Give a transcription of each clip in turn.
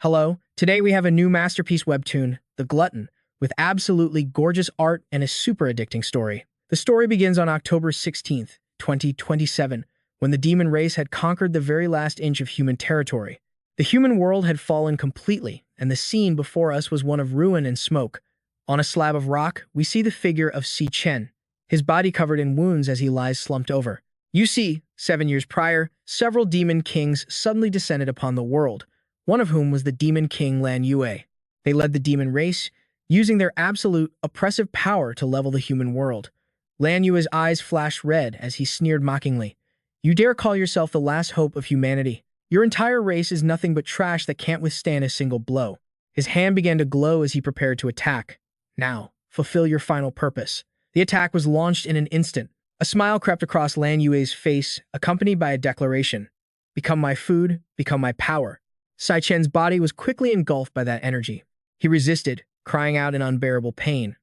Hello, today we have a new masterpiece webtoon, The Glutton, with absolutely gorgeous art and a super addicting story. The story begins on October 16th, 2027, when the demon race had conquered the very last inch of human territory. The human world had fallen completely, and the scene before us was one of ruin and smoke. On a slab of rock, we see the figure of Chen, his body covered in wounds as he lies slumped over. You see, 7 years prior, several demon kings suddenly descended upon the world, one of whom was the demon king Lan Yue. They led the demon race, using their absolute, oppressive power to level the human world. Lan Yue's eyes flashed red as he sneered mockingly. You dare call yourself the last hope of humanity? Your entire race is nothing but trash that can't withstand a single blow. His hand began to glow as he prepared to attack. Now, fulfill your final purpose. The attack was launched in an instant. A smile crept across Lan Yue's face, accompanied by a declaration. Become my food, become my power. Chen's body was quickly engulfed by that energy. He resisted, crying out in unbearable pain.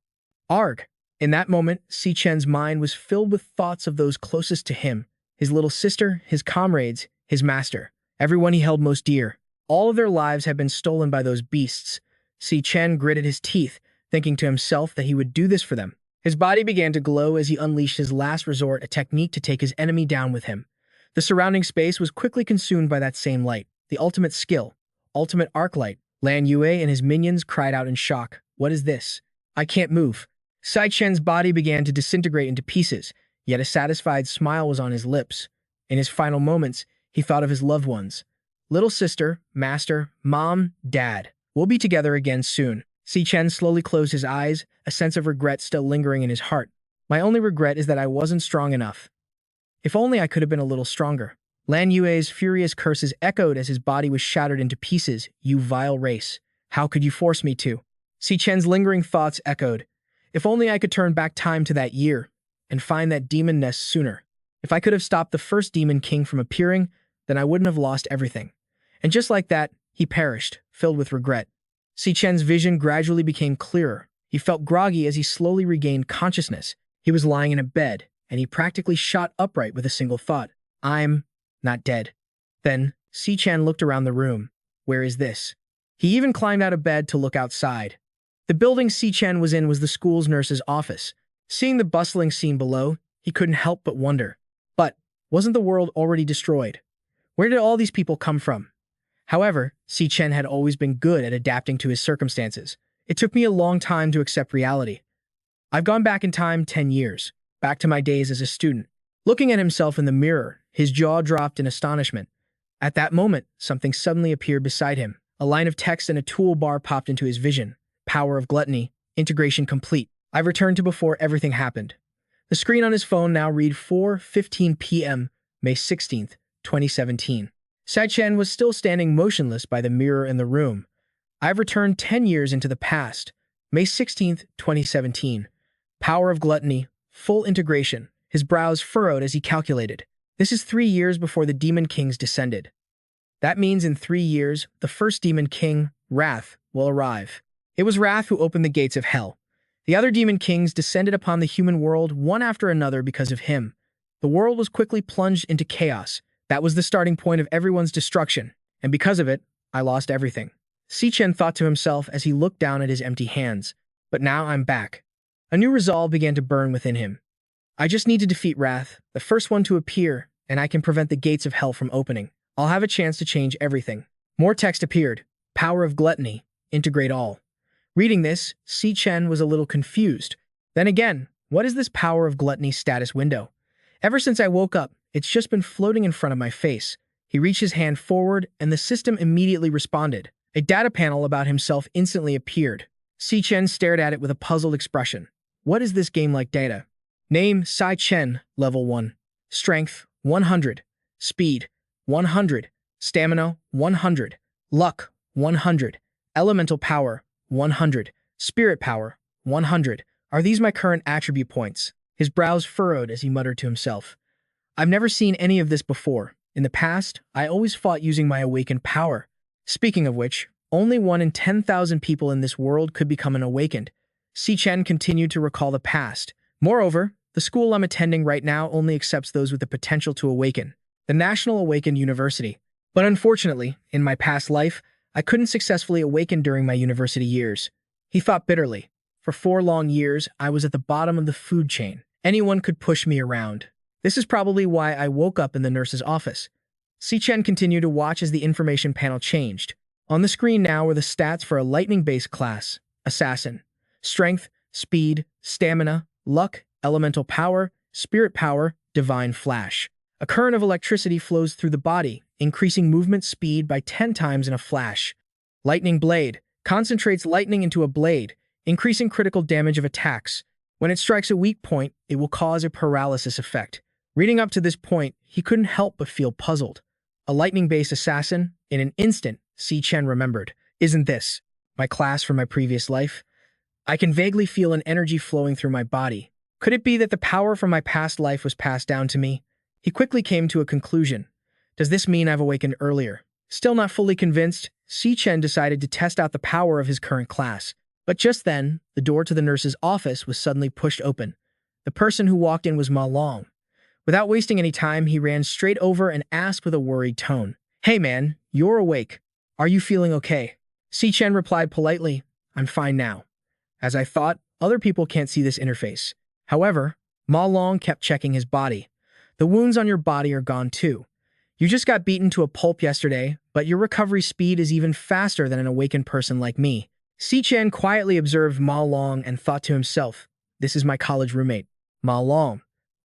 Arg! In that moment, Chen's mind was filled with thoughts of those closest to him, his little sister, his comrades, his master, everyone he held most dear. All of their lives had been stolen by those beasts. Chen gritted his teeth, thinking to himself that he would do this for them. His body began to glow as he unleashed his last resort, a technique to take his enemy down with him. The surrounding space was quickly consumed by that same light. The ultimate skill, ultimate arc light. Lan Yue and his minions cried out in shock. What is this? I can't move. Chen's body began to disintegrate into pieces, yet a satisfied smile was on his lips. In his final moments, he thought of his loved ones. Little sister, master, mom, dad. We'll be together again soon. Chen slowly closed his eyes, a sense of regret still lingering in his heart. My only regret is that I wasn't strong enough. If only I could have been a little stronger. Lan Yue's furious curses echoed as his body was shattered into pieces. You vile race. How could you force me to? Chen's lingering thoughts echoed. If only I could turn back time to that year and find that demon nest sooner. If I could have stopped the first demon king from appearing, then I wouldn't have lost everything. And just like that, he perished, filled with regret. Chen's vision gradually became clearer. He felt groggy as he slowly regained consciousness. He was lying in a bed, and he practically shot upright with a single thought. I'm not dead. Then, Chen looked around the room. Where is this? He even climbed out of bed to look outside. The building Chen was in was the school's nurse's office. Seeing the bustling scene below, he couldn't help but wonder. But, wasn't the world already destroyed? Where did all these people come from? However, Chen had always been good at adapting to his circumstances. It took me a long time to accept reality. I've gone back in time 10 years, back to my days as a student. Looking at himself in the mirror, his jaw dropped in astonishment. At that moment, something suddenly appeared beside him. A line of text and a toolbar popped into his vision. Power of gluttony. Integration complete. I've returned to before everything happened. The screen on his phone now read 4:15 p.m., May 16th, 2017. Chen was still standing motionless by the mirror in the room. I've returned 10 years into the past. May 16th, 2017. Power of gluttony. Full integration. His brows furrowed as he calculated. This is 3 years before the demon kings descended. That means in 3 years, the first demon king, Wrath, will arrive. It was Wrath who opened the gates of hell. The other demon kings descended upon the human world one after another because of him. The world was quickly plunged into chaos. That was the starting point of everyone's destruction, and because of it, I lost everything. Chen thought to himself as he looked down at his empty hands. But now I'm back. A new resolve began to burn within him. I just need to defeat Wrath, the first one to appear, and I can prevent the gates of hell from opening. I'll have a chance to change everything. More text appeared. Power of gluttony. Integrate all. Reading this, Chen was a little confused. Then again, what is this power of gluttony status window? Ever since I woke up, it's just been floating in front of my face. He reached his hand forward, and the system immediately responded. A data panel about himself instantly appeared. Chen stared at it with a puzzled expression. What is this game-like data? Name, Chen, level 1. Strength, 100. Speed, 100. Stamina, 100. Luck, 100. Elemental power, 100. Spirit power, 100. Are these my current attribute points? His brows furrowed as he muttered to himself. I've never seen any of this before. In the past, I always fought using my awakened power. Speaking of which, only 1 in 10,000 people in this world could become an awakened. Chen continued to recall the past. Moreover, the school I'm attending right now only accepts those with the potential to awaken. The National Awakened University. But unfortunately, in my past life, I couldn't successfully awaken during my university years. He thought bitterly. For 4 long years, I was at the bottom of the food chain. Anyone could push me around. This is probably why I woke up in the nurse's office. Chen continued to watch as the information panel changed. On the screen now were the stats for a lightning-based class: Assassin. Strength, Speed, Stamina, Luck, Elemental Power, Spirit Power, Divine Flash. A current of electricity flows through the body, increasing movement speed by 10 times in a flash. Lightning Blade concentrates lightning into a blade, increasing critical damage of attacks. When it strikes a weak point, it will cause a paralysis effect. Reading up to this point, he couldn't help but feel puzzled. A lightning-based assassin? In an instant, Chen remembered. Isn't this my class from my previous life? I can vaguely feel an energy flowing through my body. Could it be that the power from my past life was passed down to me? He quickly came to a conclusion. Does this mean I've awakened earlier? Still not fully convinced, Chen decided to test out the power of his current class. But just then, the door to the nurse's office was suddenly pushed open. The person who walked in was Ma Long. Without wasting any time, he ran straight over and asked with a worried tone, "Hey man, you're awake. Are you feeling okay?" Chen replied politely, "I'm fine now." As I thought, other people can't see this interface. However, Ma Long kept checking his body. The wounds on your body are gone too. You just got beaten to a pulp yesterday, but your recovery speed is even faster than an awakened person like me. Chen quietly observed Ma Long and thought to himself, this is my college roommate, Ma Long.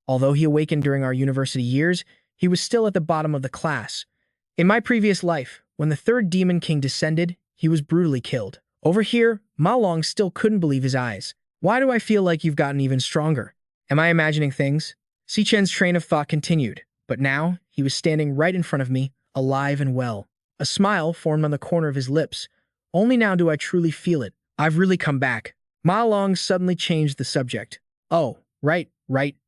Although he awakened during our university years, he was still at the bottom of the class. In my previous life, when the third Demon King descended, he was brutally killed. Over here, Ma Long still couldn't believe his eyes. Why do I feel like you've gotten even stronger? Am I imagining things? Chen's train of thought continued, but now he was standing right in front of me, alive and well. A smile formed on the corner of his lips. Only now do I truly feel it. I've really come back. Ma Long suddenly changed the subject. Oh, right.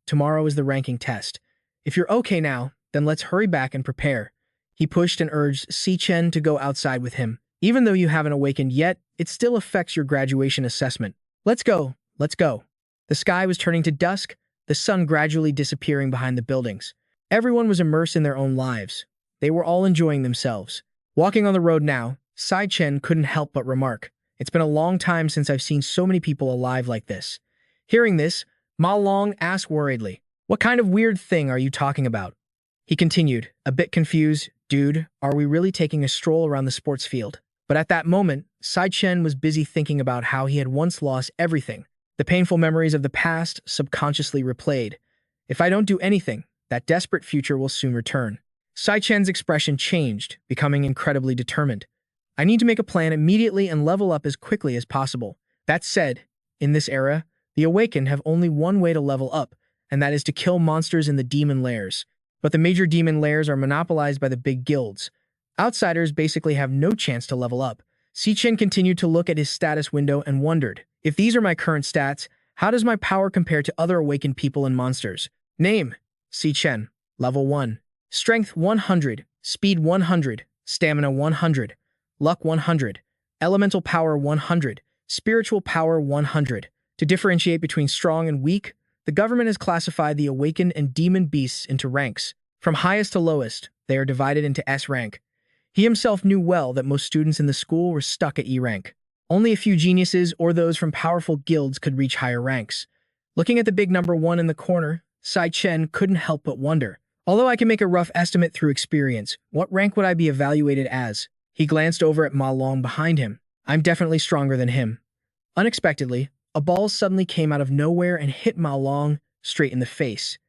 Tomorrow is the ranking test. If you're okay now, then let's hurry back and prepare. He pushed and urged Chen to go outside with him. Even though you haven't awakened yet, it still affects your graduation assessment. Let's go. The sky was turning to dusk, the sun gradually disappearing behind the buildings. Everyone was immersed in their own lives. They were all enjoying themselves. Walking on the road now, Chen couldn't help but remark, "It's been a long time since I've seen so many people alive like this." Hearing this, Ma Long asked worriedly, "What kind of weird thing are you talking about?" He continued, a bit confused, "Dude, are we really taking a stroll around the sports field?" But at that moment, Chen was busy thinking about how he had once lost everything. The painful memories of the past subconsciously replayed. If I don't do anything, that desperate future will soon return. Chen's expression changed, becoming incredibly determined. I need to make a plan immediately and level up as quickly as possible. That said, in this era, the Awakened have only one way to level up, and that is to kill monsters in the demon lairs. But the major demon lairs are monopolized by the big guilds. Outsiders basically have no chance to level up. Chen continued to look at his status window and wondered, if these are my current stats, how does my power compare to other awakened people and monsters? Name: Chen. Level 1. Strength 100, Speed 100, Stamina 100, Luck 100, Elemental Power 100, Spiritual Power 100. To differentiate between strong and weak, the government has classified the awakened and demon beasts into ranks. From highest to lowest, they are divided into S rank. He himself knew well that most students in the school were stuck at E rank. Only a few geniuses or those from powerful guilds could reach higher ranks. Looking at the big number 1 in the corner, Chen couldn't help but wonder. Although I can make a rough estimate through experience, what rank would I be evaluated as? He glanced over at Ma Long behind him. I'm definitely stronger than him. Unexpectedly, a ball suddenly came out of nowhere and hit Ma Long straight in the face.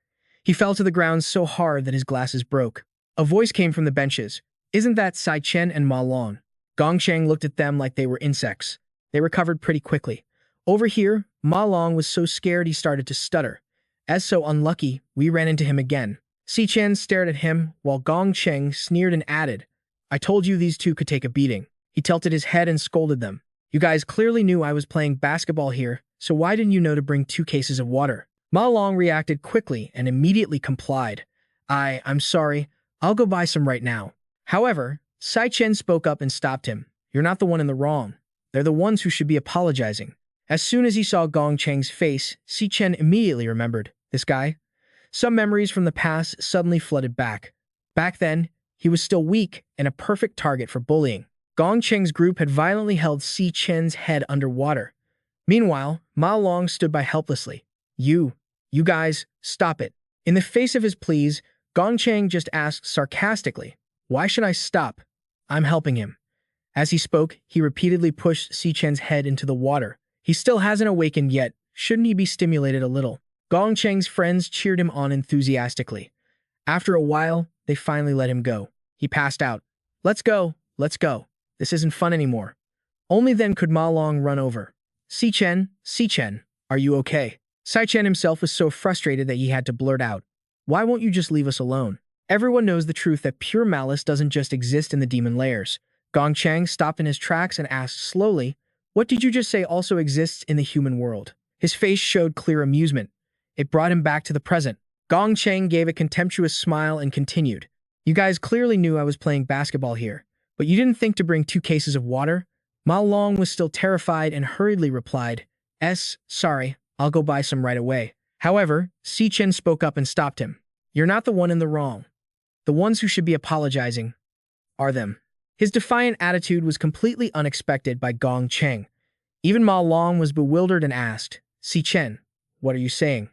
He fell to the ground so hard that his glasses broke. A voice came from the benches. Isn't that Chen and Ma Long? Gongcheng looked at them like they were insects. They recovered pretty quickly. Over here, Ma Long was so scared he started to stutter. As so unlucky, we ran into him again. Chen stared at him, while Gongcheng sneered and added, I told you these two could take a beating. He tilted his head and scolded them. You guys clearly knew I was playing basketball here, so why didn't you know to bring 2 cases of water? Ma Long reacted quickly and immediately complied. I'm sorry, I'll go buy some right now. However, Chen spoke up and stopped him. You're not the one in the wrong. They're the ones who should be apologizing. As soon as he saw Gongcheng's face, Chen immediately remembered. This guy? Some memories from the past suddenly flooded back. Back then, he was still weak and a perfect target for bullying. Gong Cheng's group had violently held Si Chen's head underwater. Meanwhile, Ma Long stood by helplessly. You guys, stop it. In the face of his pleas, Gong Cheng just asked sarcastically, "Why should I stop? I'm helping him." As he spoke, he repeatedly pushed Si Chen's head into the water. He still hasn't awakened yet. Shouldn't he be stimulated a little? Gong Cheng's friends cheered him on enthusiastically. After a while, they finally let him go. He passed out. Let's go. This isn't fun anymore." Only then could Ma Long run over. Si Chen, are you okay?" Si Chen himself was so frustrated that he had to blurt out, "Why won't you just leave us alone?" Everyone knows the truth that pure malice doesn't just exist in the demon layers. Gong Cheng stopped in his tracks and asked slowly, "What did you just say also exists in the human world?" His face showed clear amusement. It brought him back to the present. Gong Cheng gave a contemptuous smile and continued, "You guys clearly knew I was playing basketball here, but you didn't think to bring 2 cases of water?" Ma Long was still terrified and hurriedly replied, Sorry, I'll go buy some right away." However, Si Chen spoke up and stopped him. "You're not the one in the wrong. The ones who should be apologizing are them." His defiant attitude was completely unexpected by Gong Cheng. Even Ma Long was bewildered and asked, "Si Chen, what are you saying?"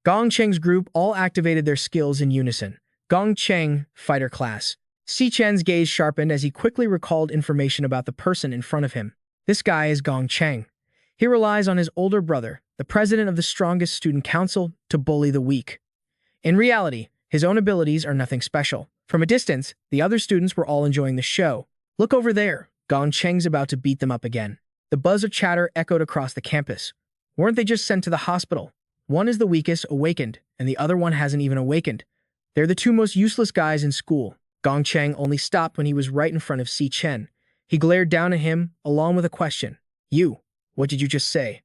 Gong Cheng's group all activated their skills in unison. Gong Cheng, fighter class. Si Chen's gaze sharpened as he quickly recalled information about the person in front of him. This guy is Gong Cheng. He relies on his older brother, the president of the strongest student council, to bully the weak. In reality, his own abilities are nothing special. From a distance, the other students were all enjoying the show. "Look over there, Gong Cheng's about to beat them up again." The buzz of chatter echoed across the campus. Weren't they just sent to the hospital? One is the weakest, awakened, and the other one hasn't even awakened. They're the 2 most useless guys in school. Gong Cheng only stopped when he was right in front of Si Chen. He glared down at him, along with a question. What did you just say?"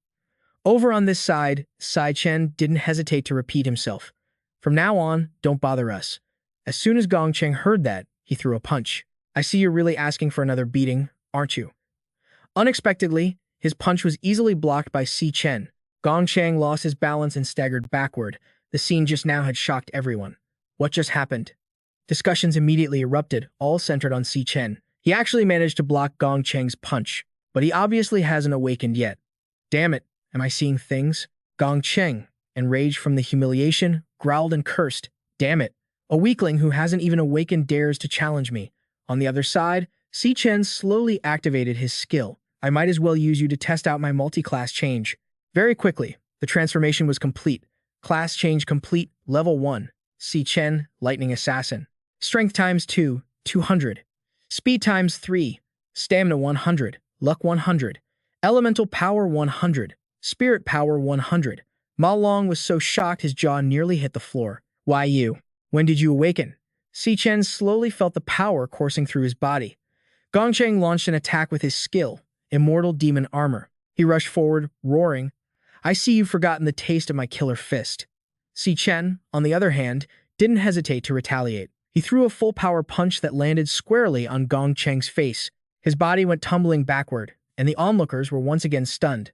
Over on this side, Si Chen didn't hesitate to repeat himself. "From now on, don't bother us." As soon as Gong Cheng heard that, he threw a punch. "I see you're really asking for another beating, aren't you?" Unexpectedly, his punch was easily blocked by Si Chen. Gong Cheng lost his balance and staggered backward. The scene just now had shocked everyone. What just happened? Discussions immediately erupted, all centered on Si Chen. He actually managed to block Gong Cheng's punch, but he obviously hasn't awakened yet. Damn it, am I seeing things? Gong Cheng, enraged from the humiliation, growled and cursed. Damn it, a weakling who hasn't even awakened dares to challenge me. On the other side, Si Chen slowly activated his skill. I might as well use you to test out my multi-class change. Very quickly, the transformation was complete. Class change complete, level 1. Si Chen, Lightning Assassin. Strength times 2, 200. Speed times 3. Stamina 100. Luck 100. Elemental power 100. Spirit power 100. Ma Long was so shocked his jaw nearly hit the floor. Why you? When did you awaken? Si Chen slowly felt the power coursing through his body. Gong Cheng launched an attack with his skill, Immortal Demon Armor. He rushed forward, roaring, I see you've forgotten the taste of my killer fist. Si Chen, on the other hand, didn't hesitate to retaliate. He threw a full-power punch that landed squarely on Gong Cheng's face. His body went tumbling backward, and the onlookers were once again stunned.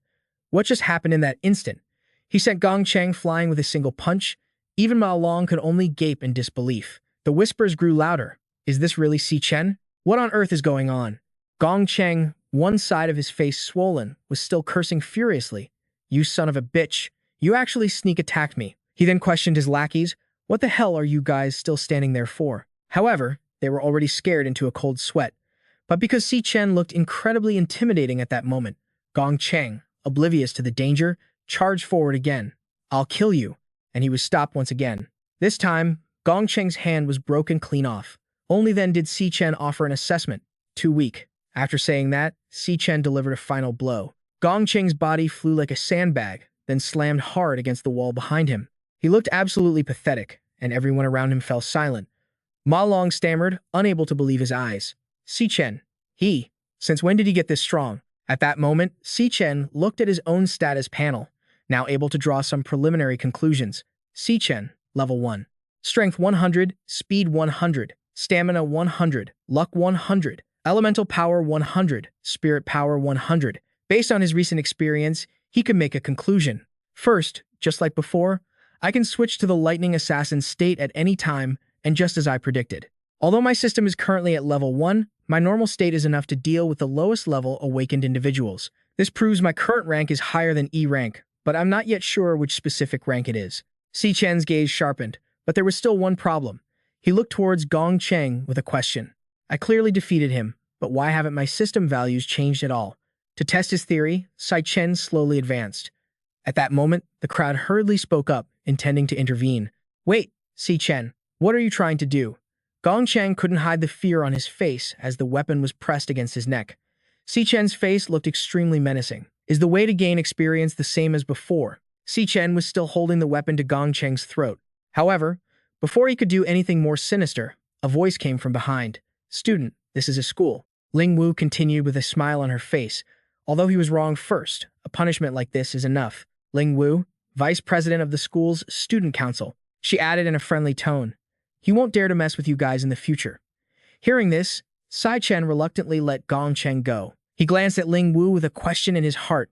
What just happened in that instant? He sent Gong Cheng flying with a single punch. Even Ma Long could only gape in disbelief. The whispers grew louder. Is this really Si Chen? What on earth is going on? Gong Cheng, one side of his face swollen, was still cursing furiously. You son of a bitch. You actually sneak attacked me. He then questioned his lackeys. What the hell are you guys still standing there for? However, they were already scared into a cold sweat. But because Si Chen looked incredibly intimidating at that moment, Gong Cheng, oblivious to the danger, charged forward again. I'll kill you. And he was stopped once again. This time, Gong Cheng's hand was broken clean off. Only then did Si Chen offer an assessment. Too weak. After saying that, Si Chen delivered a final blow. Gong Cheng's body flew like a sandbag, then slammed hard against the wall behind him. He looked absolutely pathetic, and everyone around him fell silent. Ma Long stammered, unable to believe his eyes. Si Chen. Since when did he get this strong? At that moment, Si Chen looked at his own status panel, now able to draw some preliminary conclusions. Si Chen, level 1. Strength 100, Speed 100, Stamina 100, Luck 100, Elemental Power 100, Spirit Power 100. Based on his recent experience, he could make a conclusion. First, just like before, I can switch to the Lightning Assassin state at any time, and just as I predicted. Although my system is currently at level 1, my normal state is enough to deal with the lowest level awakened individuals. This proves my current rank is higher than E rank, but I'm not yet sure which specific rank it is. Chen's gaze sharpened, but there was still one problem. He looked towards Gong Cheng with a question. I clearly defeated him, but why haven't my system values changed at all? To test his theory, Chen slowly advanced. At that moment, the crowd hurriedly spoke up, intending to intervene. Wait, Chen, what are you trying to do? Gong Cheng couldn't hide the fear on his face as the weapon was pressed against his neck. Chen's face looked extremely menacing. Is the way to gain experience the same as before? Chen was still holding the weapon to Gong Cheng's throat. However, before he could do anything more sinister, a voice came from behind. Student, this is a school. Ling Wu continued with a smile on her face. Although he was wrong first, a punishment like this is enough. Ling Wu, vice president of the school's student council, she added in a friendly tone. He won't dare to mess with you guys in the future. Hearing this, Chen reluctantly let Gong Cheng go. He glanced at Ling Wu with a question in his heart.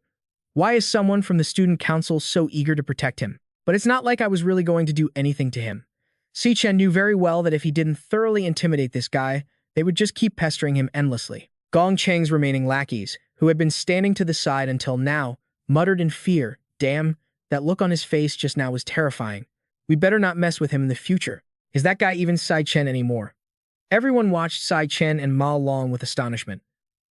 Why is someone from the student council so eager to protect him? But it's not like I was really going to do anything to him. Chen knew very well that if he didn't thoroughly intimidate this guy, they would just keep pestering him endlessly. Gong Cheng's remaining lackeys, who had been standing to the side until now, muttered in fear. Damn, that look on his face just now was terrifying. We better not mess with him in the future. Is that guy even Chen anymore? Everyone watched Chen and Ma Long with astonishment.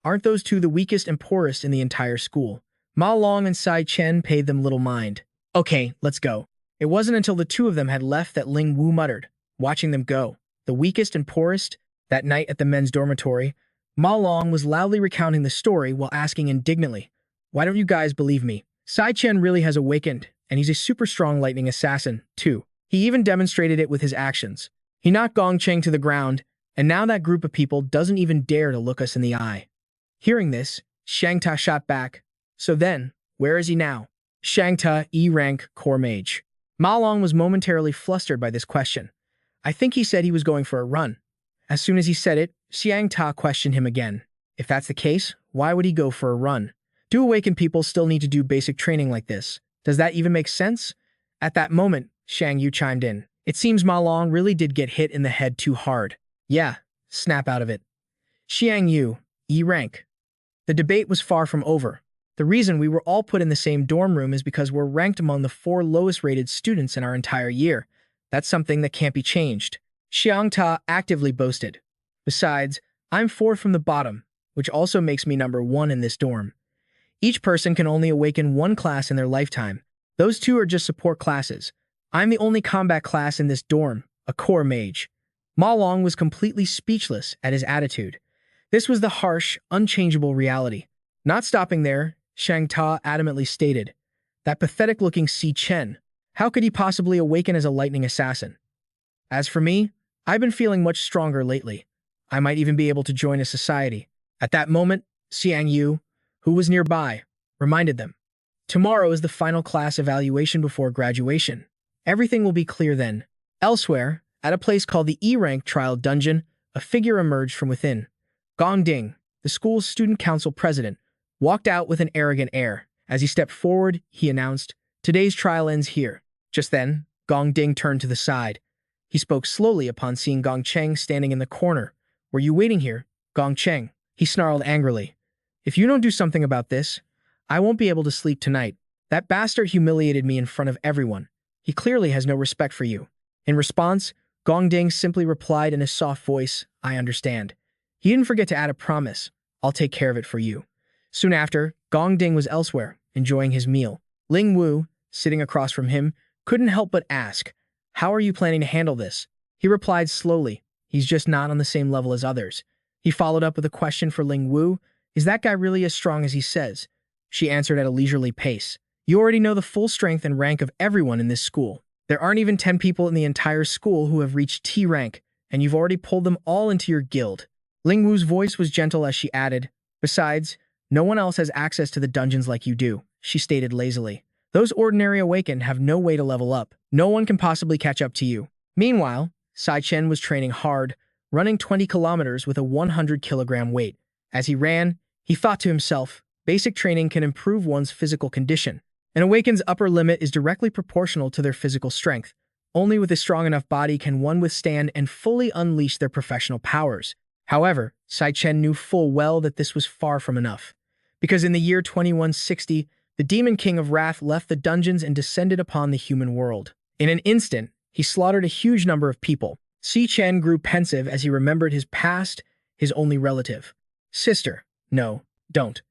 Aren't those two the weakest and poorest in the entire school? Ma Long and Chen paid them little mind. Okay, let's go. It wasn't until the two of them had left that Ling Wu muttered, watching them go. The weakest and poorest? That night at the men's dormitory, Ma Long was loudly recounting the story while asking indignantly, why don't you guys believe me? Chen really has awakened, and he's a super strong lightning assassin, too. He even demonstrated it with his actions. He knocked Gong Cheng to the ground, and now that group of people doesn't even dare to look us in the eye. Hearing this, Shangta shot back. So then, where is he now? Shangta, E-rank, core mage. Ma Long was momentarily flustered by this question. I think he said he was going for a run. As soon as he said it, Shangta questioned him again. If that's the case, why would he go for a run? Do awakened people still need to do basic training like this? Does that even make sense? At that moment, Shang Yu chimed in. It seems Ma Long really did get hit in the head too hard. Yeah, snap out of it. Xiang Yu, E-rank. The debate was far from over. The reason we were all put in the same dorm room is because we're ranked among the 4 lowest-rated students in our entire year. That's something that can't be changed. Xiang Ta actively boasted. Besides, I'm 4th from the bottom, which also makes me number 1 in this dorm. Each person can only awaken 1 class in their lifetime. Those 2 are just support classes. I'm the only combat class in this dorm, a core mage. Ma Long was completely speechless at his attitude. This was the harsh, unchangeable reality. Not stopping there, Shang Ta adamantly stated, that pathetic-looking Chen. How could he possibly awaken as a lightning assassin? As for me, I've been feeling much stronger lately. I might even be able to join a society. At that moment, Xiang Yu, who was nearby, reminded them. Tomorrow is the final class evaluation before graduation. Everything will be clear then. Elsewhere, at a place called the E-rank trial dungeon, a figure emerged from within. Gong Ding, the school's student council president, walked out with an arrogant air. As he stepped forward, he announced, today's trial ends here. Just then, Gong Ding turned to the side. He spoke slowly upon seeing Gong Cheng standing in the corner. Were you waiting here, Gong Cheng? He snarled angrily. If you don't do something about this, I won't be able to sleep tonight. That bastard humiliated me in front of everyone. He clearly has no respect for you. In response, Gong Ding simply replied in a soft voice, I understand. He didn't forget to add a promise. I'll take care of it for you. Soon after, Gong Ding was elsewhere, enjoying his meal. Ling Wu, sitting across from him, couldn't help but ask, how are you planning to handle this? He replied slowly, he's just not on the same level as others. He followed up with a question for Ling Wu, is that guy really as strong as he says? She answered at a leisurely pace. You already know the full strength and rank of everyone in this school. There aren't even 10 people in the entire school who have reached T rank, and you've already pulled them all into your guild. Ling Wu's voice was gentle as she added, besides, no one else has access to the dungeons like you do, she stated lazily. Those ordinary awakened have no way to level up. No one can possibly catch up to you. Meanwhile, Chen was training hard, running 20 kilometers with a 100-kilogram weight. As he ran, he thought to himself, basic training can improve one's physical condition. An awakened's upper limit is directly proportional to their physical strength. Only with a strong enough body can one withstand and fully unleash their professional powers. However, Chen knew full well that this was far from enough. Because in the year 2160, the Demon King of Wrath left the dungeons and descended upon the human world. In an instant, he slaughtered a huge number of people. Chen grew pensive as he remembered his past, his only relative. Sister. No, don't.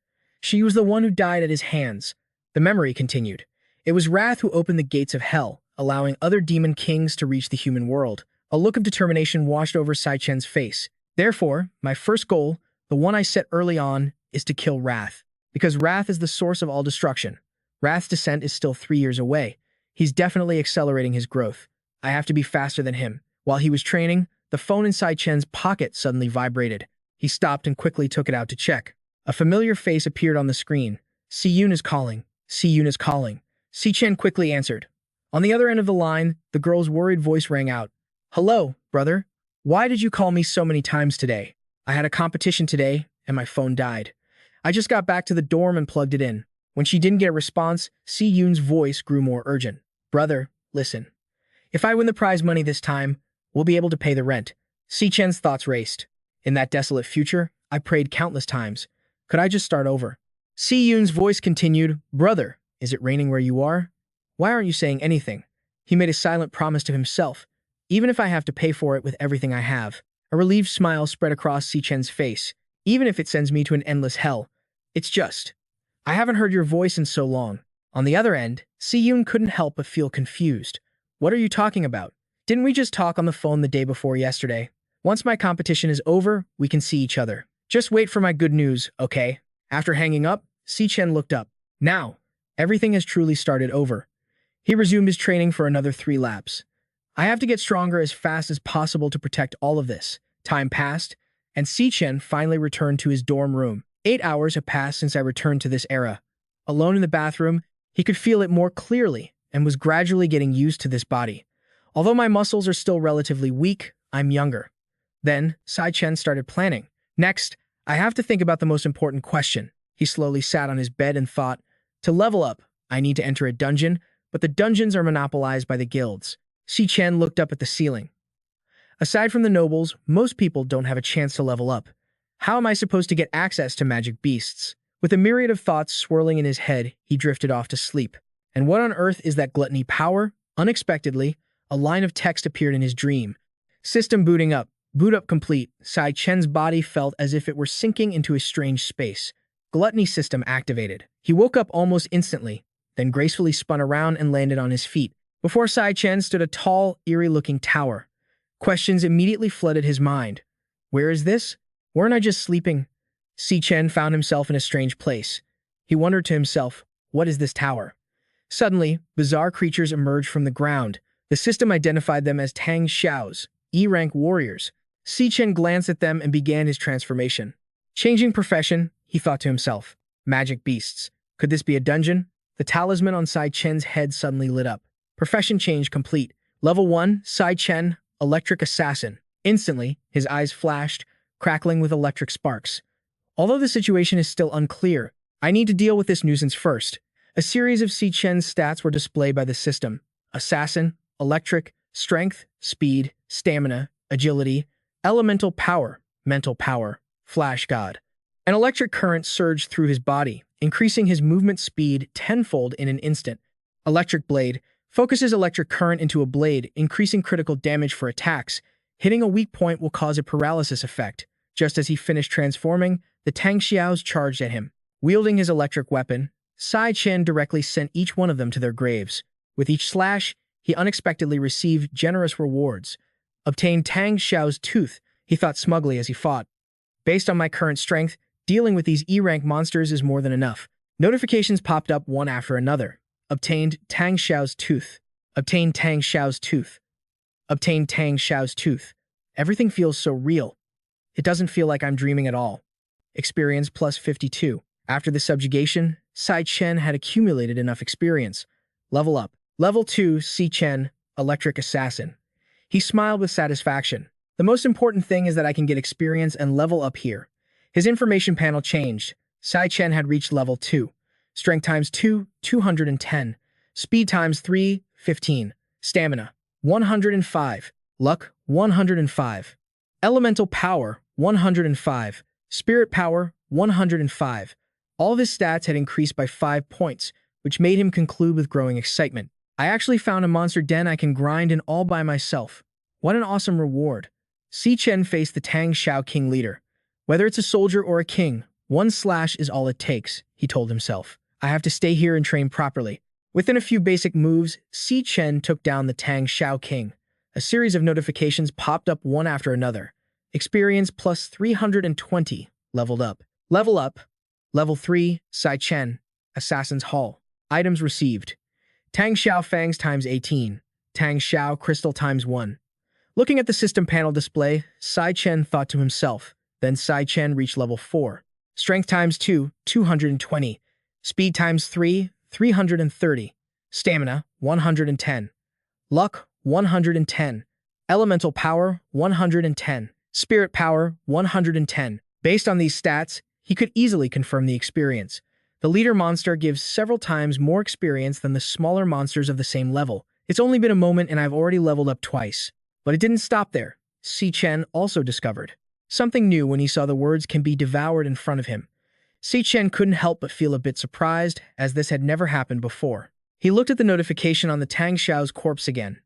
She was the one who died at his hands. The memory continued. It was Wrath who opened the gates of hell, allowing other demon kings to reach the human world. A look of determination washed over Chen's face. Therefore, my first goal, the one I set early on, is to kill Wrath. Because Wrath is the source of all destruction. Wrath's descent is still 3 years away. He's definitely accelerating his growth. I have to be faster than him. While he was training, the phone inside Chen's pocket suddenly vibrated. He stopped and quickly took it out to check. A familiar face appeared on the screen. Si-Yun is calling. Si-Yun is calling. Chen quickly answered. On the other end of the line, the girl's worried voice rang out. Hello, brother. Why did you call me so many times today? I had a competition today, and my phone died. I just got back to the dorm and plugged it in. When she didn't get a response, Si-Yun's voice grew more urgent. Brother, listen. If I win the prize money this time, we'll be able to pay the rent. Chen's thoughts raced. In that desolate future, I prayed countless times. Could I just start over? Si-Yun's voice continued. Brother, is it raining where you are? Why aren't you saying anything? He made a silent promise to himself. Even if I have to pay for it with everything I have. A relieved smile spread across Chen's face. Even if it sends me to an endless hell. It's just. I haven't heard your voice in so long. On the other end, Si-Yun couldn't help but feel confused. What are you talking about? Didn't we just talk on the phone the day before yesterday? Once my competition is over, we can see each other. Just wait for my good news, okay? After hanging up, Chen looked up. Now, everything has truly started over. He resumed his training for another 3 laps. I have to get stronger as fast as possible to protect all of this. Time passed, and Chen finally returned to his dorm room. 8 hours have passed since I returned to this era. Alone in the bathroom, he could feel it more clearly and was gradually getting used to this body. Although my muscles are still relatively weak, I'm younger. Then, Chen started planning. Next, I have to think about the most important question. He slowly sat on his bed and thought, to level up, I need to enter a dungeon, but the dungeons are monopolized by the guilds. Chen looked up at the ceiling. Aside from the nobles, most people don't have a chance to level up. How am I supposed to get access to magic beasts? With a myriad of thoughts swirling in his head, he drifted off to sleep. And what on earth is that gluttony power? Unexpectedly, a line of text appeared in his dream. System booting up. Boot up complete. Chen's body felt as if it were sinking into a strange space. Gluttony system activated. He woke up almost instantly, then gracefully spun around and landed on his feet. Before Chen stood a tall, eerie-looking tower. Questions immediately flooded his mind. Where is this? Weren't I just sleeping? Chen found himself in a strange place. He wondered to himself, what is this tower? Suddenly, bizarre creatures emerged from the ground. The system identified them as Tang Xiaos, E-rank warriors. Chen glanced at them and began his transformation. Changing profession, he thought to himself. Magic beasts. Could this be a dungeon? The talisman on Chen's head suddenly lit up. Profession change complete. Level 1, Chen, Electric Assassin. Instantly, his eyes flashed, crackling with electric sparks. Although the situation is still unclear, I need to deal with this nuisance first. A series of Chen's stats were displayed by the system. Assassin, Electric, Strength, Speed, Stamina, Agility, Elemental Power, Mental Power, Flash God. An electric current surged through his body, increasing his movement speed tenfold in an instant. Electric Blade focuses electric current into a blade, increasing critical damage for attacks. Hitting a weak point will cause a paralysis effect. Just as he finished transforming, the Tang Xiaos charged at him. Wielding his electric weapon, Chen directly sent each one of them to their graves. With each slash, he unexpectedly received generous rewards. Obtained Tang Xiao's tooth, he thought smugly as he fought. Based on my current strength, dealing with these E-rank monsters is more than enough. Notifications popped up one after another. Obtained Tang Xiao's tooth. Obtained Tang Xiao's tooth. Obtained Tang Xiao's tooth. Everything feels so real. It doesn't feel like I'm dreaming at all. Experience plus 52. After the subjugation, Chen had accumulated enough experience. Level up. Level 2, Chen, Electric Assassin. He smiled with satisfaction. The most important thing is that I can get experience and level up here. His information panel changed. Chen had reached level 2. Strength times 2, 210. Speed times 3, 15. Stamina, 105. Luck, 105. Elemental power, 105. Spirit power, 105. All of his stats had increased by 5 points, which made him conclude with growing excitement. I actually found a monster den I can grind in all by myself. What an awesome reward. Chen faced the Tang Xiao King leader. Whether it's a soldier or a king, one slash is all it takes, he told himself. I have to stay here and train properly. Within a few basic moves, Chen took down the Tang Xiao King. A series of notifications popped up one after another. Experience plus 320. Leveled up. Level up. Level 3, Chen. Assassin's Hall. Items received. Tang Xiao Fangs times 18. Tang Xiao Crystal times 1. Looking at the system panel display, Chen thought to himself. Then Chen reached level 4. Strength times 2, 220. Speed times 3, 330. Stamina, 110. Luck, 110. Elemental power, 110. Spirit power, 110. Based on these stats, he could easily confirm the experience. The leader monster gives several times more experience than the smaller monsters of the same level. It's only been a moment and I've already leveled up twice. But it didn't stop there. Chen also discovered something new when he saw the words "can be devoured" in front of him. Chen couldn't help but feel a bit surprised, as this had never happened before. He looked at the notification on the Tang Xiao's corpse again.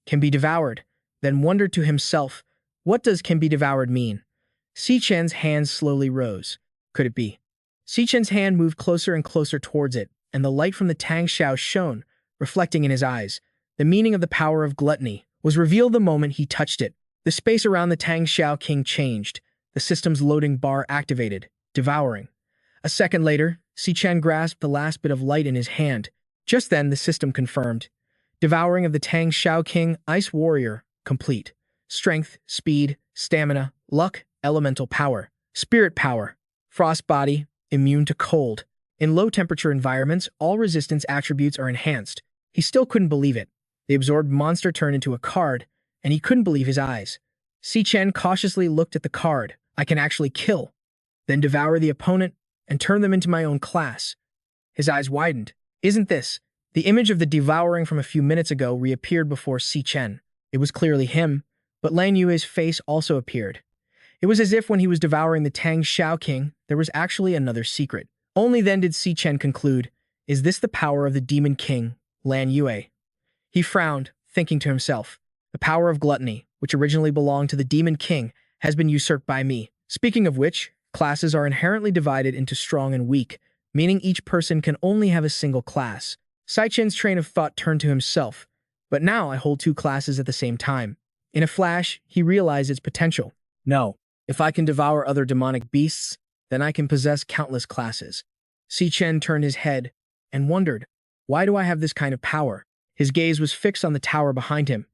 Can be devoured, then wondered to himself, what does can be devoured mean? Chen's hand slowly rose. Could it be? Chen's hand moved closer and closer towards it, and the light from the Tang Xiao shone, reflecting in his eyes. The meaning of the power of gluttony was revealed the moment he touched it. The space around the Tang Xiao King changed. The system's loading bar activated, devouring. A second later, Chen grasped the last bit of light in his hand. Just then, the system confirmed. Devouring of the Tang Xiao King, Ice Warrior, complete. Strength, speed, stamina, luck, elemental power, spirit power, frost body, immune to cold. In low-temperature environments, all resistance attributes are enhanced. He still couldn't believe it. The absorbed monster turned into a card, and he couldn't believe his eyes. Chen cautiously looked at the card. I can actually kill, then devour the opponent, and turn them into my own class. His eyes widened. Isn't this? The image of the devouring from a few minutes ago reappeared before Chen. It was clearly him, but Lan Yue's face also appeared. It was as if when he was devouring the Tang Xiao King, there was actually another secret. Only then did Chen conclude, is this the power of the Demon King, Lan Yue? He frowned, thinking to himself, the power of gluttony, which originally belonged to the Demon King, has been usurped by me. Speaking of which, classes are inherently divided into strong and weak, meaning each person can only have a single class. Chen's train of thought turned to himself, but now I hold 2 classes at the same time. In a flash, he realized its potential. No, if I can devour other demonic beasts, then I can possess countless classes. Chen turned his head and wondered, why do I have this kind of power? His gaze was fixed on the tower behind him.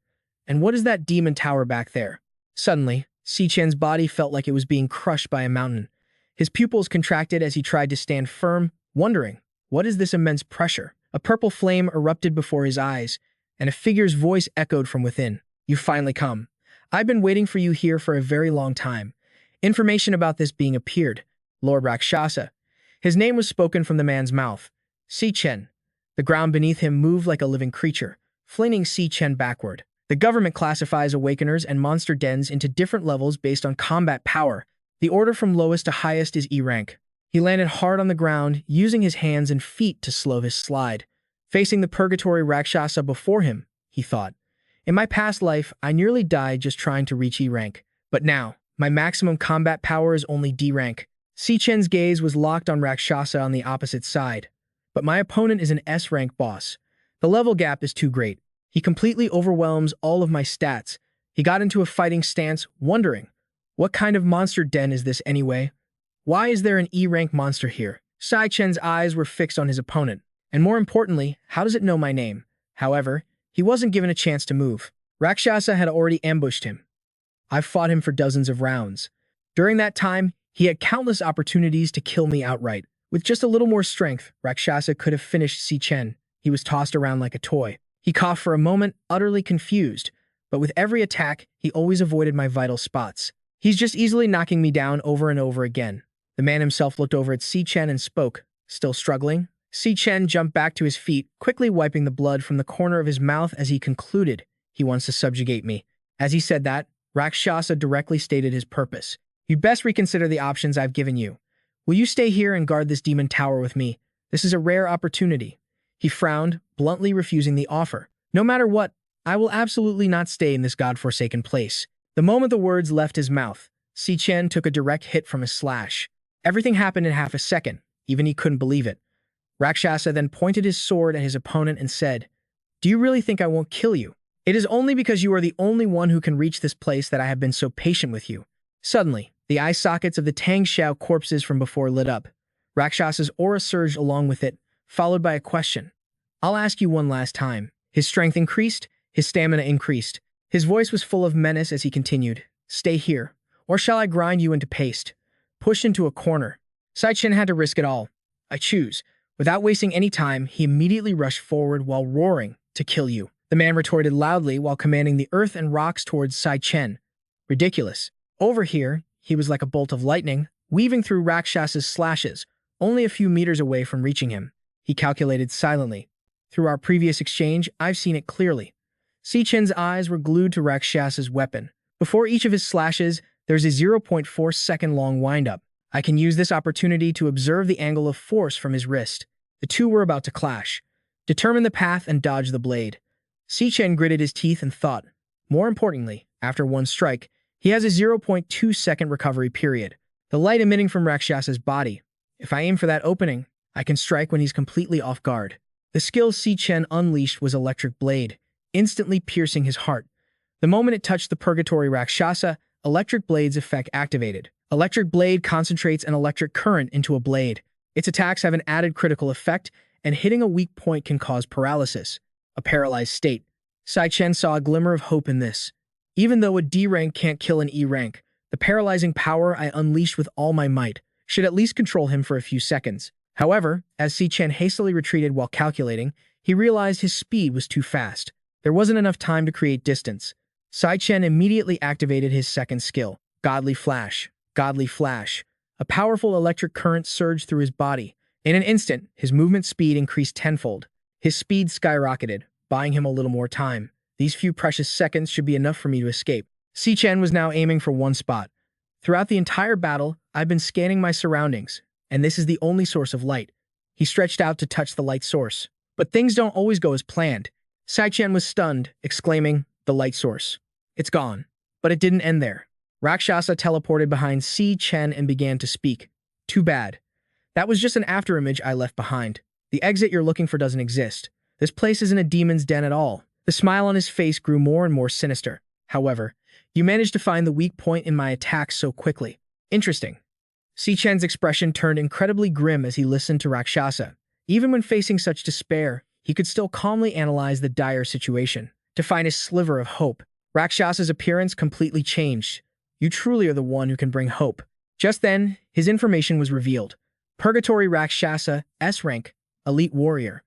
And what is that demon tower back there? Suddenly, Chen's body felt like it was being crushed by a mountain. His pupils contracted as he tried to stand firm, wondering, what is this immense pressure? A purple flame erupted before his eyes, and a figure's voice echoed from within. You've finally come. I've been waiting for you here for a very long time. Information about this being appeared. Lord Rakshasa. His name was spoken from the man's mouth. Chen. The ground beneath him moved like a living creature, flinging Chen backward. The government classifies awakeners and monster dens into different levels based on combat power. The order from lowest to highest is E rank. He landed hard on the ground, using his hands and feet to slow his slide. Facing the purgatory Rakshasa before him, he thought. In my past life, I nearly died just trying to reach E rank. But now, my maximum combat power is only D rank. Chen's gaze was locked on Rakshasa on the opposite side. But my opponent is an S rank boss. The level gap is too great. He completely overwhelms all of my stats. He got into a fighting stance, wondering, what kind of monster den is this anyway? Why is there an E-rank monster here? Chen's eyes were fixed on his opponent. And more importantly, how does it know my name? However, he wasn't given a chance to move. Rakshasa had already ambushed him. I've fought him for dozens of rounds. During that time, he had countless opportunities to kill me outright. With just a little more strength, Rakshasa could have finished Chen. He was tossed around like a toy. He coughed for a moment, utterly confused, but with every attack, he always avoided my vital spots. He's just easily knocking me down over and over again. The man himself looked over at Chen and spoke. Still struggling? Chen jumped back to his feet, quickly wiping the blood from the corner of his mouth as he concluded. He wants to subjugate me. As he said that, Rakshasa directly stated his purpose. You'd best reconsider the options I've given you. Will you stay here and guard this demon tower with me? This is a rare opportunity. He frowned, bluntly refusing the offer. No matter what, I will absolutely not stay in this godforsaken place. The moment the words left his mouth, Chen took a direct hit from his slash. Everything happened in half a second. Even he couldn't believe it. Rakshasa then pointed his sword at his opponent and said, "Do you really think I won't kill you? It is only because you are the only one who can reach this place that I have been so patient with you." Suddenly, the eye sockets of the Tang Xiao corpses from before lit up. Rakshasa's aura surged along with it, followed by a question. "I'll ask you one last time." His strength increased, his stamina increased. His voice was full of menace as he continued, "Stay here, or shall I grind you into paste?" Pushed into a corner, Chen had to risk it all. "I choose." Without wasting any time, he immediately rushed forward while roaring, "To kill you." The man retorted loudly while commanding the earth and rocks towards Chen. Ridiculous. Over here, he was like a bolt of lightning, weaving through Rakshasa's slashes, only a few meters away from reaching him. He calculated silently. Through our previous exchange, I've seen it clearly. Chen's eyes were glued to Rakshasa's weapon. Before each of his slashes, there's a 0.4-second long windup. I can use this opportunity to observe the angle of force from his wrist. The two were about to clash. Determine the path and dodge the blade. Chen gritted his teeth and thought. More importantly, after one strike, he has a 0.2-second recovery period. The light emitting from Rakshasa's body. If I aim for that opening, I can strike when he's completely off guard. The skill Chen unleashed was Electric Blade, instantly piercing his heart. The moment it touched the Purgatory Rakshasa, Electric Blade's effect activated. Electric Blade concentrates an electric current into a blade. Its attacks have an added critical effect, and hitting a weak point can cause paralysis, a paralyzed state. Chen saw a glimmer of hope in this. Even though a D rank can't kill an E rank, the paralyzing power I unleashed with all my might should at least control him for a few seconds. However, as Chen hastily retreated while calculating, he realized his speed was too fast. There wasn't enough time to create distance. Chen immediately activated his second skill, Godly Flash. Godly Flash. A powerful electric current surged through his body. In an instant, his movement speed increased tenfold. His speed skyrocketed, buying him a little more time. These few precious seconds should be enough for me to escape. Chen was now aiming for one spot. Throughout the entire battle, I've been scanning my surroundings, and this is the only source of light. He stretched out to touch the light source. But things don't always go as planned. Chen was stunned, exclaiming, "The light source. It's gone." But it didn't end there. Rakshasa teleported behind Chen and began to speak. "Too bad. That was just an afterimage I left behind. The exit you're looking for doesn't exist. This place isn't a demon's den at all." The smile on his face grew more and more sinister. "However, you managed to find the weak point in my attacks so quickly. Interesting." Chen's expression turned incredibly grim as he listened to Rakshasa. Even when facing such despair, he could still calmly analyze the dire situation. To find a sliver of hope, Rakshasa's appearance completely changed. "You truly are the one who can bring hope." Just then, his information was revealed. Purgatory Rakshasa, S rank, elite warrior.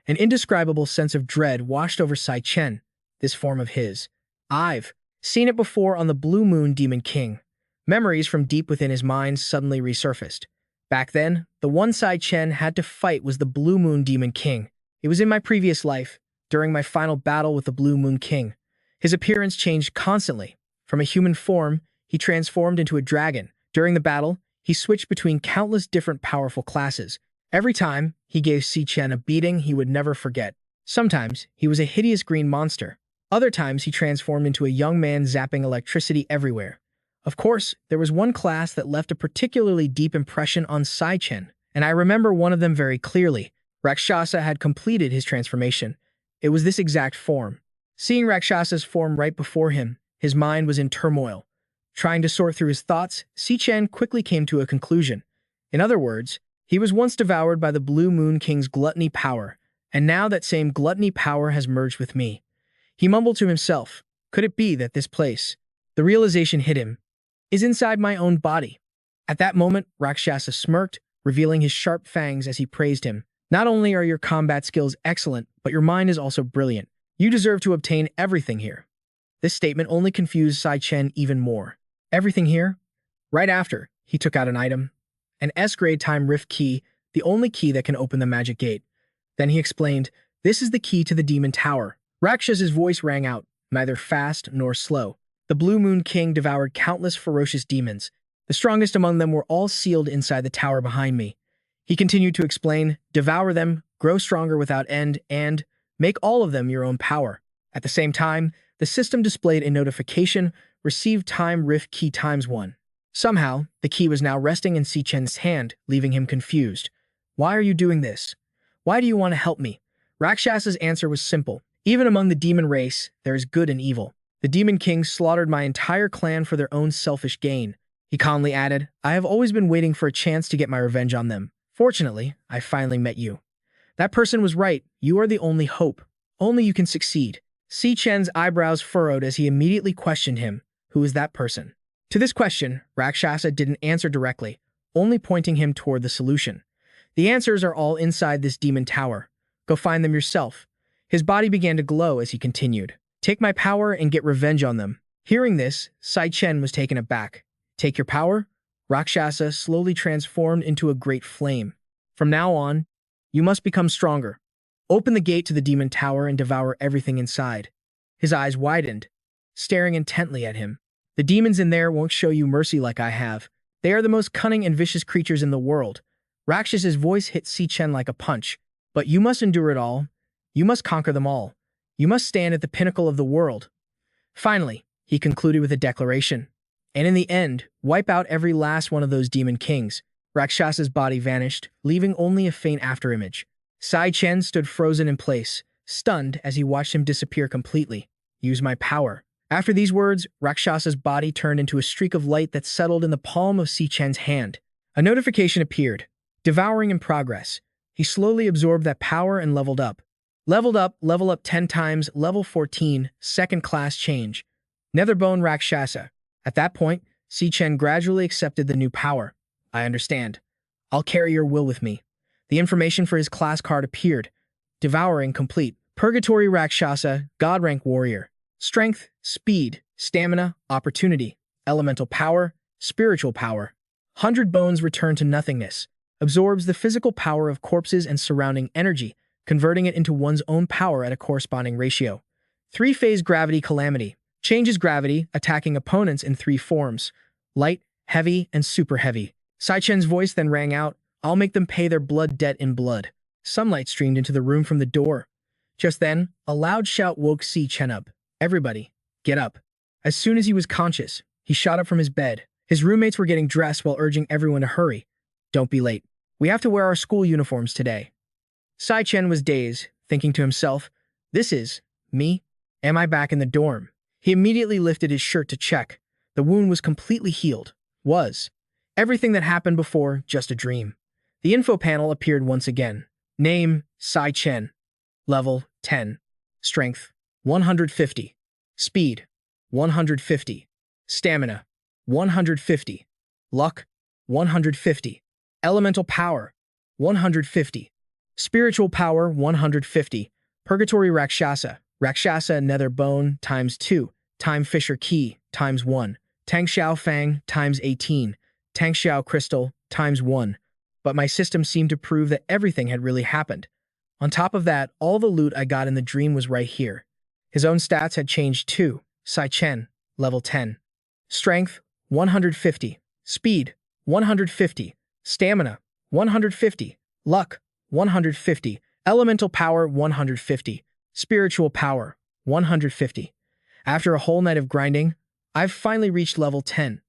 An indescribable sense of dread washed over Chen. This form of his. I've seen it before on the Blue Moon Demon King. Memories from deep within his mind suddenly resurfaced. Back then, the one Chen had to fight was the Blue Moon Demon King. It was in my previous life, during my final battle with the Blue Moon King. His appearance changed constantly. From a human form, he transformed into a dragon. During the battle, he switched between countless different powerful classes. Every time, he gave Chen a beating he would never forget. Sometimes, he was a hideous green monster. Other times, he transformed into a young man zapping electricity everywhere. Of course, there was one class that left a particularly deep impression on Chen, and I remember one of them very clearly. Rakshasa had completed his transformation. It was this exact form. Seeing Rakshasa's form right before him, his mind was in turmoil. Trying to sort through his thoughts, Chen quickly came to a conclusion. In other words, he was once devoured by the Blue Moon King's gluttony power, and now that same gluttony power has merged with me. He mumbled to himself, "Could it be that this place," the realization hit him, "is inside my own body?" At that moment, Rakshasa smirked, revealing his sharp fangs as he praised him. "Not only are your combat skills excellent, but your mind is also brilliant. You deserve to obtain everything here." This statement only confused Chen even more. "Everything here?" Right after, he took out an item. An S-grade time rift key, the only key that can open the magic gate. Then he explained, "This is the key to the demon tower." Rakshasa's voice rang out, neither fast nor slow. The Blue Moon King devoured countless ferocious demons. The strongest among them were all sealed inside the tower behind me. He continued to explain, devour them, grow stronger without end, and make all of them your own power. At the same time, the system displayed a notification, receive time rift key ×1. Somehow, the key was now resting in Chen's hand, leaving him confused. Why are you doing this? Why do you want to help me? Rakshas's answer was simple. Even among the demon race, there is good and evil. The Demon King slaughtered my entire clan for their own selfish gain. He calmly added, I have always been waiting for a chance to get my revenge on them. Fortunately, I finally met you. That person was right. You are the only hope. Only you can succeed. Chen's eyebrows furrowed as he immediately questioned him. Who is that person? To this question, Rakshasa didn't answer directly, only pointing him toward the solution. The answers are all inside this demon tower. Go find them yourself. His body began to glow as he continued. Take my power and get revenge on them. Hearing this, Chen was taken aback. Take your power? Rakshasa slowly transformed into a great flame. From now on, you must become stronger. Open the gate to the demon tower and devour everything inside. His eyes widened, staring intently at him. The demons in there won't show you mercy like I have. They are the most cunning and vicious creatures in the world. Rakshas's voice hit Chen like a punch. But you must endure it all. You must conquer them all. You must stand at the pinnacle of the world. Finally, he concluded with a declaration. And in the end, wipe out every last one of those demon kings. Rakshasa's body vanished, leaving only a faint afterimage. Chen stood frozen in place, stunned as he watched him disappear completely. Use my power. After these words, Rakshasa's body turned into a streak of light that settled in the palm of Chen's hand. A notification appeared. Devouring in progress. He slowly absorbed that power and leveled up. Level up 10 times, level 14, second class change. Netherbone Rakshasa. At that point, Chen gradually accepted the new power. I understand. I'll carry your will with me. The information for his class card appeared. Devouring complete. Purgatory Rakshasa, God rank warrior. Strength, speed, stamina, opportunity. Elemental power, spiritual power. 100 bones return to nothingness. Absorbs the physical power of corpses and surrounding energy, converting it into one's own power at a corresponding ratio. 3-phase gravity calamity. Changes gravity, attacking opponents in 3 forms. Light, heavy, and super heavy. Chen's voice then rang out, I'll make them pay their blood debt in blood. Sunlight streamed into the room from the door. Just then, a loud shout woke Chen up. Everybody, get up. As soon as he was conscious, he shot up from his bed. His roommates were getting dressed while urging everyone to hurry. Don't be late. We have to wear our school uniforms today. Chen was dazed, thinking to himself, this is me? Am I back in the dorm? He immediately lifted his shirt to check. The wound was completely healed. Was everything that happened before just a dream? The info panel appeared once again. Name, Chen. Level, 10. Strength, 150. Speed, 150. Stamina, 150. Luck, 150. Elemental power, 150. Spiritual power, 150. Purgatory Rakshasa. Rakshasa Nether Bone ×2. Time Fisher Key ×1. Tangxiao Fang ×18. Tangxiao Crystal ×1. But my system seemed to prove that everything had really happened. On top of that, all the loot I got in the dream was right here. His own stats had changed too. Chen, level 10. Strength, 150. Speed, 150. Stamina, 150. Luck, 150. Elemental power, 150. Spiritual power, 150. After a whole night of grinding, I've finally reached level 10.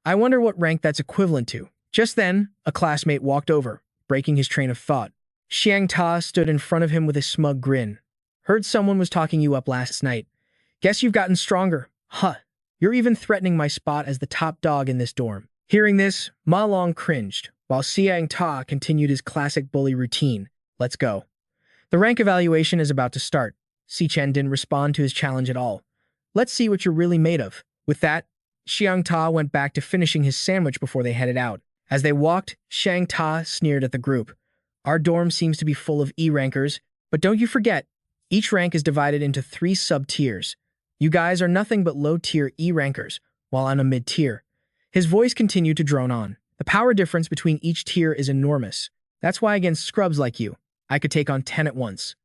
I wonder what rank that's equivalent to. Just then, a classmate walked over, breaking his train of thought. Xiang Ta stood in front of him with a smug grin. Heard someone was talking you up last night. Guess you've gotten stronger. Huh. You're even threatening my spot as the top dog in this dorm. Hearing this, Ma Long cringed, while Xiang Ta continued his classic bully routine. Let's go. The rank evaluation is about to start. Chen didn't respond to his challenge at all. Let's see what you're really made of. With that, Xiang Ta went back to finishing his sandwich before they headed out. As they walked, Xiang Ta sneered at the group. Our dorm seems to be full of E-rankers, but don't you forget, each rank is divided into 3 sub-tiers. You guys are nothing but low-tier E-rankers, while I'm a mid-tier. His voice continued to drone on. The power difference between each tier is enormous. That's why against scrubs like you, I could take on 10 at once.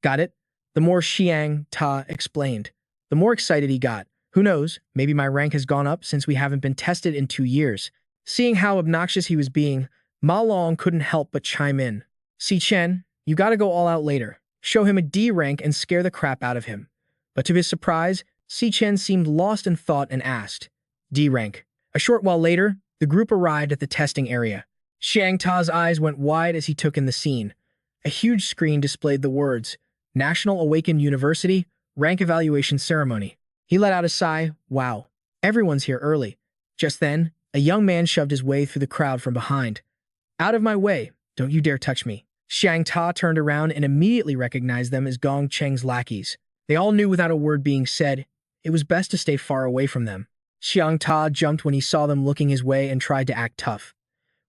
Got it? The more Xiang Ta explained. the more excited he got. Who knows, maybe my rank has gone up since we haven't been tested in 2 years. Seeing how obnoxious he was being, Ma Long couldn't help but chime in. See Chen, you gotta go all out later. Show him a D rank and scare the crap out of him. But to his surprise, Si Chen seemed lost in thought and asked, D rank. A short while later, the group arrived at the testing area. Xiang Ta's eyes went wide as he took in the scene. A huge screen displayed the words, National Awakened University, Rank Evaluation Ceremony. He let out a sigh, wow, everyone's here early. Just then, a young man shoved his way through the crowd from behind. Out of my way, don't you dare touch me. Xiang Ta turned around and immediately recognized them as Gong Cheng's lackeys. They all knew without a word being said, it was best to stay far away from them. Xiang Ta jumped when he saw them looking his way and tried to act tough.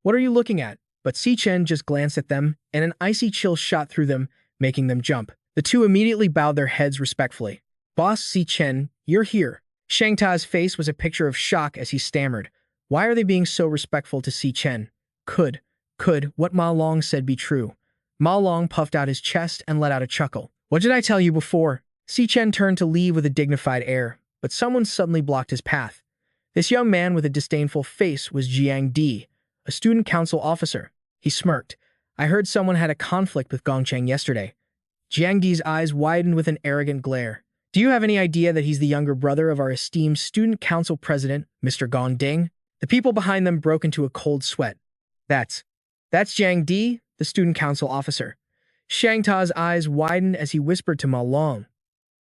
What are you looking at? But Si Chen just glanced at them, and an icy chill shot through them, making them jump. The two immediately bowed their heads respectfully. Boss Si Chen, you're here. Xiang Ta's face was a picture of shock as he stammered. Why are they being so respectful to Si Chen? Could what Ma Long said be true? Ma Long puffed out his chest and let out a chuckle. What did I tell you before? Si Chen turned to leave with a dignified air, but someone suddenly blocked his path. This young man with a disdainful face was Jiang Di, a student council officer. He smirked. I heard someone had a conflict with Gongcheng yesterday. Jiang Di's eyes widened with an arrogant glare. Do you have any idea that he's the younger brother of our esteemed student council president, Mr. Gong Ding? The people behind them broke into a cold sweat. That's Jiang Di, the student council officer. Xiang Ta's eyes widened as he whispered to Ma Long.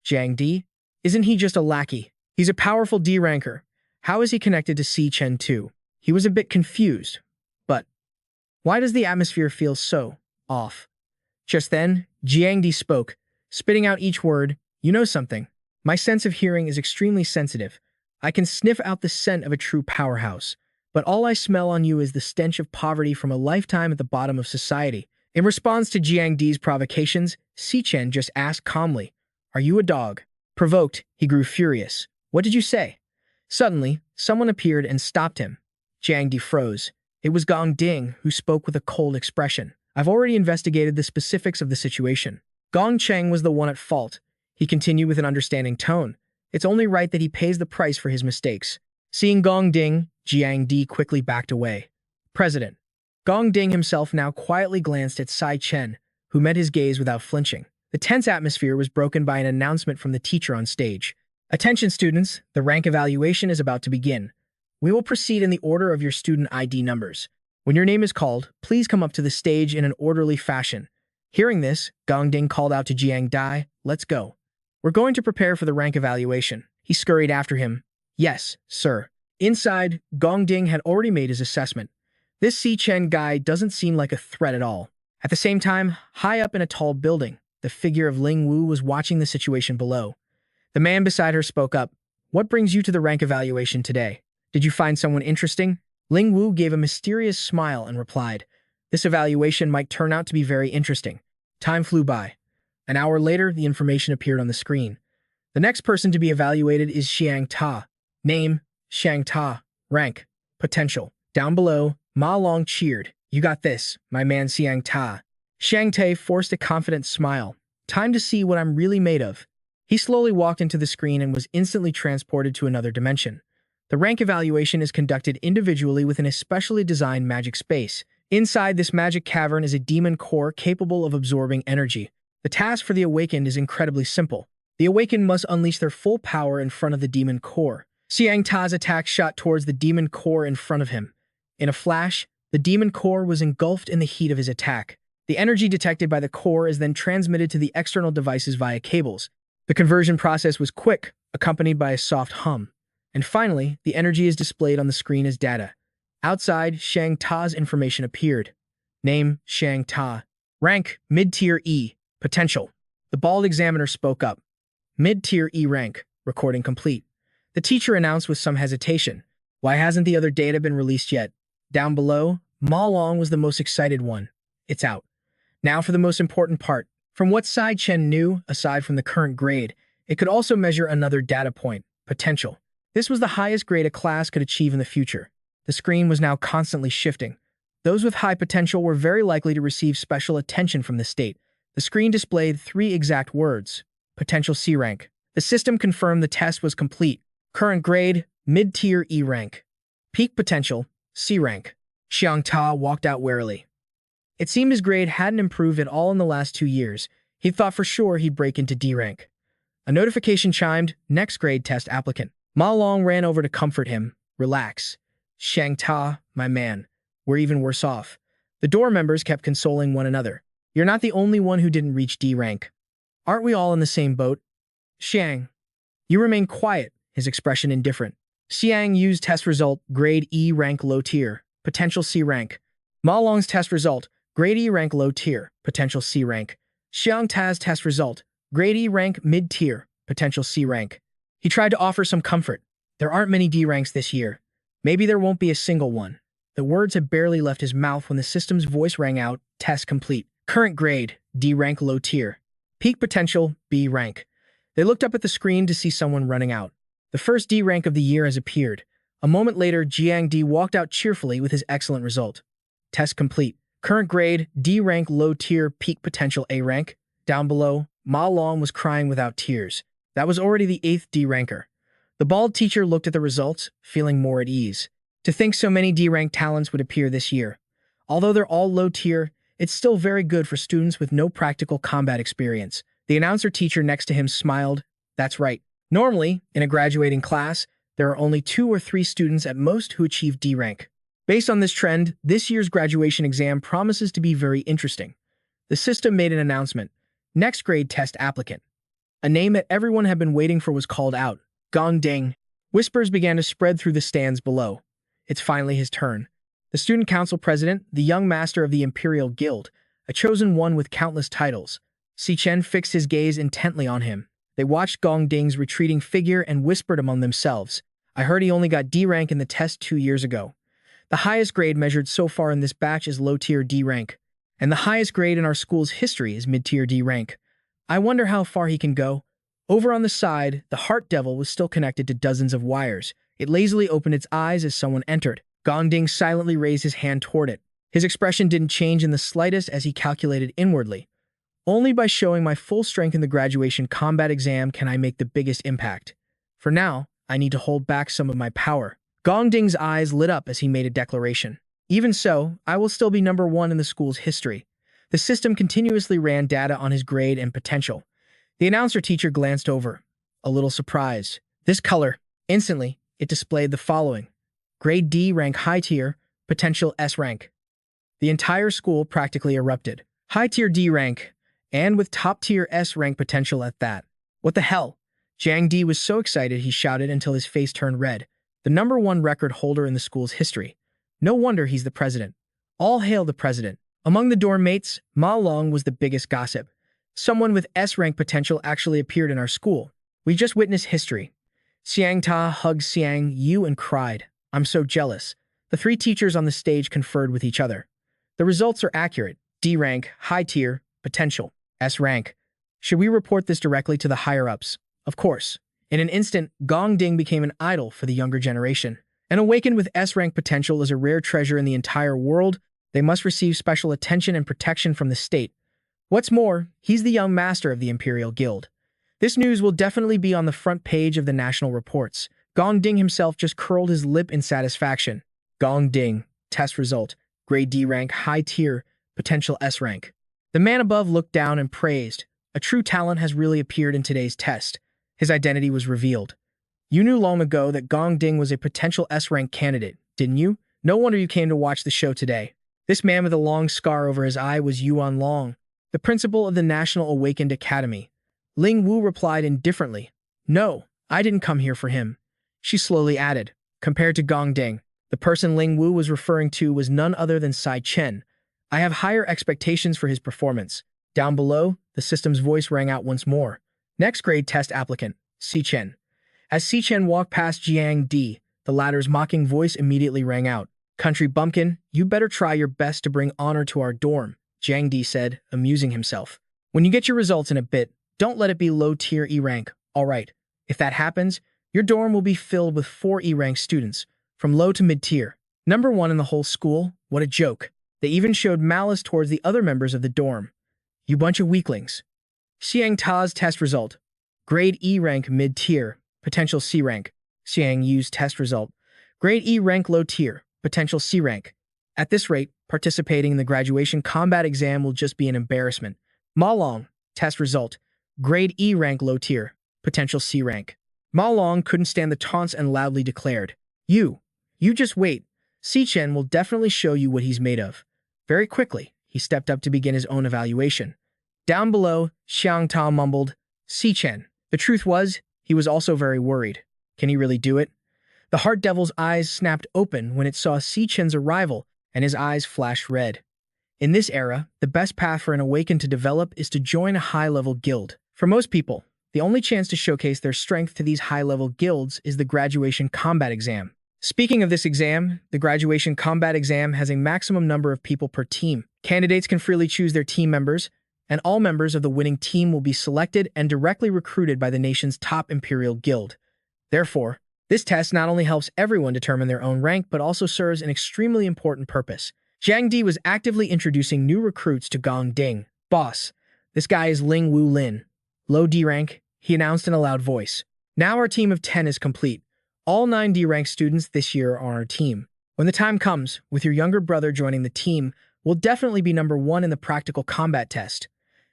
Jiang Di? Isn't he just a lackey? He's a powerful D ranker. How is he connected to Si Chen too? He was a bit confused. But why does the atmosphere feel so off? Just then, Jiang Di spoke, spitting out each word. You know something? My sense of hearing is extremely sensitive. I can sniff out the scent of a true powerhouse. But all I smell on you is the stench of poverty from a lifetime at the bottom of society. In response to Jiang Di's provocations, Si Chen just asked calmly, Are you a dog? Provoked, he grew furious. What did you say? Suddenly, someone appeared and stopped him. Jiang Di froze. It was Gong Ding, who spoke with a cold expression. I've already investigated the specifics of the situation. Gong Cheng was the one at fault. He continued with an understanding tone. It's only right that he pays the price for his mistakes. Seeing Gong Ding, Jiang Di quickly backed away. President. Gong Ding himself now quietly glanced at Sai Chen, who met his gaze without flinching. The tense atmosphere was broken by an announcement from the teacher on stage. Attention students, the rank evaluation is about to begin. We will proceed in the order of your student ID numbers. When your name is called, please come up to the stage in an orderly fashion. Hearing this, Gong Ding called out to Jiang Di, Let's go. We're going to prepare for the rank evaluation. He scurried after him. Yes, sir. Inside, Gong Ding had already made his assessment. This Si Chen guy doesn't seem like a threat at all. At the same time, high up in a tall building, the figure of Ling Wu was watching the situation below. The man beside her spoke up. What brings you to the rank evaluation today? Did you find someone interesting? Ling Wu gave a mysterious smile and replied, This evaluation might turn out to be very interesting. Time flew by. An hour later, the information appeared on the screen. The next person to be evaluated is Xiang Ta. Name, Xiang Ta. Rank, potential. Down below, Ma Long cheered. You got this, my man Xiang Ta. Xiang Tai forced a confident smile. Time to see what I'm really made of. He slowly walked into the screen and was instantly transported to another dimension. The rank evaluation is conducted individually within a specially designed magic space. Inside this magic cavern is a demon core capable of absorbing energy. The task for the Awakened is incredibly simple. The Awakened must unleash their full power in front of the demon core. Xiang Ta's attack shot towards the demon core in front of him. In a flash, the demon core was engulfed in the heat of his attack. The energy detected by the core is then transmitted to the external devices via cables. The conversion process was quick, accompanied by a soft hum. And finally, the energy is displayed on the screen as data. Outside, Xiang Ta's information appeared. Name, Xiang Ta. Rank, mid-tier E. Potential. The bald examiner spoke up. Mid-tier E rank. Recording complete. The teacher announced with some hesitation. Why hasn't the other data been released yet? Down below, Ma Long was the most excited one. It's out. Now for the most important part. From what Sai Chen knew, aside from the current grade, it could also measure another data point, potential. This was the highest grade a class could achieve in the future. The screen was now constantly shifting. Those with high potential were very likely to receive special attention from the state. The screen displayed 3 exact words. Potential C rank. The system confirmed the test was complete. Current grade, mid-tier E rank. Peak potential, C rank. Xiang Ta walked out warily. It seemed his grade hadn't improved at all in the last 2 years. He thought for sure he'd break into D rank. A notification chimed, next grade test applicant. Ma Long ran over to comfort him. Relax. Xiang Ta, my man. We're even worse off. The dorm members kept consoling one another. You're not the only one who didn't reach D rank. Aren't we all in the same boat? Xiang. You remain quiet, his expression indifferent. Xiang used test result, grade E rank low tier, potential C rank. Ma Long's test result, grade E rank low tier, potential C rank. Xiang Ta's test result, grade E rank mid tier, potential C rank. He tried to offer some comfort. There aren't many D ranks this year. Maybe there won't be a single one. The words had barely left his mouth when the system's voice rang out, test complete. Current grade, D rank low tier. Peak potential, B rank. They looked up at the screen to see someone running out. The first D rank of the year has appeared. A moment later, Jiang Di walked out cheerfully with his excellent result. Test complete. Current grade, D rank low tier, peak potential A rank. Down below, Ma Long was crying without tears. That was already the 8th D ranker. The bald teacher looked at the results, feeling more at ease. To think so many D rank talents would appear this year. Although they're all low tier, it's still very good for students with no practical combat experience. The announcer teacher next to him smiled. That's right. Normally, in a graduating class, there are only 2 or 3 students at most who achieve D rank. Based on this trend, this year's graduation exam promises to be very interesting. The system made an announcement. Next grade test applicant. A name that everyone had been waiting for was called out. Gong Ding. Whispers began to spread through the stands below. It's finally his turn. The student council president, the young master of the Imperial Guild, a chosen one with countless titles. Chen fixed his gaze intently on him. They watched Gong Ding's retreating figure and whispered among themselves. I heard he only got D rank in the test 2 years ago. The highest grade measured so far in this batch is low-tier D rank, and the highest grade in our school's history is mid-tier D rank. I wonder how far he can go. Over on the side, the Heart Devil was still connected to dozens of wires. It lazily opened its eyes as someone entered. Gong Ding silently raised his hand toward it. His expression didn't change in the slightest as he calculated inwardly. Only by showing my full strength in the graduation combat exam can I make the biggest impact. For now, I need to hold back some of my power. Gong Ding's eyes lit up as he made a declaration. Even so, I will still be number 1 in the school's history. The system continuously ran data on his grade and potential. The announcer teacher glanced over, a little surprised. This color. Instantly, it displayed the following. Grade D rank high tier, potential S rank. The entire school practically erupted. High tier D rank, and with top tier S rank potential at that. What the hell? Jiang Di was so excited he shouted until his face turned red. The number 1 record holder in the school's history. No wonder he's the president. All hail the president. Among the dorm mates, Ma Long was the biggest gossip. Someone with S-rank potential actually appeared in our school. We just witnessed history. Xiang Ta hugged Xiang Yu and cried, I'm so jealous. The 3 teachers on the stage conferred with each other. The results are accurate. D rank, high tier, potential, S rank. Should we report this directly to the higher-ups? Of course. In an instant, Gong Ding became an idol for the younger generation. An awakened with S-rank potential is a rare treasure in the entire world. They must receive special attention and protection from the state. What's more, he's the young master of the Imperial Guild. This news will definitely be on the front page of the national reports. Gong Ding himself just curled his lip in satisfaction. Gong Ding, test result, grade D rank, high tier, potential S rank. The man above looked down and praised. A true talent has really appeared in today's test. His identity was revealed. You knew long ago that Gong Ding was a potential S-rank candidate, didn't you? No wonder you came to watch the show today. This man with a long scar over his eye was Yuan Long, the principal of the National Awakened Academy. Ling Wu replied indifferently. No, I didn't come here for him. She slowly added, compared to Gong Ding, the person Ling Wu was referring to was none other than Chen. I have higher expectations for his performance. Down below, the system's voice rang out once more. Next grade test applicant, Chen. As Chen walked past Jiang Di, the latter's mocking voice immediately rang out. Country bumpkin, you better try your best to bring honor to our dorm, Jiang Di said, amusing himself. When you get your results in a bit, don't let it be low-tier E rank, all right. If that happens, your dorm will be filled with 4 E rank students, from low to mid-tier. Number 1 in the whole school? What a joke. They even showed malice towards the other members of the dorm. You bunch of weaklings. Xiang Ta's test result. Grade E rank mid-tier, potential C rank. Xiang Yu's test result. Grade E rank low tier, potential C rank. At this rate, participating in the graduation combat exam will just be an embarrassment. Ma Long, test result. Grade E rank low tier, potential C rank. Ma Long couldn't stand the taunts and loudly declared, You just wait. Chen will definitely show you what he's made of. Very quickly, he stepped up to begin his own evaluation. Down below, Xiang Ta mumbled, Chen. The truth was, he was also very worried. Can he really do it? The Heart Devil's eyes snapped open when it saw Chen's arrival, and his eyes flashed red. In this era, the best path for an Awakened to develop is to join a high-level guild. For most people, the only chance to showcase their strength to these high-level guilds is the graduation combat exam. Speaking of this exam, the graduation combat exam has a maximum number of people per team. Candidates can freely choose their team members, and all members of the winning team will be selected and directly recruited by the nation's top Imperial Guild. Therefore, this test not only helps everyone determine their own rank, but also serves an extremely important purpose. Jiang Di was actively introducing new recruits to Gong Ding. Boss, this guy is Ling Wu Lin. Low D rank, he announced in a loud voice. Now our team of 10 is complete. All 9 D rank students this year are on our team. When the time comes, with your younger brother joining the team, we'll definitely be number 1 in the practical combat test.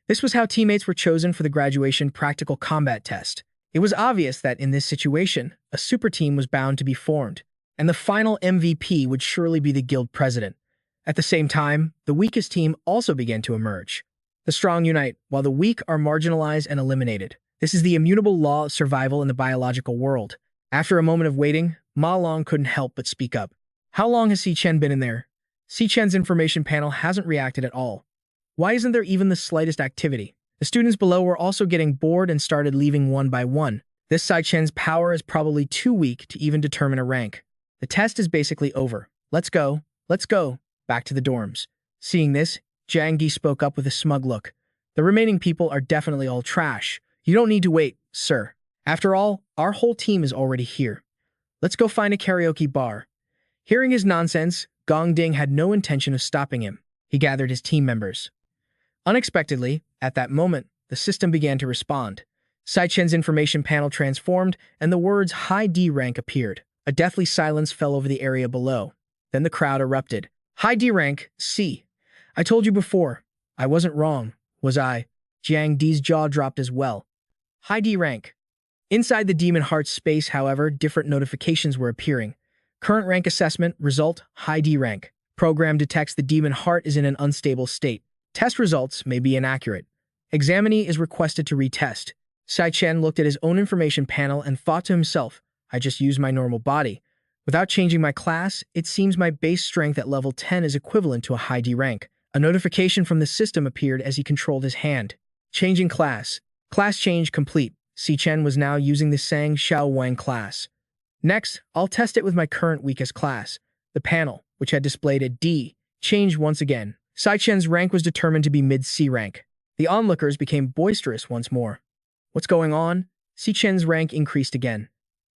This was how teammates were chosen for the graduation practical combat test. It was obvious that in this situation, a super team was bound to be formed, and the final MVP would surely be the guild president. At the same time, the weakest team also began to emerge. The strong unite, while the weak are marginalized and eliminated. This is the immutable law of survival in the biological world. After a moment of waiting, Ma Long couldn't help but speak up. How long has Chen been in there? Chen's information panel hasn't reacted at all. Why isn't there even the slightest activity? The students below were also getting bored and started leaving one by one. This Chen's power is probably too weak to even determine a rank. The test is basically over. Let's go. Back to the dorms. Seeing this, Jiang Di spoke up with a smug look. The remaining people are definitely all trash. You don't need to wait, sir. After all, our whole team is already here. Let's go find a karaoke bar. Hearing his nonsense, Gong Ding had no intention of stopping him. He gathered his team members. Unexpectedly, at that moment, the system began to respond. Chen's information panel transformed, and the words High D rank appeared. A deathly silence fell over the area below. Then the crowd erupted. High D rank, C. I told you before. I wasn't wrong, was I? Jiang Di's jaw dropped as well. High D rank. Inside the Demon Heart space, however, different notifications were appearing. Current rank assessment, result, High D rank. Program detects the Demon Heart is in an unstable state. Test results may be inaccurate. Examinee is requested to retest. Chen looked at his own information panel and thought to himself, I just used my normal body. Without changing my class, it seems my base strength at level 10 is equivalent to a High D rank. A notification from the system appeared as he controlled his hand. Changing class. Class change complete. Chen was now using the Sang Xiao Wang class. Next, I'll test it with my current weakest class. The panel, which had displayed a D, changed once again. Chen's rank was determined to be mid-C rank. The onlookers became boisterous once more. What's going on? Chen's rank increased again.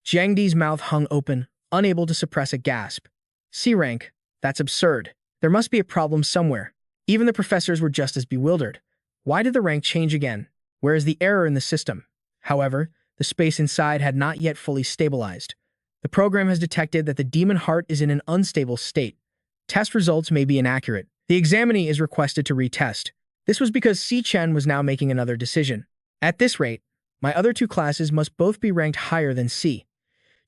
Jiang Di's mouth hung open, unable to suppress a gasp. C rank? That's absurd. There must be a problem somewhere. Even the professors were just as bewildered. Why did the rank change again? Where is the error in the system? However, the space inside had not yet fully stabilized. The program has detected that the Demon Heart is in an unstable state. Test results may be inaccurate. The examinee is requested to retest. This was because Chen was now making another decision. At this rate, my other 2 classes must both be ranked higher than C.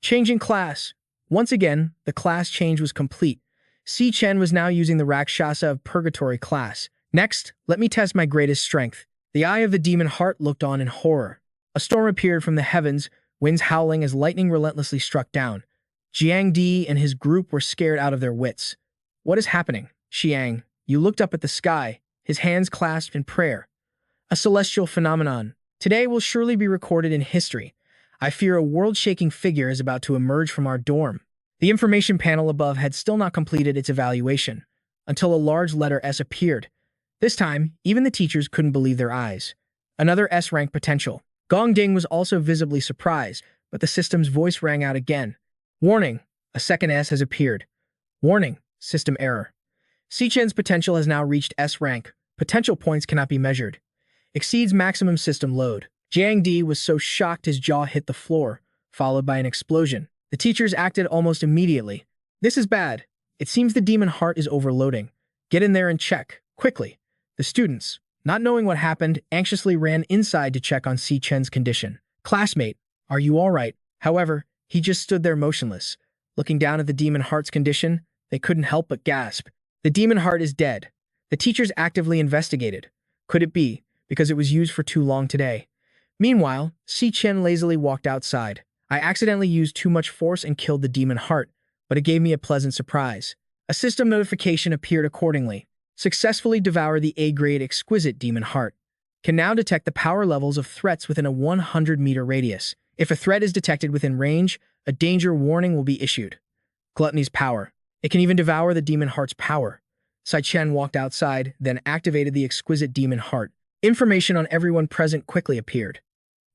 Changing class. Once again, the class change was complete. Chen was now using the Rakshasa of Purgatory class. Next, let me test my greatest strength. The eye of the Demon Heart looked on in horror. A storm appeared from the heavens, winds howling as lightning relentlessly struck down. Jiang Di and his group were scared out of their wits. What is happening? Xiang, you looked up at the sky, his hands clasped in prayer. A celestial phenomenon. Today will surely be recorded in history. I fear a world-shaking figure is about to emerge from our dorm. The information panel above had still not completed its evaluation, until a large letter S appeared. This time, even the teachers couldn't believe their eyes. Another S-rank potential. Gong Ding was also visibly surprised, but the system's voice rang out again. Warning, a second S has appeared. Warning, system error. Chen's potential has now reached S rank. Potential points cannot be measured. Exceeds maximum system load. Jiang Di was so shocked his jaw hit the floor, followed by an explosion. The teachers acted almost immediately. This is bad. It seems the demon heart is overloading. Get in there and check, quickly. The students, not knowing what happened, anxiously ran inside to check on Si Chen's condition. Classmate, are you all right? However, he just stood there motionless. Looking down at the demon heart's condition, they couldn't help but gasp. The demon heart is dead. The teachers actively investigated. Could it be because it was used for too long today? Meanwhile, Si Chen lazily walked outside. I accidentally used too much force and killed the demon heart, but it gave me a pleasant surprise. A system notification appeared accordingly. Successfully devour the A-grade exquisite demon heart. Can now detect the power levels of threats within a 100-meter radius. If a threat is detected within range, a danger warning will be issued. Gluttony's power. It can even devour the demon heart's power. Si Chen walked outside, then activated the exquisite demon heart. Information on everyone present quickly appeared.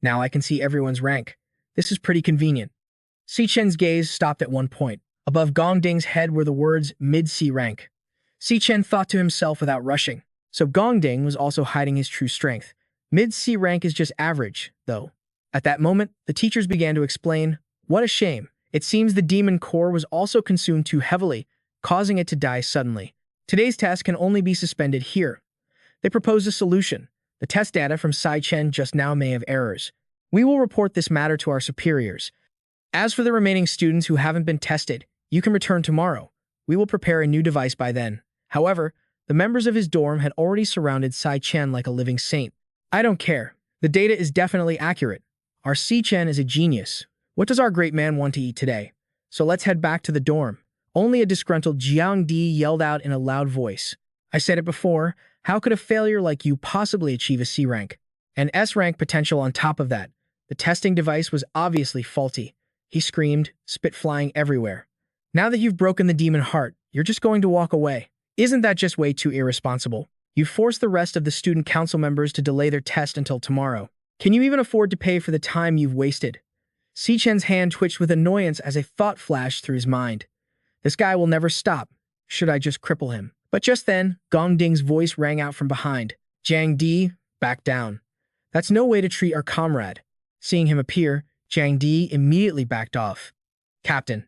Now I can see everyone's rank. This is pretty convenient. Si Chen's gaze stopped at one point. Above Gong Ding's head were the words mid-C rank. Si Chen thought to himself without rushing. So Gong Ding was also hiding his true strength. Mid-C rank is just average, though. At that moment, the teachers began to explain. What a shame. It seems the demon core was also consumed too heavily, causing it to die suddenly. Today's test can only be suspended here. They proposed a solution. The test data from Si Chen just now may have errors. We will report this matter to our superiors. As for the remaining students who haven't been tested, you can return tomorrow. We will prepare a new device by then. However, the members of his dorm had already surrounded Si Chen like a living saint. I don't care. The data is definitely accurate. Our Si Chen is a genius. What does our great man want to eat today? So let's head back to the dorm. Only a disgruntled Jiang Di yelled out in a loud voice. I said it before, how could a failure like you possibly achieve a C rank? An S rank potential on top of that. The testing device was obviously faulty. He screamed, spit flying everywhere. Now that you've broken the demon heart, you're just going to walk away. Isn't that just way too irresponsible? You forced the rest of the student council members to delay their test until tomorrow. Can you even afford to pay for the time you've wasted? Si Chen's hand twitched with annoyance as a thought flashed through his mind. This guy will never stop. Should I just cripple him? But just then, Gong Ding's voice rang out from behind. Jiang Di, back down. That's no way to treat our comrade. Seeing him appear, Jiang Di immediately backed off. Captain.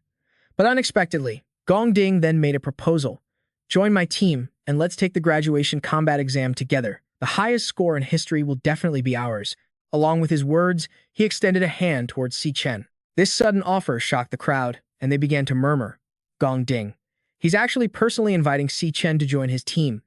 But unexpectedly, Gong Ding then made a proposal. Join my team, and let's take the graduation combat exam together. The highest score in history will definitely be ours. Along with his words, he extended a hand towards Si Chen. This sudden offer shocked the crowd, and they began to murmur. Gong Ding. He's actually personally inviting Si Chen to join his team.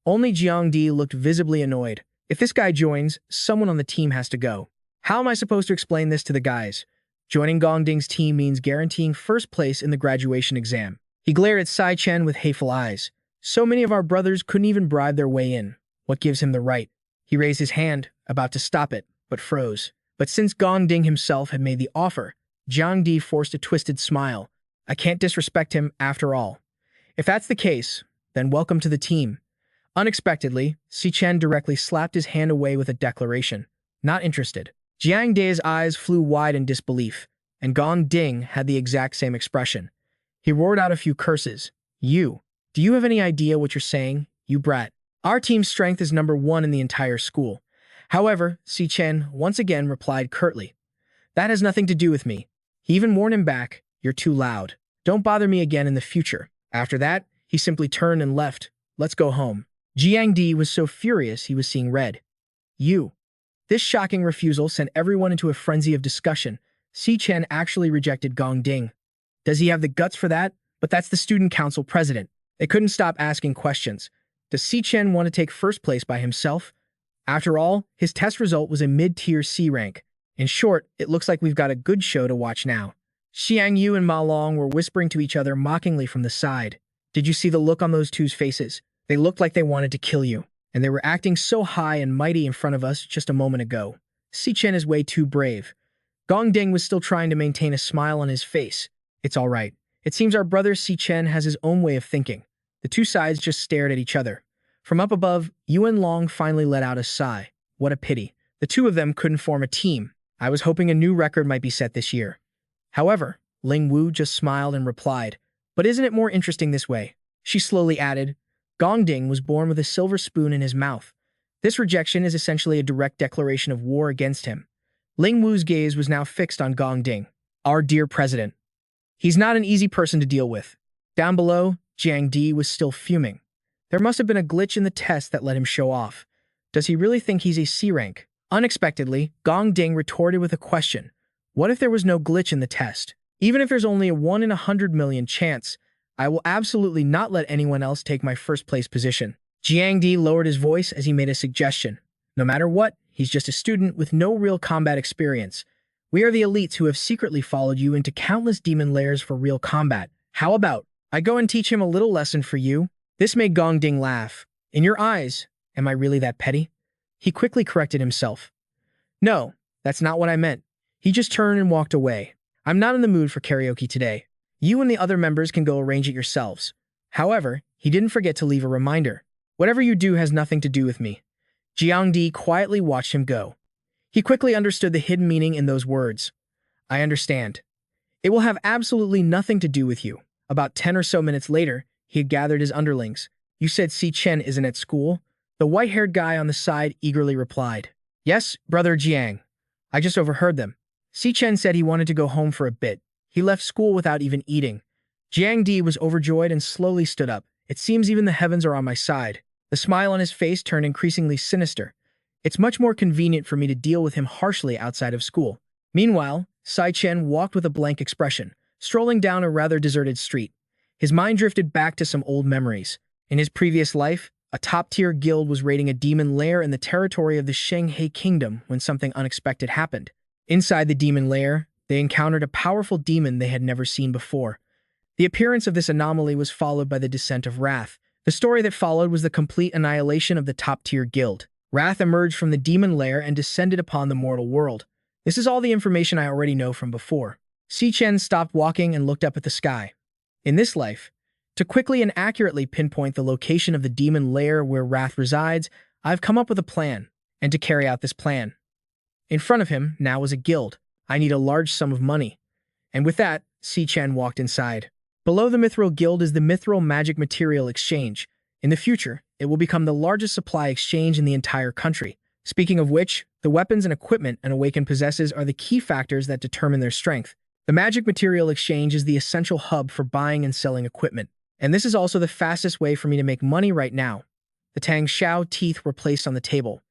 Only Jiang Di looked visibly annoyed. If this guy joins, someone on the team has to go. How am I supposed to explain this to the guys? Joining Gong Ding's team means guaranteeing first place in the graduation exam. He glared at Si Chen with hateful eyes. So many of our brothers couldn't even bribe their way in. What gives him the right? He raised his hand, about to stop it, but froze. But since Gong Ding himself had made the offer, Jiang Di forced a twisted smile. I can't disrespect him after all. If that's the case, then welcome to the team. Unexpectedly, Si Chen directly slapped his hand away with a declaration. Not interested. Jiang Di's eyes flew wide in disbelief, and Gong Ding had the exact same expression. He roared out a few curses. Do you have any idea what you're saying, you brat? Our team's strength is #1 in the entire school. However, Si Chen once again replied curtly. That has nothing to do with me. He even warned him back, you're too loud. Don't bother me again in the future. After that, he simply turned and left. Let's go home. Jiang Di was so furious he was seeing red. This shocking refusal sent everyone into a frenzy of discussion. Si Chen actually rejected Gong Ding. Does he have the guts for that? But that's the student council president. They couldn't stop asking questions. Does Si Chen want to take first place by himself? After all, his test result was a mid-tier C rank. In short, it looks like we've got a good show to watch now. Xiang Yu and Ma Long were whispering to each other mockingly from the side. Did you see the look on those two's faces? They looked like they wanted to kill you. And they were acting so high and mighty in front of us just a moment ago. Si Chen is way too brave. Gong Ding was still trying to maintain a smile on his face. It's all right. It seems our brother Si Chen has his own way of thinking. The two sides just stared at each other. From up above, Yuan Long finally let out a sigh. What a pity. The two of them couldn't form a team. I was hoping a new record might be set this year. However, Ling Wu just smiled and replied, but isn't it more interesting this way? She slowly added, Gong Ding was born with a silver spoon in his mouth. This rejection is essentially a direct declaration of war against him. Ling Wu's gaze was now fixed on Gong Ding, our dear president. He's not an easy person to deal with. Down below, Jiang Di was still fuming. There must have been a glitch in the test that let him show off. Does he really think he's a C rank? Unexpectedly, Gong Ding retorted with a question. What if there was no glitch in the test? Even if there's only a 1 in 100 million chance, I will absolutely not let anyone else take my first place position. Jiang Di lowered his voice as he made a suggestion. No matter what, he's just a student with no real combat experience. We are the elites who have secretly followed you into countless demon lairs for real combat. How about I go and teach him a little lesson for you? This made Gong Ding laugh. In your eyes, am I really that petty? He quickly corrected himself. No, that's not what I meant. He just turned and walked away. I'm not in the mood for karaoke today. You and the other members can go arrange it yourselves. However, he didn't forget to leave a reminder. Whatever you do has nothing to do with me. Jiang Di quietly watched him go. He quickly understood the hidden meaning in those words. I understand. It will have absolutely nothing to do with you. About 10 or so minutes later, he had gathered his underlings. You said Si Chen isn't at school? The white-haired guy on the side eagerly replied. Yes, brother Jiang. I just overheard them. Si Chen said he wanted to go home for a bit. He left school without even eating. Jiang Di was overjoyed and slowly stood up. It seems even the heavens are on my side. The smile on his face turned increasingly sinister. It's much more convenient for me to deal with him harshly outside of school. Meanwhile, Si Chen walked with a blank expression, strolling down a rather deserted street. His mind drifted back to some old memories. In his previous life, a top-tier guild was raiding a demon lair in the territory of the Shenghai Kingdom when something unexpected happened. Inside the demon lair, they encountered a powerful demon they had never seen before. The appearance of this anomaly was followed by the descent of Wrath. The story that followed was the complete annihilation of the top-tier guild. Wrath emerged from the demon lair and descended upon the mortal world. This is all the information I already know from before. Si Chen stopped walking and looked up at the sky. In this life, to quickly and accurately pinpoint the location of the demon lair where Wrath resides, I've come up with a plan, and to carry out this plan. In front of him now was a guild. I need a large sum of money. And with that, Si Chen walked inside. Below the Mithril Guild is the Mithril Magic Material Exchange. In the future, it will become the largest supply exchange in the entire country. Speaking of which, the weapons and equipment an Awakened possesses are the key factors that determine their strength. The Magic Material Exchange is the essential hub for buying and selling equipment. And this is also the fastest way for me to make money right now. The Tang Xiao teeth were placed on the table.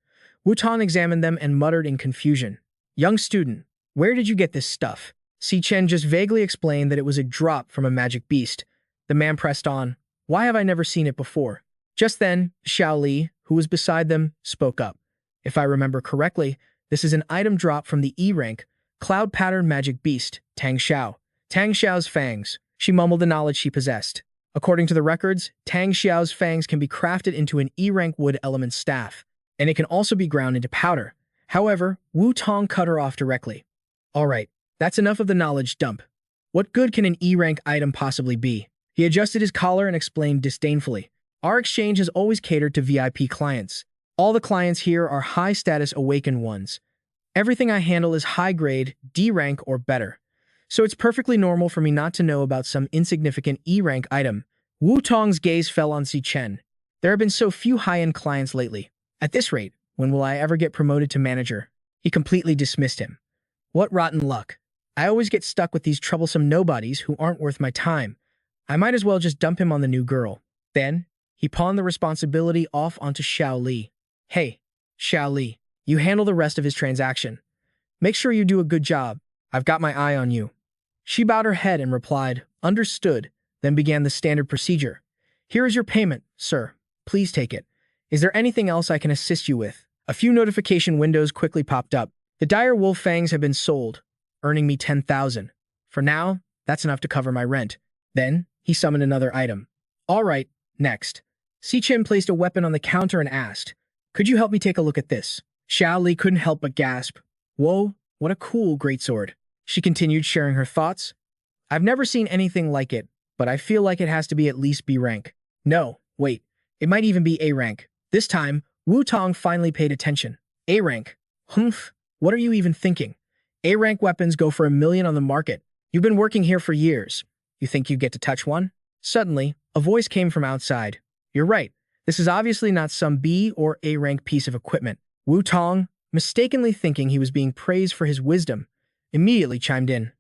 Wu Tong examined them and muttered in confusion. Young student, where did you get this stuff? Si Chen just vaguely explained that it was a drop from a magic beast. The man pressed on. Why have I never seen it before? Just then, Xiao Li, who was beside them, spoke up. If I remember correctly, this is an item drop from the E rank, Cloud Pattern Magic Beast, Tang Xiao. Tang Xiao's fangs. She mumbled the knowledge she possessed. According to the records, Tang Xiao's fangs can be crafted into an E-rank wood element staff, and it can also be ground into powder. However, Wu Tong cut her off directly. Alright, that's enough of the knowledge dump. What good can an E-rank item possibly be? He adjusted his collar and explained disdainfully. Our exchange has always catered to VIP clients. All the clients here are high-status awakened ones. Everything I handle is high-grade, D-rank or better. So it's perfectly normal for me not to know about some insignificant E-rank item. Wu Tong's gaze fell on Si Chen. There have been so few high-end clients lately. At this rate, when will I ever get promoted to manager? He completely dismissed him. What rotten luck. I always get stuck with these troublesome nobodies who aren't worth my time. I might as well just dump him on the new girl. Then, he pawned the responsibility off onto Xiao Li. Hey, Xiao Li, you handle the rest of his transaction. Make sure you do a good job. I've got my eye on you. She bowed her head and replied, understood, then began the standard procedure. Here is your payment, sir. Please take it. Is there anything else I can assist you with? A few notification windows quickly popped up. The dire wolf fangs have been sold, earning me 10,000. For now, that's enough to cover my rent. Then, he summoned another item. All right, next. Si Chen placed a weapon on the counter and asked, could you help me take a look at this? Xiao Li couldn't help but gasp. Whoa, what a cool greatsword. She continued sharing her thoughts. I've never seen anything like it, but I feel like it has to be at least B rank. No, wait, it might even be A rank. This time, Wu Tong finally paid attention. A rank? Humph, what are you even thinking? A rank weapons go for $1 million on the market. You've been working here for years. You think you get to touch one? Suddenly, a voice came from outside. You're right, This is obviously not some B or A rank piece of equipment. Wu Tong, mistakenly thinking he was being praised for his wisdom, immediately chimed in.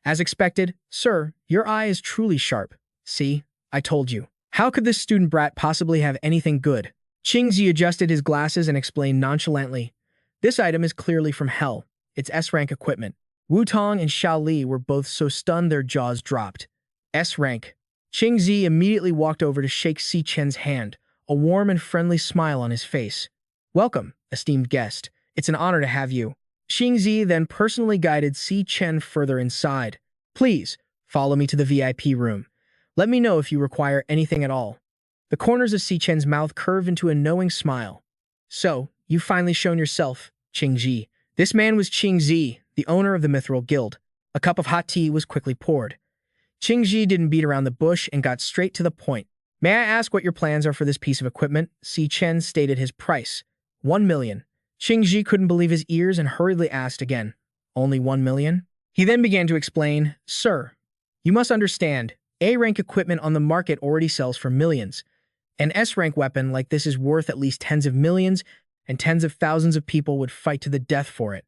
As expected, sir, your eye is truly sharp. See, I told you. How could this student brat possibly have anything good? Qingzi adjusted his glasses and explained nonchalantly. This item is clearly from hell. It's S-rank equipment. Wu Tong and Xiao Li were both so stunned their jaws dropped. S-rank. Qingzi immediately walked over to shake Si Chen's hand, a warm and friendly smile on his face. Welcome, esteemed guest. It's an honor to have you. Qingzi then personally guided Si Chen further inside. Please, follow me to the VIP room. Let me know if you require anything at all. The corners of Si Chen's mouth curved into a knowing smile. So, you've finally shown yourself, Qingzi. This man was Qingzi, the owner of the Mithril Guild. A cup of hot tea was quickly poured. Qingzi didn't beat around the bush and got straight to the point. May I ask what your plans are for this piece of equipment? Si Chen stated his price. 1 million. Qingzi couldn't believe his ears and hurriedly asked again. Only 1 million? He then began to explain, Sir, you must understand, A-rank equipment on the market already sells for millions. An S-rank weapon like this is worth at least tens of millions, and tens of thousands of people would fight to the death for it.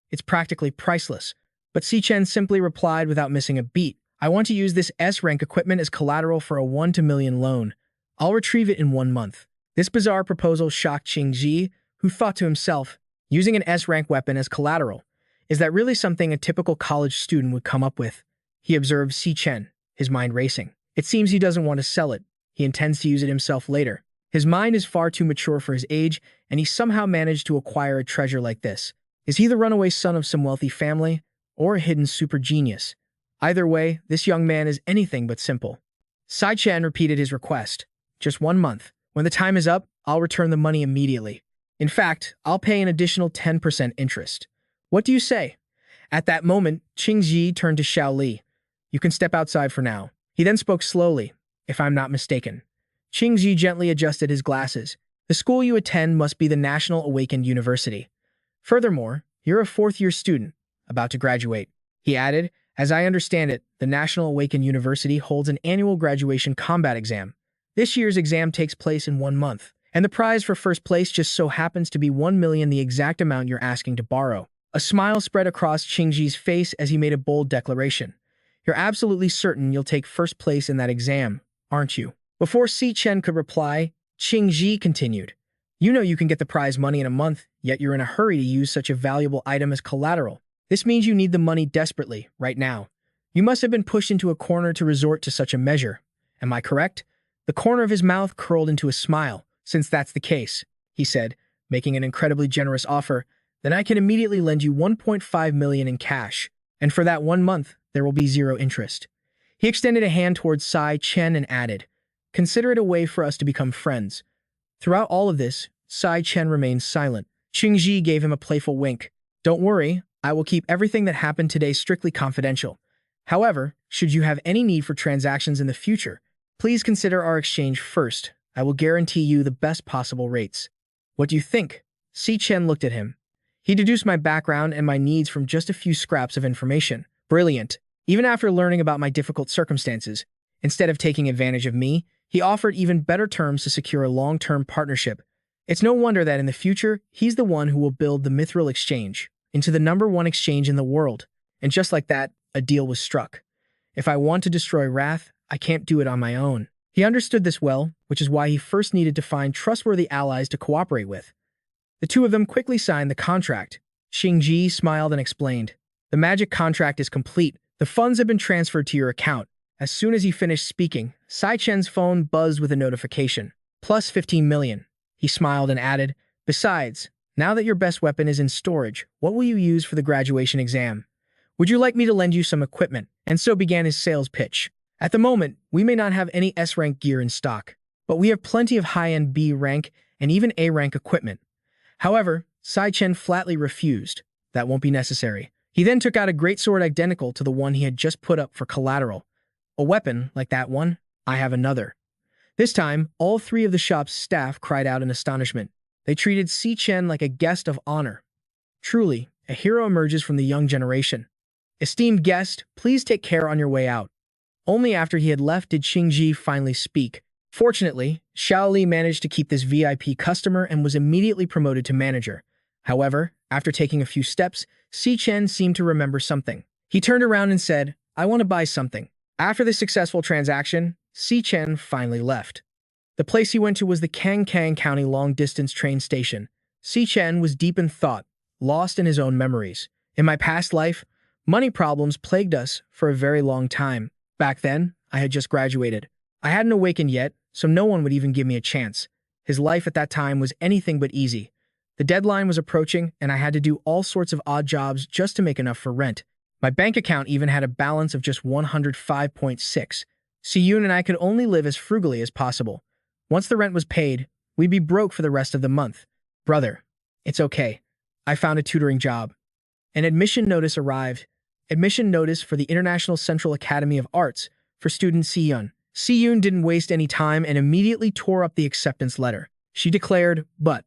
It's practically priceless. But Si Chen simply replied without missing a beat. I want to use this S-rank equipment as collateral for a 1 to million loan. I'll retrieve it in 1 month. This bizarre proposal shocked Qingzi, who thought to himself, using an S-rank weapon as collateral, is that really something a typical college student would come up with? He observed Si Chen, his mind racing. It seems he doesn't want to sell it. He intends to use it himself later. His mind is far too mature for his age, and he somehow managed to acquire a treasure like this. Is he the runaway son of some wealthy family, or a hidden super genius? Either way, this young man is anything but simple. Si Chen repeated his request. Just 1 month. When the time is up, I'll return the money immediately. In fact, I'll pay an additional 10% interest. What do you say? At that moment, Qingzi turned to Xiao Li. You can step outside for now. He then spoke slowly, if I'm not mistaken. Qingzi gently adjusted his glasses. The school you attend must be the National Awakened University. Furthermore, you're a 4th-year student, about to graduate. He added, as I understand it, the National Awakened University holds an annual graduation combat exam. This year's exam takes place in 1 month, and the prize for first place just so happens to be 1 million, the exact amount you're asking to borrow. A smile spread across Qingzi's face as he made a bold declaration. You're absolutely certain you'll take first place in that exam, aren't you? Before Si Chen could reply, Qingzi continued. You know you can get the prize money in a month, yet you're in a hurry to use such a valuable item as collateral. This means you need the money desperately, right now. You must have been pushed into a corner to resort to such a measure. Am I correct? The corner of his mouth curled into a smile. Since that's the case, he said, making an incredibly generous offer, then I can immediately lend you 1.5 million in cash, and for that 1 month, there will be 0 interest. He extended a hand towards Si Chen and added, consider it a way for us to become friends. Throughout all of this, Si Chen remained silent. Qingzi gave him a playful wink. Don't worry, I will keep everything that happened today strictly confidential. However, should you have any need for transactions in the future, please consider our exchange first. I will guarantee you the best possible rates. What do you think? Si Chen looked at him. He deduced my background and my needs from just a few scraps of information. Brilliant. Even after learning about my difficult circumstances, instead of taking advantage of me, he offered even better terms to secure a long-term partnership. It's no wonder that in the future, he's the one who will build the Mithril Exchange into the #1 exchange in the world. And just like that, a deal was struck. If I want to destroy Wrath, I can't do it on my own. He understood this well, which is why he first needed to find trustworthy allies to cooperate with. The two of them quickly signed the contract. Qingzi smiled and explained, the magic contract is complete. The funds have been transferred to your account. As soon as he finished speaking, Si Chen's phone buzzed with a notification. Plus 15 million. He smiled and added, besides, now that your best weapon is in storage, what will you use for the graduation exam? Would you like me to lend you some equipment? And so began his sales pitch. At the moment, we may not have any S-rank gear in stock, but we have plenty of high-end B-rank and even A-rank equipment. However, Si Chen flatly refused. That won't be necessary. He then took out a greatsword identical to the one he had just put up for collateral. A weapon like that one? I have another. This time, all 3 of the shop's staff cried out in astonishment. They treated Si Chen like a guest of honor. Truly, a hero emerges from the young generation. Esteemed guest, please take care on your way out. Only after he had left did Qingzi finally speak. Fortunately, Xiaoli managed to keep this VIP customer and was immediately promoted to manager. However, after taking a few steps, Chen seemed to remember something. He turned around and said, "I want to buy something." After the successful transaction, Chen finally left. The place he went to was the Kangkang County long-distance train station. Chen was deep in thought, lost in his own memories. In my past life, money problems plagued us for a very long time. Back then, I had just graduated. I hadn't awakened yet, so no one would even give me a chance. His life at that time was anything but easy. The deadline was approaching, and I had to do all sorts of odd jobs just to make enough for rent. My bank account even had a balance of just 105.6. Siyun and I could only live as frugally as possible. Once the rent was paid, we'd be broke for the rest of the month. Brother, it's okay. I found a tutoring job. An admission notice arrived. Admission notice for the International Central Academy of Arts for student Siyun. Siyun didn't waste any time and immediately tore up the acceptance letter. She declared, "But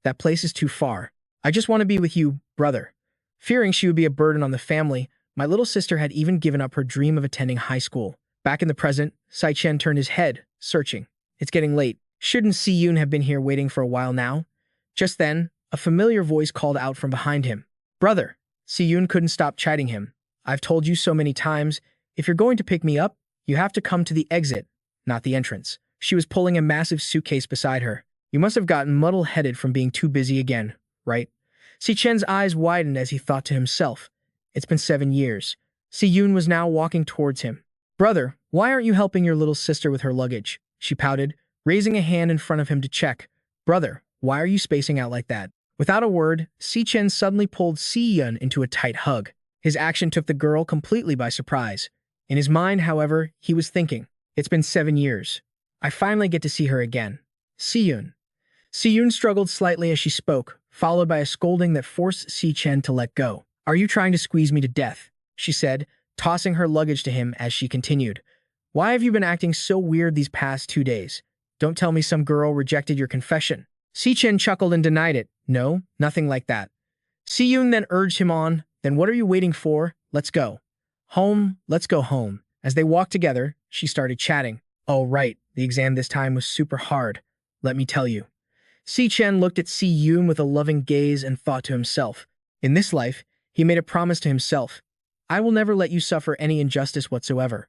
that place is too far. I just want to be with you, brother." Fearing she would be a burden on the family, my little sister had even given up her dream of attending high school. Back in the present, Chen turned his head, searching. It's getting late. Shouldn't Siyun have been here waiting for a while now? Just then, a familiar voice called out from behind him. "Brother." Siyun couldn't stop chiding him. "I've told you so many times, if you're going to pick me up, you have to come to the exit, not the entrance." She was pulling a massive suitcase beside her. "You must have gotten muddle-headed from being too busy again, right?" Chen's eyes widened as he thought to himself. It's been 7 years. Siyun was now walking towards him. "Brother, why aren't you helping your little sister with her luggage?" She pouted, raising a hand in front of him to check. "Brother, why are you spacing out like that?" Without a word, Chen suddenly pulled Siyun into a tight hug. His action took the girl completely by surprise. In his mind, however, he was thinking, it's been 7 years. I finally get to see her again. Siyun. Siyun struggled slightly as she spoke, followed by a scolding that forced Chen to let go. "Are you trying to squeeze me to death?" she said, tossing her luggage to him as she continued. "Why have you been acting so weird these past 2 days? Don't tell me some girl rejected your confession." Chen chuckled and denied it. "No, nothing like that." Siyun then urged him on. "Then what are you waiting for? Let's go. Home, let's go home." As they walked together, she started chatting. "Oh, right, the exam this time was super hard, let me tell you." Chen looked at Siyun with a loving gaze and thought to himself. In this life, he made a promise to himself. "I will never let you suffer any injustice whatsoever."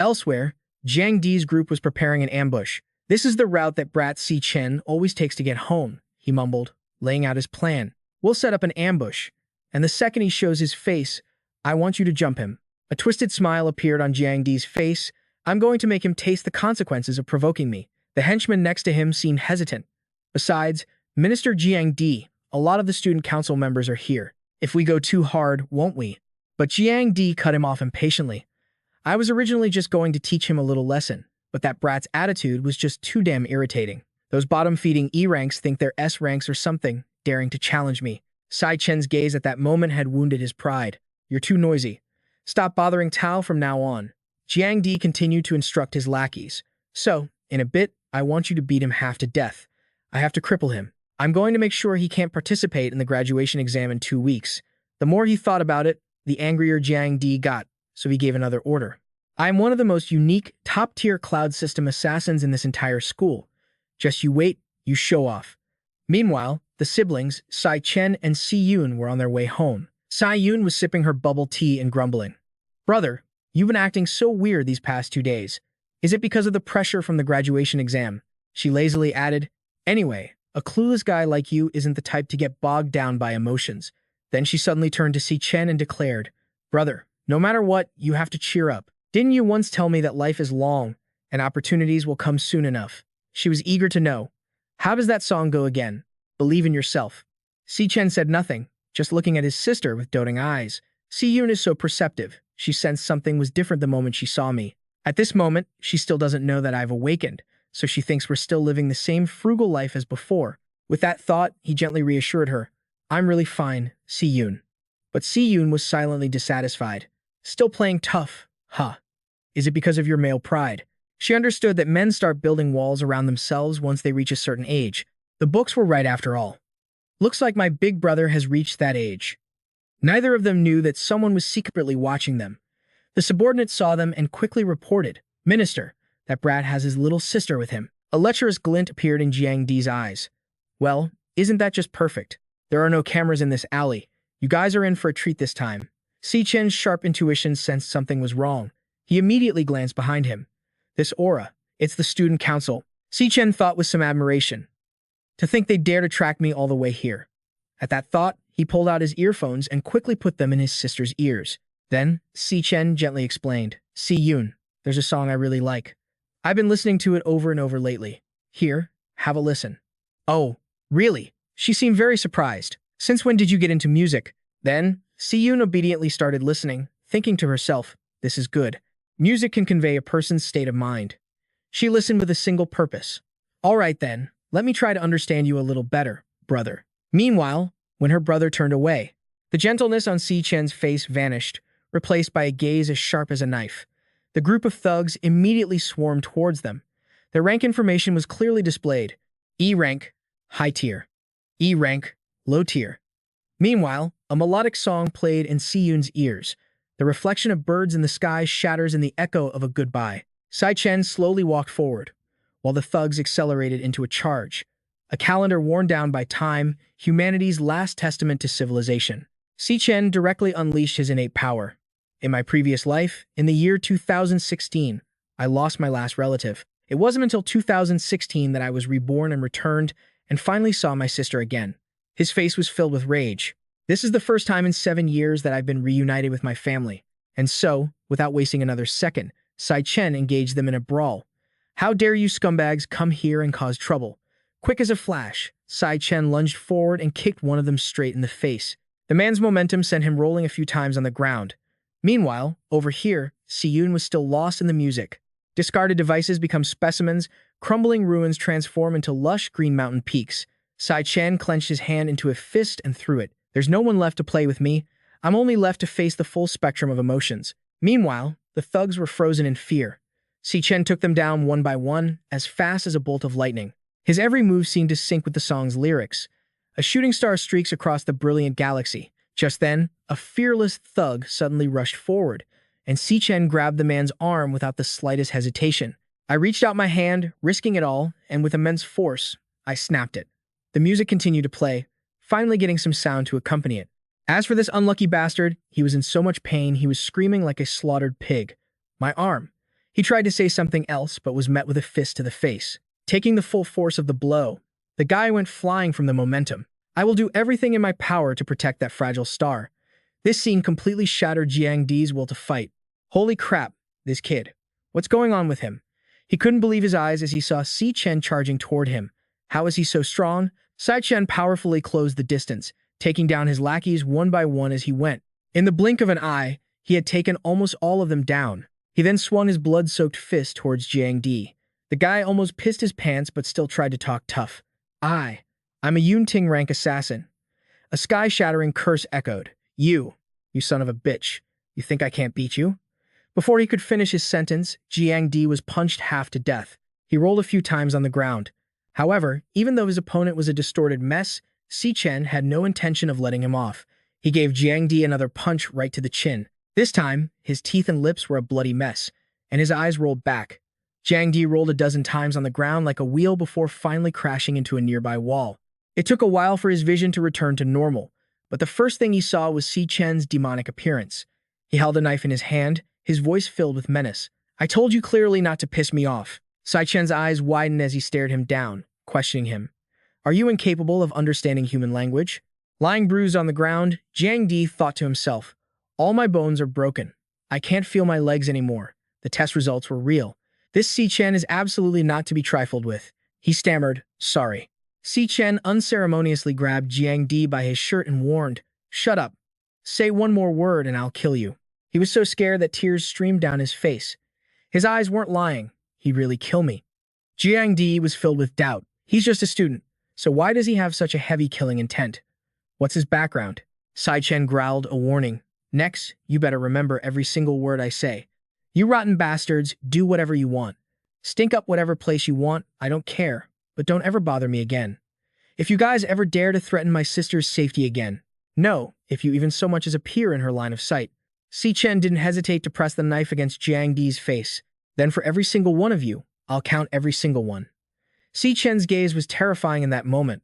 Elsewhere, Jiang Di's group was preparing an ambush. "This is the route that brat Chen always takes to get home," he mumbled, laying out his plan. "We'll set up an ambush, and the second he shows his face, I want you to jump him." A twisted smile appeared on Jiang Di's face. "I'm going to make him taste the consequences of provoking me." The henchman next to him seemed hesitant. "Besides, Minister Jiang Di, a lot of the student council members are here. If we go too hard, won't we?" But Jiang Di cut him off impatiently. "I was originally just going to teach him a little lesson, but that brat's attitude was just too damn irritating. Those bottom-feeding E-ranks think they're S-ranks or something, daring to challenge me." Chen's gaze at that moment had wounded his pride. "You're too noisy. Stop bothering Tao from now on." Jiang Di continued to instruct his lackeys. "So, in a bit, I want you to beat him half to death. I have to cripple him. I'm going to make sure he can't participate in the graduation exam in 2 weeks." The more he thought about it, the angrier Jiang Di got, so he gave another order. "I am one of the most unique, top-tier cloud system assassins in this entire school. Just you wait, you show off." Meanwhile, the siblings, Chen and Siyun, were on their way home. Siyun was sipping her bubble tea and grumbling. "Brother, you've been acting so weird these past 2 days. Is it because of the pressure from the graduation exam?" She lazily added, "Anyway, a clueless guy like you isn't the type to get bogged down by emotions." Then she suddenly turned to Chen and declared, "Brother, no matter what, you have to cheer up. Didn't you once tell me that life is long and opportunities will come soon enough?" She was eager to know. "How does that song go again? Believe in yourself." Chen said nothing, just looking at his sister with doting eyes. Siyun is so perceptive. She sensed something was different the moment she saw me. At this moment, she still doesn't know that I've awakened, so she thinks we're still living the same frugal life as before. With that thought, he gently reassured her. "I'm really fine, Siyun." But Siyun was silently dissatisfied. "Still playing tough, huh? Is it because of your male pride?" She understood that men start building walls around themselves once they reach a certain age. The books were right after all. "Looks like my big brother has reached that age." Neither of them knew that someone was secretly watching them. The subordinate saw them and quickly reported, "Minister, That brat has his little sister with him. A lecherous glint appeared in Jiang Di's eyes. Well, isn't that just perfect? There are no cameras in this alley. You guys are in for a treat this time. Chen's sharp intuition sensed something was wrong. He immediately glanced behind him. This aura, it's the student council. Chen thought with some admiration. To think they dare to track me all the way here. At that thought, he pulled out his earphones and quickly put them in his sister's ears. Then, Chen gently explained, Yoon, there's a song I really like. I've been listening to it over and over lately. Here, have a listen. Oh, really? She seemed very surprised. Since when did you get into music? Then, Yoon obediently started listening, thinking to herself, this is good. Music can convey a person's state of mind. She listened with a single purpose. All right then, let me try to understand you a little better, brother. Meanwhile, when her brother turned away, the gentleness on Chen's face vanished, replaced by a gaze as sharp as a knife. The group of thugs immediately swarmed towards them. Their rank information was clearly displayed. E rank, high tier. E rank, low tier. Meanwhile, a melodic song played in Yoon's ears. The reflection of birds in the sky shatters in the echo of a goodbye. Chen slowly walked forward, while the thugs accelerated into a charge. A calendar worn down by time, humanity's last testament to civilization. Chen directly unleashed his innate power. In my previous life, in the year 2016, I lost my last relative. It wasn't until 2016 that I was reborn and returned and finally saw my sister again. His face was filled with rage. This is the first time in 7 years that I've been reunited with my family. And so, without wasting another second, Chen engaged them in a brawl. How dare you scumbags come here and cause trouble? Quick as a flash, Chen lunged forward and kicked one of them straight in the face. The man's momentum sent him rolling a few times on the ground. Meanwhile, over here, Yoon was still lost in the music. Discarded devices become specimens, crumbling ruins transform into lush green mountain peaks. Chen clenched his hand into a fist and threw it. There's no one left to play with me. I'm only left to face the full spectrum of emotions. Meanwhile, the thugs were frozen in fear. Chen took them down one by one, as fast as a bolt of lightning. His every move seemed to sync with the song's lyrics. A shooting star streaks across the brilliant galaxy. Just then, a fearless thug suddenly rushed forward, and Chen grabbed the man's arm without the slightest hesitation. I reached out my hand, risking it all, and with immense force, I snapped it. The music continued to play, finally getting some sound to accompany it. As for this unlucky bastard, he was in so much pain he was screaming like a slaughtered pig. My arm. He tried to say something else, but was met with a fist to the face. Taking the full force of the blow, the guy went flying from the momentum. I will do everything in my power to protect that fragile star. This scene completely shattered Jiang Di's will to fight. Holy crap, this kid. What's going on with him? He couldn't believe his eyes as he saw Chen charging toward him. How is he so strong? Chen powerfully closed the distance, taking down his lackeys one by one as he went. In the blink of an eye, he had taken almost all of them down. He then swung his blood-soaked fist towards Jiang Di. The guy almost pissed his pants but still tried to talk tough. I'm a Yunting rank assassin. A sky-shattering curse echoed. You son of a bitch. You think I can't beat you? Before he could finish his sentence, Jiang Di was punched half to death. He rolled a few times on the ground. However, even though his opponent was a distorted mess, Chen had no intention of letting him off. He gave Jiang Di another punch right to the chin. This time, his teeth and lips were a bloody mess, and his eyes rolled back. Jiang Di rolled a dozen times on the ground like a wheel before finally crashing into a nearby wall. It took a while for his vision to return to normal, but the first thing he saw was Chen's demonic appearance. He held a knife in his hand, his voice filled with menace. I told you clearly not to piss me off. Chen's eyes widened as he stared him down, questioning him. Are you incapable of understanding human language? Lying bruised on the ground, Jiang Di thought to himself, all my bones are broken. I can't feel my legs anymore. The test results were real. This Chen is absolutely not to be trifled with. He stammered, sorry. Chen unceremoniously grabbed Jiang Di by his shirt and warned, shut up. Say one more word and I'll kill you. He was so scared that tears streamed down his face. His eyes weren't lying. He'd really kill me. Jiang Di was filled with doubt. He's just a student, so why does he have such a heavy killing intent? What's his background? Chen growled a warning. Next, you better remember every single word I say. You rotten bastards, do whatever you want. Stink up whatever place you want, I don't care, but don't ever bother me again. If you guys ever dare to threaten my sister's safety again, no, if you even so much as appear in her line of sight. Chen didn't hesitate to press the knife against Jiang Di's face. Then for every single one of you, I'll count every single one. Chen's gaze was terrifying in that moment.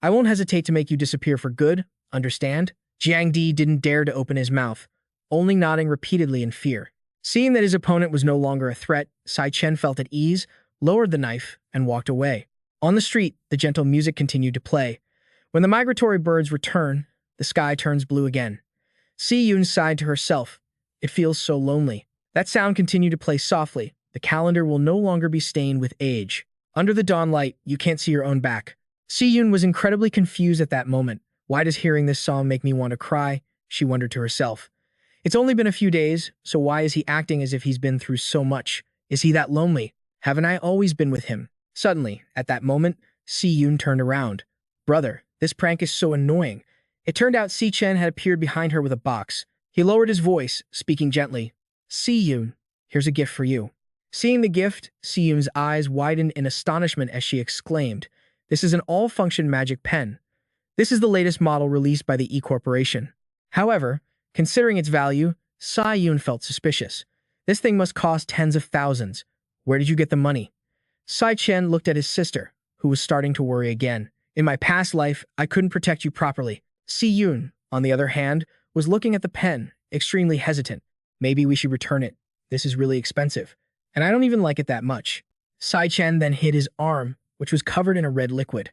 I won't hesitate to make you disappear for good, understand? Jiang Di didn't dare to open his mouth, only nodding repeatedly in fear. Seeing that his opponent was no longer a threat, Chen felt at ease, lowered the knife, and walked away. On the street, the gentle music continued to play. When the migratory birds return, the sky turns blue again. Yun sighed to herself. It feels so lonely. That sound continued to play softly. The calendar will no longer be stained with age. Under the dawn light, you can't see your own back. Yun was incredibly confused at that moment. Why does hearing this song make me want to cry? She wondered to herself. It's only been a few days, so why is he acting as if he's been through so much? Is he that lonely? Haven't I always been with him? Suddenly, at that moment, Yun turned around. Brother, this prank is so annoying. It turned out Chen had appeared behind her with a box. He lowered his voice, speaking gently. Yun, here's a gift for you. Seeing the gift, Yun's eyes widened in astonishment as she exclaimed, this is an all-function magic pen. This is the latest model released by the E Corporation. However, considering its value, Yun felt suspicious. This thing must cost tens of thousands. Where did you get the money? Chen looked at his sister, who was starting to worry again. In my past life, I couldn't protect you properly. Yun, on the other hand, was looking at the pen, extremely hesitant. Maybe we should return it. This is really expensive, and I don't even like it that much. Chen then hid his arm, which was covered in a red liquid.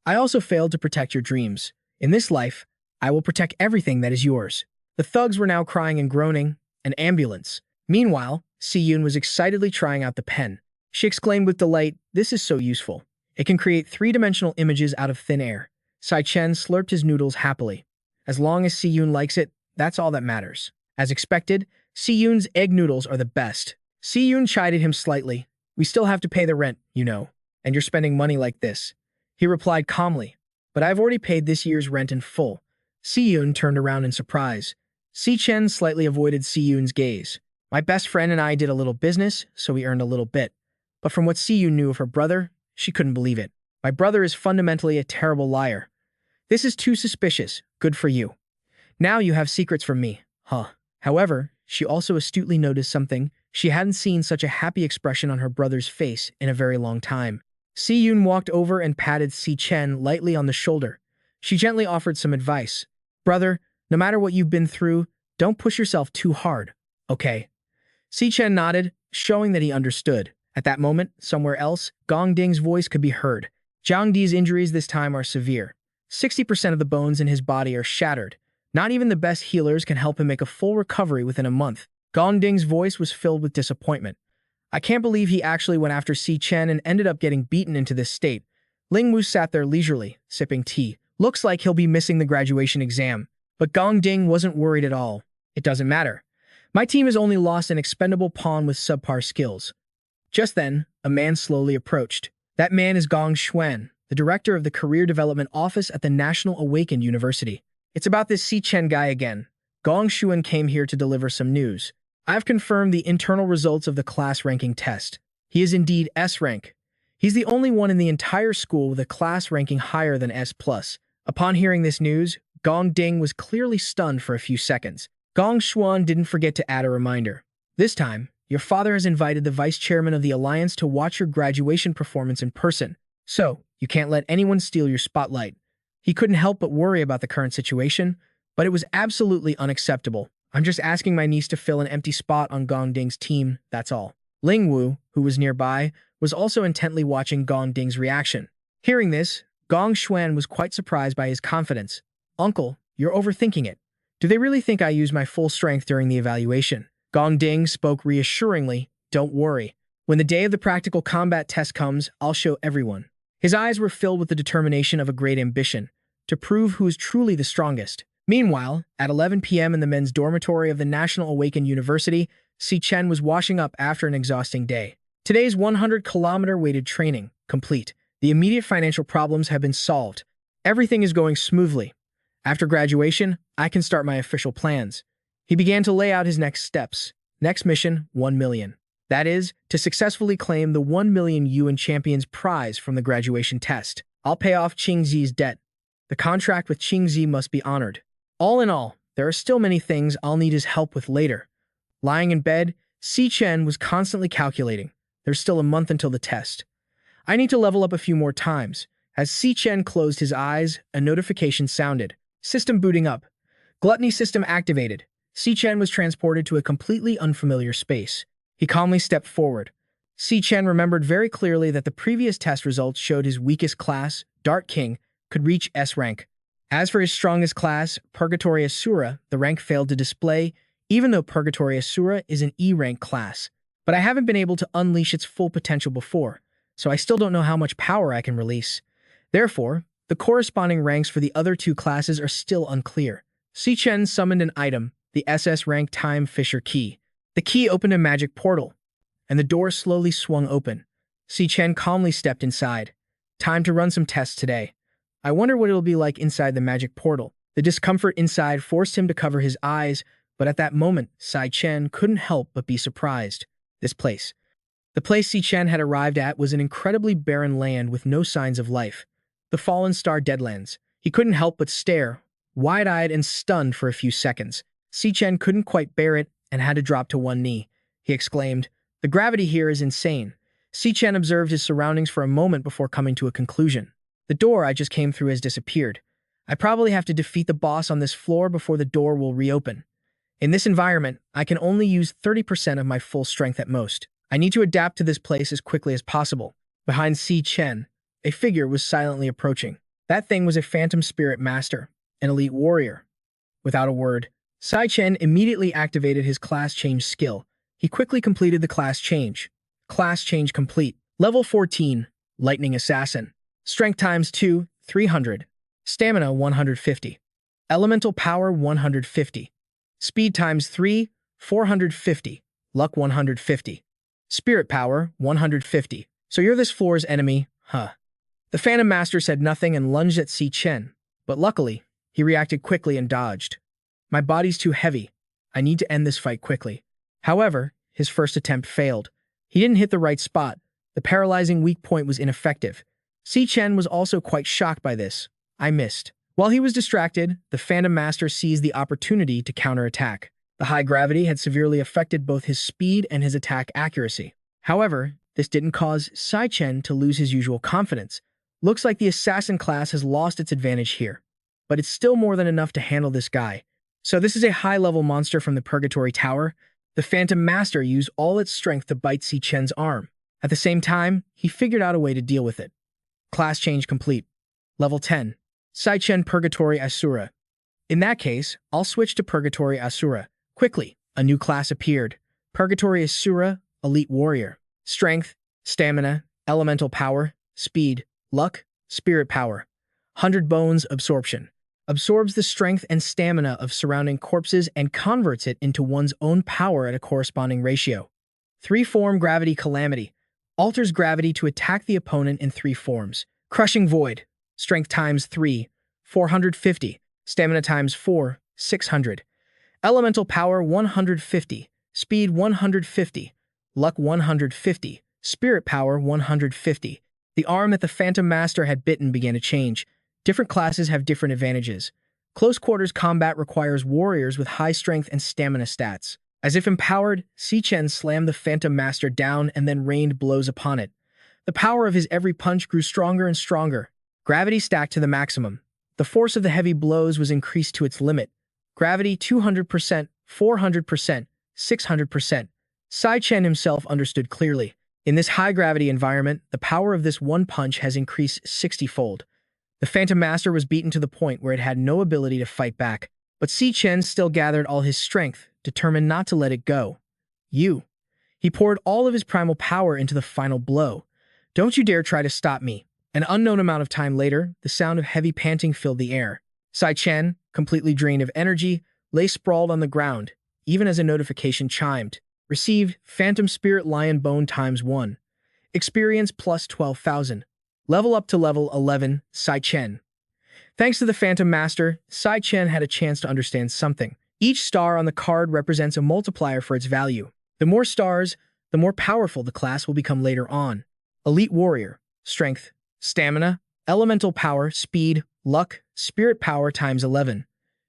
I also failed to protect your dreams. In this life, I will protect everything that is yours. The thugs were now crying and groaning. An ambulance. Meanwhile, Yun was excitedly trying out the pen. She exclaimed with delight, this is so useful. It can create three-dimensional images out of thin air. Chen slurped his noodles happily. As long as Yun likes it, that's all that matters. As expected, Yun's egg noodles are the best. Yun chided him slightly. We still have to pay the rent, you know, and you're spending money like this. He replied calmly, but I've already paid this year's rent in full. Yun turned around in surprise. Chen slightly avoided Yun's gaze. My best friend and I did a little business, so we earned a little bit. But from what Yun knew of her brother, she couldn't believe it. My brother is fundamentally a terrible liar. This is too suspicious. Good for you. Now you have secrets from me, huh? However, she also astutely noticed something. She hadn't seen such a happy expression on her brother's face in a very long time. Yun walked over and patted Chen lightly on the shoulder. She gently offered some advice. Brother, no matter what you've been through, don't push yourself too hard, okay? Chen nodded, showing that he understood. At that moment, somewhere else, Gong Ding's voice could be heard. Jiang Di's injuries this time are severe. 60% of the bones in his body are shattered. Not even the best healers can help him make a full recovery within a month. Gong Ding's voice was filled with disappointment. I can't believe he actually went after Chen and ended up getting beaten into this state. Ling Wu sat there leisurely, sipping tea. Looks like he'll be missing the graduation exam. But Gong Ding wasn't worried at all. It doesn't matter. My team has only lost an expendable pawn with subpar skills. Just then, a man slowly approached. That man is Gong Xuan, the director of the Career Development Office at the National Awakened University. It's about this Chen guy again. Gong Xuan came here to deliver some news. I've confirmed the internal results of the class ranking test. He is indeed S rank. He's the only one in the entire school with a class ranking higher than S+. Upon hearing this news, Gong Ding was clearly stunned for a few seconds. Gong Xuan didn't forget to add a reminder. This time, your father has invited the vice chairman of the alliance to watch your graduation performance in person. So, you can't let anyone steal your spotlight. He couldn't help but worry about the current situation, but it was absolutely unacceptable. I'm just asking my niece to fill an empty spot on Gong Ding's team, that's all. Ling Wu, who was nearby, was also intently watching Gong Ding's reaction. Hearing this, Gong Xuan was quite surprised by his confidence. Uncle, you're overthinking it. Do they really think I used my full strength during the evaluation? Gong Ding spoke reassuringly. Don't worry. When the day of the practical combat test comes, I'll show everyone. His eyes were filled with the determination of a great ambition, to prove who is truly the strongest. Meanwhile, at 11 p.m. in the men's dormitory of the National Awakened University, Chen was washing up after an exhausting day. Today's 100-kilometer weighted training, complete. The immediate financial problems have been solved. Everything is going smoothly. After graduation, I can start my official plans. He began to lay out his next steps. Next mission, 1 million. That is, to successfully claim the 1 million Yuan Champions prize from the graduation test. I'll pay off Qingzi's debt. The contract with Qingzi must be honored. All in all, there are still many things I'll need his help with later. Lying in bed, Chen was constantly calculating. There's still a month until the test. I need to level up a few more times. As Chen closed his eyes, a notification sounded. System booting up. Gluttony system activated. Chen was transported to a completely unfamiliar space. He calmly stepped forward. Chen remembered very clearly that the previous test results showed his weakest class, Dark King, could reach S rank. As for his strongest class, Purgatory Asura, the rank failed to display, even though Purgatory Asura is an E rank class. But I haven't been able to unleash its full potential before, so I still don't know how much power I can release. Therefore, the corresponding ranks for the other two classes are still unclear. Chen summoned an item, the SS rank Time Fisher key. The key opened a magic portal, and the door slowly swung open. Chen calmly stepped inside. Time to run some tests today. I wonder what it'll be like inside the magic portal. The discomfort inside forced him to cover his eyes, but at that moment, Chen couldn't help but be surprised. The place Chen had arrived at was an incredibly barren land with no signs of life. The fallen star Deadlands. He couldn't help but stare, wide-eyed and stunned for a few seconds. Chen couldn't quite bear it and had to drop to one knee. He exclaimed, "The gravity here is insane." Chen observed his surroundings for a moment before coming to a conclusion. The door I just came through has disappeared. I probably have to defeat the boss on this floor before the door will reopen. In this environment, I can only use 30% of my full strength at most. I need to adapt to this place as quickly as possible. Behind Chen, a figure was silently approaching. That thing was a phantom spirit master, an elite warrior. Without a word, Chen immediately activated his class change skill. He quickly completed the class change. Class change complete. Level 14, Lightning Assassin. Strength times 2, 300. Stamina 150. Elemental power 150. Speed times 3, 450. Luck 150. Spirit power 150. So you're this floor's enemy, huh? The Phantom Master said nothing and lunged at Chen, but luckily, he reacted quickly and dodged. My body's too heavy. I need to end this fight quickly. However, his first attempt failed. He didn't hit the right spot. The paralyzing weak point was ineffective. Chen was also quite shocked by this. I missed. While he was distracted, the Phantom Master seized the opportunity to counterattack. The high gravity had severely affected both his speed and his attack accuracy. However, this didn't cause Chen to lose his usual confidence. Looks like the assassin class has lost its advantage here. But it's still more than enough to handle this guy. So this is a high-level monster from the Purgatory Tower. The Phantom Master used all its strength to bite Chen's arm. At the same time, he figured out a way to deal with it. Class change complete. Level 10. Chen Purgatory Asura. In that case, I'll switch to Purgatory Asura. Quickly, a new class appeared. Purgatory Asura, Elite Warrior. Strength, Stamina, Elemental Power, Speed, Luck, Spirit Power. 100 Bones Absorption. Absorbs the strength and stamina of surrounding corpses and converts it into one's own power at a corresponding ratio. 3-form Gravity Calamity. Alters gravity to attack the opponent in 3 forms. Crushing Void. Strength times 3, 450. Stamina times 4, 600. Elemental Power 150. Speed 150. Luck 150. Spirit Power 150. The arm that the Phantom Master had bitten began to change. Different classes have different advantages. Close quarters combat requires warriors with high strength and stamina stats. As if empowered, Chen slammed the Phantom Master down and then rained blows upon it. The power of his every punch grew stronger and stronger. Gravity stacked to the maximum. The force of the heavy blows was increased to its limit. Gravity 200%, 400%, 600%. Chen himself understood clearly. In this high-gravity environment, the power of this one punch has increased 60-fold. The Phantom Master was beaten to the point where it had no ability to fight back, but Chen still gathered all his strength, determined not to let it go. He poured all of his primal power into the final blow. Don't you dare try to stop me. An unknown amount of time later, the sound of heavy panting filled the air. Chen, completely drained of energy, lay sprawled on the ground, even as a notification chimed. Received Phantom Spirit Lion Bone times 1. Experience plus 12,000. Level up to level 11, Chen. Thanks to the Phantom Master, Chen had a chance to understand something. Each star on the card represents a multiplier for its value. The more stars, the more powerful the class will become later on. Elite Warrior. Strength, Stamina, Elemental Power, Speed, Luck, Spirit Power times 11.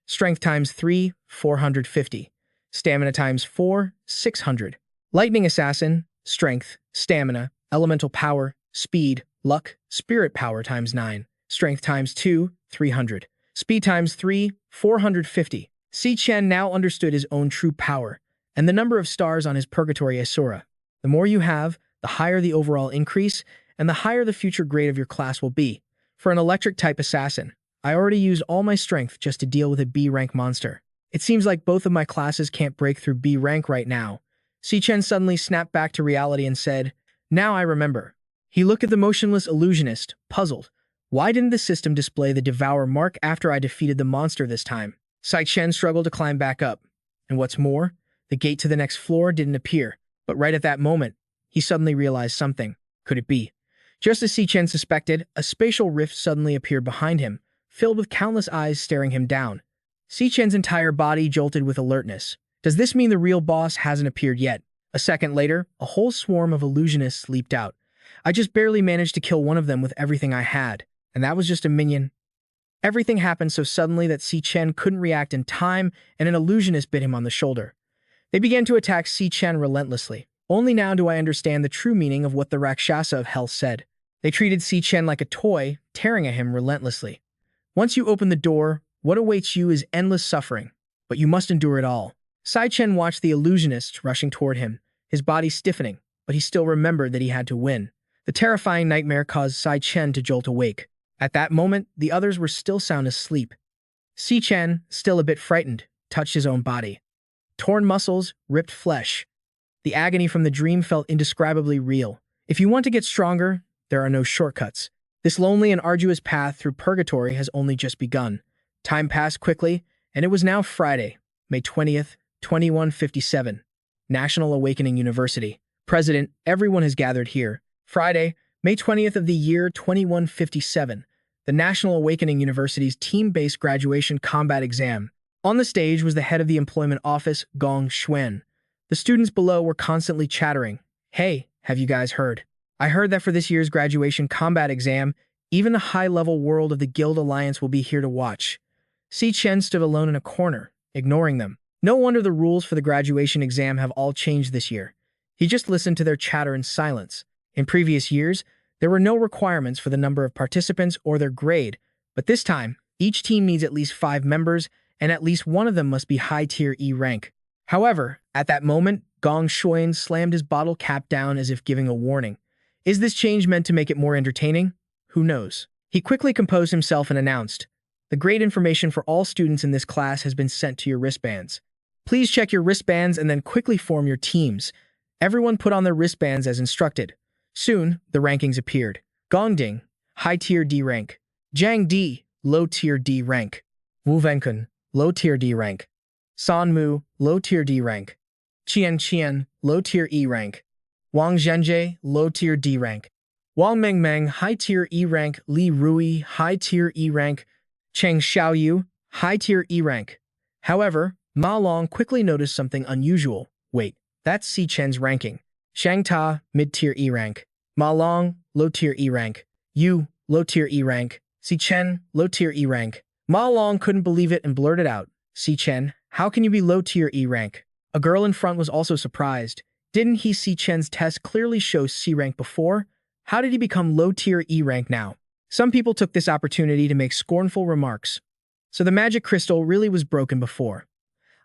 Strength times 3, 450. Stamina times 4, 600. Lightning Assassin, Strength, Stamina, Elemental Power, Speed, Luck, Spirit Power times 9, Strength times 2, 300, Speed times 3, 450. Chen now understood his own true power, and the number of stars on his Purgatory Asura. The more you have, the higher the overall increase, and the higher the future grade of your class will be. For an electric-type assassin, I already used all my strength just to deal with a B-rank monster. It seems like both of my classes can't break through B rank right now. Chen suddenly snapped back to reality and said, "Now I remember." He looked at the motionless illusionist, puzzled. Why didn't the system display the Devour mark after I defeated the monster this time? Chen struggled to climb back up. And what's more, the gate to the next floor didn't appear. But right at that moment, he suddenly realized something. Could it be? Just as Chen suspected, a spatial rift suddenly appeared behind him, filled with countless eyes staring him down. Chen's entire body jolted with alertness. Does this mean the real boss hasn't appeared yet? A second later, a whole swarm of illusionists leaped out. I just barely managed to kill one of them with everything I had, and that was just a minion. Everything happened so suddenly that Chen couldn't react in time, and an illusionist bit him on the shoulder. They began to attack Chen relentlessly. Only now do I understand the true meaning of what the Rakshasa of Hell said. They treated Chen like a toy, tearing at him relentlessly. Once you open the door, what awaits you is endless suffering, but you must endure it all. Chen watched the illusionists rushing toward him, his body stiffening, but he still remembered that he had to win. The terrifying nightmare caused Chen to jolt awake. At that moment, the others were still sound asleep. Chen, still a bit frightened, touched his own body. Torn muscles, ripped flesh. The agony from the dream felt indescribably real. If you want to get stronger, there are no shortcuts. This lonely and arduous path through purgatory has only just begun. Time passed quickly, and it was now Friday, May 20th, 2157. National Awakening University. President, everyone has gathered here. Friday, May 20th of the year 2157. The National Awakening University's team-based graduation combat exam. On the stage was the head of the employment office, Gong Xuan. The students below were constantly chattering. Hey, have you guys heard? I heard that for this year's graduation combat exam, even the high-level world of the Guild Alliance will be here to watch. Chen stood alone in a corner, ignoring them. No wonder the rules for the graduation exam have all changed this year. He just listened to their chatter in silence. In previous years, there were no requirements for the number of participants or their grade, but this time, each team needs at least 5 members, and at least one of them must be high-tier E rank. However, at that moment, Gong Xuan slammed his bottle cap down as if giving a warning. Is this change meant to make it more entertaining? Who knows? He quickly composed himself and announced, "The grade information for all students in this class has been sent to your wristbands. Please check your wristbands and then quickly form your teams." Everyone put on their wristbands as instructed. Soon, the rankings appeared. Gongding, high-tier D rank. Zhang Di, low-tier D rank. Wu Venkun, low-tier D rank. San Mu, low-tier D rank. Qian, low-tier E rank. Wang Zhenjie, low-tier D rank. Wang Mengmeng, high-tier E rank. Li Rui, high-tier E rank. Cheng Xiaoyu, high-tier E rank. However, Ma Long quickly noticed something unusual. Wait, that's Chen's ranking. Shang Ta, mid-tier E rank. Ma Long, low-tier E rank. Yu, low-tier E rank. Chen, low-tier E rank. Ma Long couldn't believe it and blurted out, "Chen, how can you be low-tier E rank?" A girl in front was also surprised. Didn't he see Chen's test clearly show C rank before? How did he become low-tier E rank now? Some people took this opportunity to make scornful remarks. So the magic crystal really was broken before.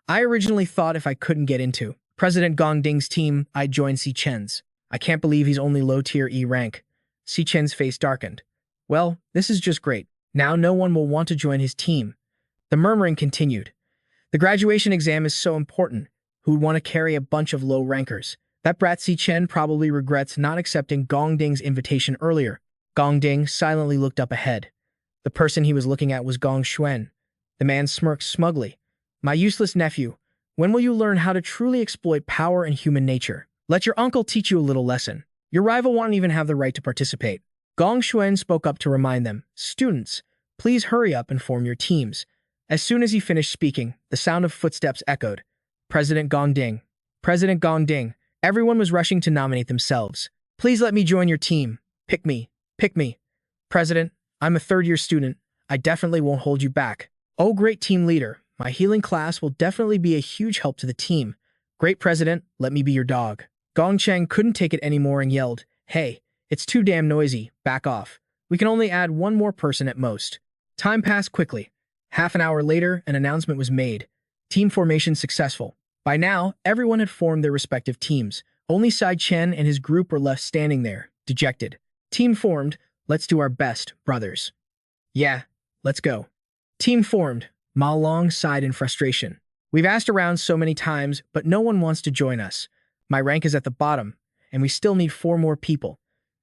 I originally thought if I couldn't get into President Gongding's team, I'd join Chen's. I can't believe he's only low-tier E rank. Chen's face darkened. Well, this is just great. Now no one will want to join his team. The murmuring continued. The graduation exam is so important. Who would want to carry a bunch of low rankers? That brat Chen probably regrets not accepting Gongding's invitation earlier. Gongding silently looked up ahead. The person he was looking at was Gong Xuan. The man smirked smugly. "My useless nephew, when will you learn how to truly exploit power and human nature? Let your uncle teach you a little lesson. Your rival won't even have the right to participate." Gong Xuan spoke up to remind them, "Students, please hurry up and form your teams." As soon as he finished speaking, the sound of footsteps echoed. President Gongding. President Gongding. Everyone was rushing to nominate themselves. "Please let me join your team. Pick me. Pick me." "President, I'm a third-year student. I definitely won't hold you back." "Oh, great team leader. My healing class will definitely be a huge help to the team." "Great President, let me be your dog." Gong Cheng couldn't take it anymore and yelled, "Hey, it's too damn noisy, back off. We can only add one more person at most." Time passed quickly. Half an hour later, an announcement was made. Team formation successful. By now, everyone had formed their respective teams. Only Chen and his group were left standing there, dejected. Team formed. Let's do our best, brothers. Yeah, let's go. Team formed. Ma Long sighed in frustration. We've asked around so many times, but no one wants to join us. My rank is at the bottom, and we still need 4 more people.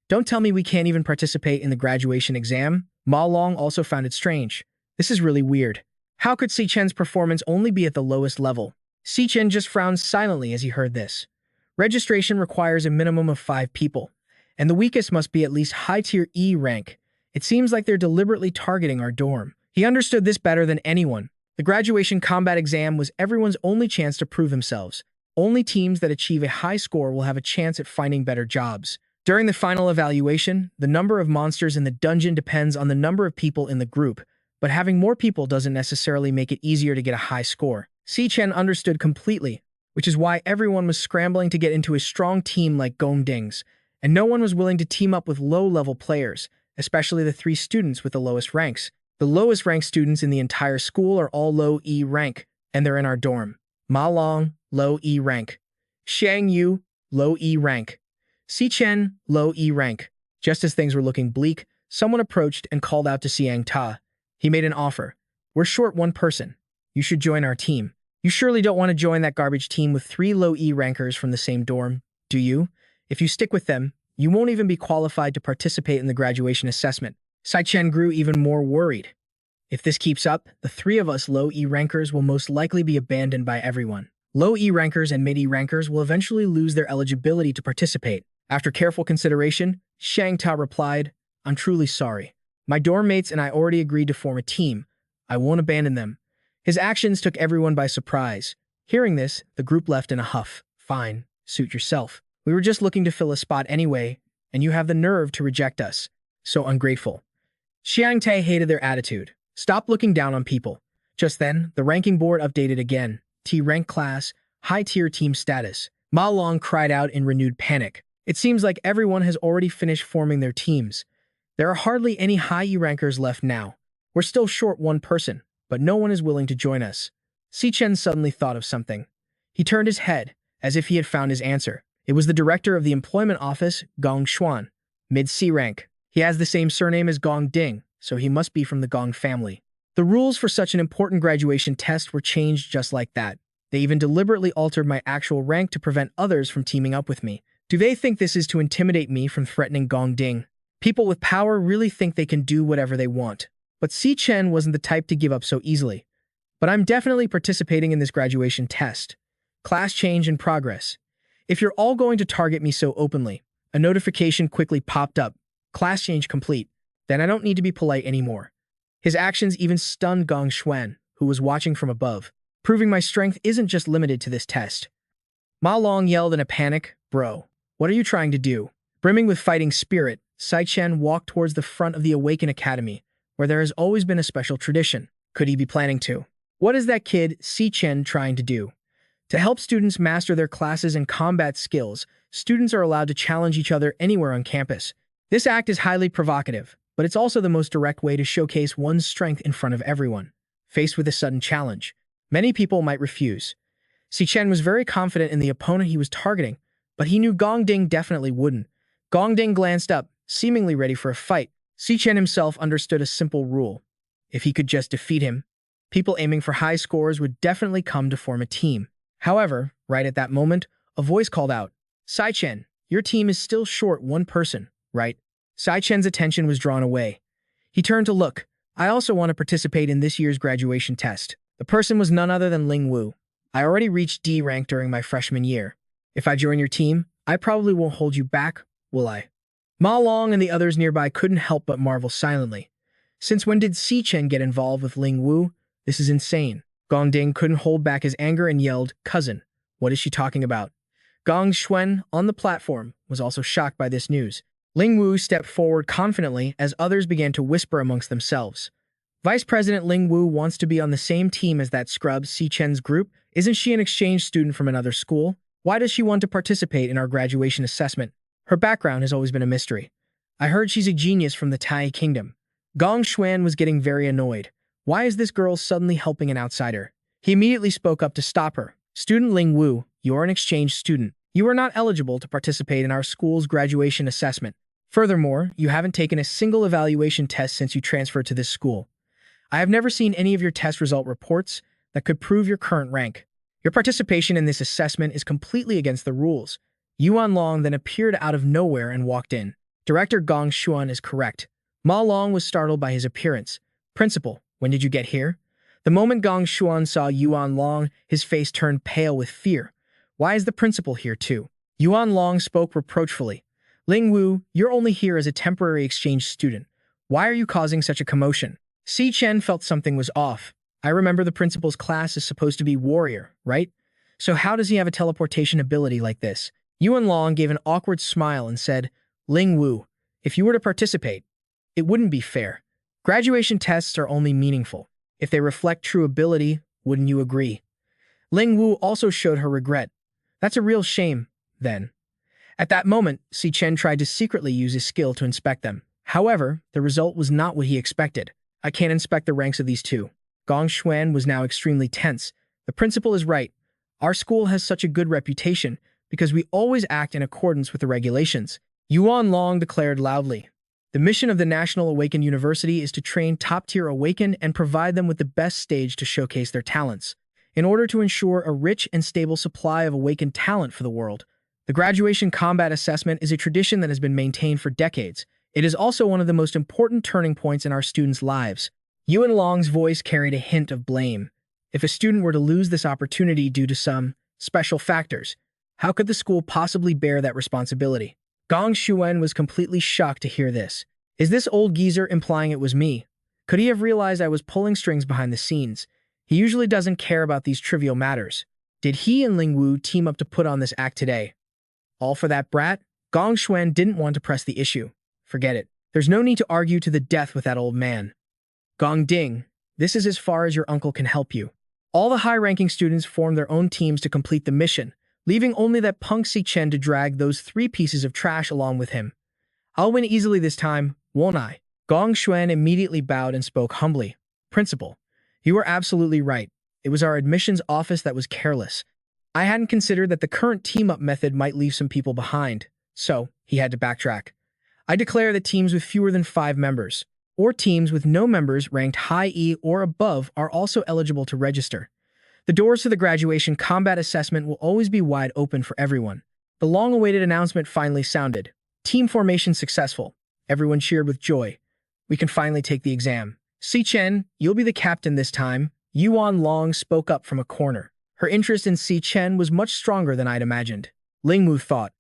Don't tell me we can't even participate in the graduation exam. Ma Long also found it strange. This is really weird. How could Chen's performance only be at the lowest level? Chen just frowned silently as he heard this. Registration requires a minimum of 5 people, and the weakest must be at least high-tier E rank. It seems like they're deliberately targeting our dorm. He understood this better than anyone. The graduation combat exam was everyone's only chance to prove themselves. Only teams that achieve a high score will have a chance at finding better jobs. During the final evaluation, the number of monsters in the dungeon depends on the number of people in the group, but having more people doesn't necessarily make it easier to get a high score. Chen understood completely, which is why everyone was scrambling to get into a strong team like Gong Ding's, and no one was willing to team up with low-level players, especially the 3 students with the lowest ranks. The lowest ranked students in the entire school are all low E rank, and they're in our dorm. Ma Long, low E rank. Xiang Yu, low E rank. Chen, low E rank. Just as things were looking bleak, someone approached and called out to Xiang Ta. He made an offer. We're short 1 person. You should join our team. You surely don't want to join that garbage team with 3 low E rankers from the same dorm, do you? If you stick with them, you won't even be qualified to participate in the graduation assessment. Chen grew even more worried. If this keeps up, the 3 of us low E rankers will most likely be abandoned by everyone. Low E rankers and mid E rankers will eventually lose their eligibility to participate. After careful consideration, Xiang Ta replied, I'm truly sorry. My dorm mates and I already agreed to form a team. I won't abandon them. His actions took everyone by surprise. Hearing this, the group left in a huff. Fine, suit yourself. We were just looking to fill a spot anyway, and you have the nerve to reject us. So ungrateful. Xiang Tai hated their attitude. Stop looking down on people. Just then, the ranking board updated again. T-rank class, high-tier team status. Ma Long cried out in renewed panic. It seems like everyone has already finished forming their teams. There are hardly any high E rankers left now. We're still short 1 person, but no one is willing to join us. Chen suddenly thought of something. He turned his head, as if he had found his answer. It was the director of the employment office, Gong Xuan, mid-C rank. He has the same surname as Gong Ding, so he must be from the Gong family. The rules for such an important graduation test were changed just like that. They even deliberately altered my actual rank to prevent others from teaming up with me. Do they think this is to intimidate me from threatening Gong Ding? People with power really think they can do whatever they want. But Chen wasn't the type to give up so easily. But I'm definitely participating in this graduation test. Class change in progress. If you're all going to target me so openly, a notification quickly popped up. Class change complete. Then I don't need to be polite anymore. His actions even stunned Gong Xuan, who was watching from above, proving my strength isn't just limited to this test. Ma Long yelled in a panic, Bro, what are you trying to do? Brimming with fighting spirit, Chen walked towards the front of the Awaken Academy, where there has always been a special tradition. Could he be planning to? What is that kid, Chen, trying to do? To help students master their classes and combat skills, students are allowed to challenge each other anywhere on campus. This act is highly provocative, but it's also the most direct way to showcase one's strength in front of everyone. Faced with a sudden challenge, many people might refuse. Chen was very confident in the opponent he was targeting, but he knew Gong Ding definitely wouldn't. Gong Ding glanced up, seemingly ready for a fight. Chen himself understood a simple rule. If he could just defeat him, people aiming for high scores would definitely come to form a team. However, right at that moment, a voice called out, Chen, your team is still short 1 person, right? Chen's attention was drawn away. He turned to look. I also want to participate in this year's graduation test. The person was none other than Ling Wu. I already reached D rank during my freshman year. If I join your team, I probably won't hold you back, will I? Ma Long and the others nearby couldn't help but marvel silently. Since when did Chen get involved with Ling Wu? This is insane. Gong Ding couldn't hold back his anger and yelled, Cousin, what is she talking about? Gong Xuan, on the platform, was also shocked by this news. Ling Wu stepped forward confidently as others began to whisper amongst themselves. Vice President Ling Wu wants to be on the same team as that scrub Chen's group. Isn't she an exchange student from another school? Why does she want to participate in our graduation assessment? Her background has always been a mystery. I heard she's a genius from the Tai Kingdom. Gong Xuan was getting very annoyed. Why is this girl suddenly helping an outsider? He immediately spoke up to stop her. Student Ling Wu, you're an exchange student. You are not eligible to participate in our school's graduation assessment. Furthermore, you haven't taken a single evaluation test since you transferred to this school. I have never seen any of your test result reports that could prove your current rank. Your participation in this assessment is completely against the rules. Yuan Long then appeared out of nowhere and walked in. Director Gong Xuan is correct. Ma Long was startled by his appearance. Principal, when did you get here? The moment Gong Xuan saw Yuan Long, his face turned pale with fear. Why is the principal here too? Yuan Long spoke reproachfully. Ling Wu, you're only here as a temporary exchange student. Why are you causing such a commotion? Chen felt something was off. I remember the principal's class is supposed to be warrior, right? So how does he have a teleportation ability like this? Yuan Long gave an awkward smile and said, Ling Wu, if you were to participate, it wouldn't be fair. Graduation tests are only meaningful if they reflect true ability, wouldn't you agree? Ling Wu also showed her regret. That's a real shame, then. At that moment, Chen tried to secretly use his skill to inspect them. However, the result was not what he expected. I can't inspect the ranks of these two. Gong Xuan was now extremely tense. The principal is right. Our school has such a good reputation because we always act in accordance with the regulations. Yuan Long declared loudly. The mission of the National Awakened University is to train top-tier Awakened and provide them with the best stage to showcase their talents. In order to ensure a rich and stable supply of Awakened talent for the world, the graduation combat assessment is a tradition that has been maintained for decades. It is also one of the most important turning points in our students' lives. Yuan Long's voice carried a hint of blame. If a student were to lose this opportunity due to some special factors, how could the school possibly bear that responsibility? Gong Xuan was completely shocked to hear this. Is this old geezer implying it was me? Could he have realized I was pulling strings behind the scenes? He usually doesn't care about these trivial matters. Did he and Ling Wu team up to put on this act today? All for that brat? Gong Xuan didn't want to press the issue. Forget it. There's no need to argue to the death with that old man. Gong Ding, this is as far as your uncle can help you. All the high-ranking students formed their own teams to complete the mission, leaving only that punk Chen to drag those 3 pieces of trash along with him. I'll win easily this time, won't I? Gong Xuan immediately bowed and spoke humbly. Principal, you were absolutely right. It was our admissions office that was careless. I hadn't considered that the current team-up method might leave some people behind, so he had to backtrack. I declare that teams with fewer than 5 members, or teams with no members ranked high E or above are also eligible to register. The doors to the graduation combat assessment will always be wide open for everyone. The long-awaited announcement finally sounded. Team formation successful. Everyone cheered with joy. We can finally take the exam. Chen, you'll be the captain this time. Yuan Long spoke up from a corner. Her interest in Chen was much stronger than I'd imagined. Ling Wu thought.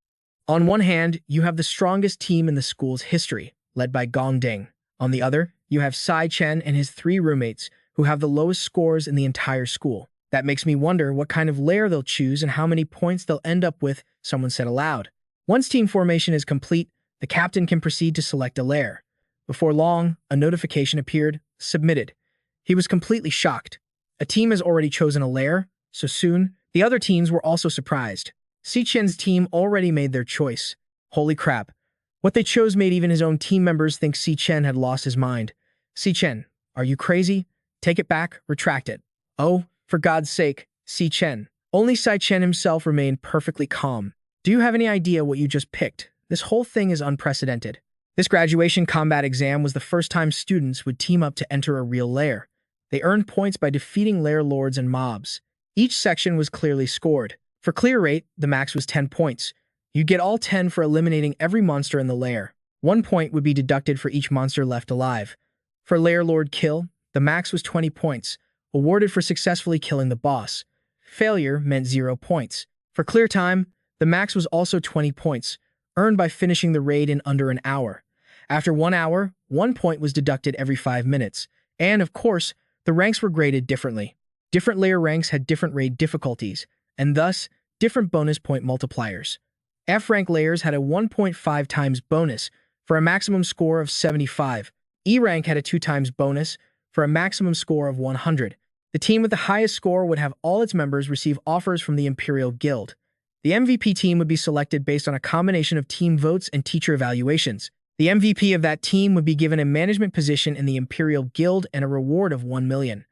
On one hand, you have the strongest team in the school's history, led by Gong Ding. On the other, you have Chen and his 3 roommates, who have the lowest scores in the entire school. That makes me wonder what kind of lair they'll choose and how many points they'll end up with, someone said aloud. Once team formation is complete, the captain can proceed to select a lair. Before long, a notification appeared, submitted. He was completely shocked. A team has already chosen a lair, so soon, the other teams were also surprised. Chen's team already made their choice. Holy crap. What they chose made even his own team members think Chen had lost his mind. Chen, are you crazy? Take it back, retract it. Oh, for God's sake, Chen. Only Chen himself remained perfectly calm. Do you have any idea what you just picked? This whole thing is unprecedented. This graduation combat exam was the first time students would team up to enter a real lair. They earned points by defeating lair lords and mobs. Each section was clearly scored. For clear rate, the max was 10 points. You'd get all 10 for eliminating every monster in the lair. 1 point would be deducted for each monster left alive. For lair lord kill, the max was 20 points, awarded for successfully killing the boss. Failure meant 0 points. For clear time, the max was also 20 points, earned by finishing the raid in under an hour. After 1 hour, 1 point was deducted every 5 minutes. And, of course, the ranks were graded differently. Different layer ranks had different raid difficulties, and thus, different bonus point multipliers. F-rank layers had a 1.5 times bonus for a maximum score of 75. E-rank had a 2 times bonus for a maximum score of 100. The team with the highest score would have all its members receive offers from the Imperial Guild. The MVP team would be selected based on a combination of team votes and teacher evaluations. The MVP of that team would be given a management position in the Imperial Guild and a reward of 1 million.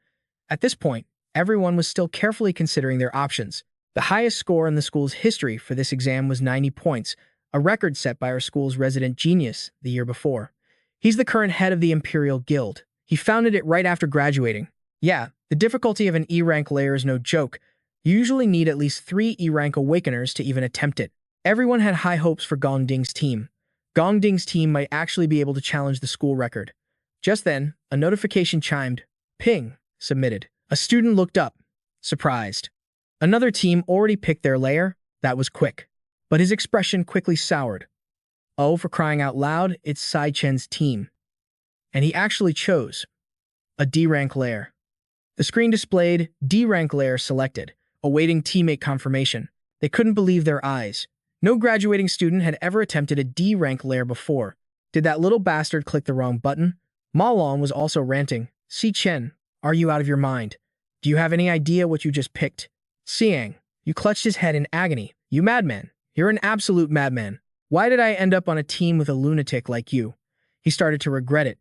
At this point, everyone was still carefully considering their options. The highest score in the school's history for this exam was 90 points, a record set by our school's resident genius the year before. He's the current head of the Imperial Guild. He founded it right after graduating. Yeah, the difficulty of an E-rank layer is no joke. You usually need at least 3 E-rank awakeners to even attempt it. Everyone had high hopes for Gong Ding's team. Gong Ding's team might actually be able to challenge the school record. Just then, a notification chimed. Ping, submitted. A student looked up, surprised. Another team already picked their layer. That was quick. But his expression quickly soured. Oh, for crying out loud, it's Chen's team. And he actually chose a D-rank layer. The screen displayed D-rank layer selected, awaiting teammate confirmation. They couldn't believe their eyes. No graduating student had ever attempted a D-rank layer before. Did that little bastard click the wrong button? Ma Long was also ranting. Chen, are you out of your mind? Do you have any idea what you just picked? Xiang, you clutched his head in agony. You madman. You're an absolute madman. Why did I end up on a team with a lunatic like you? He started to regret it.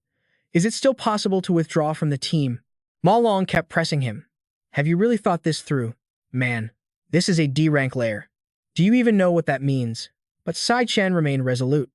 Is it still possible to withdraw from the team? Ma Long kept pressing him. Have you really thought this through? Man, this is a D-rank layer. Do you even know what that means? But Chen remained resolute.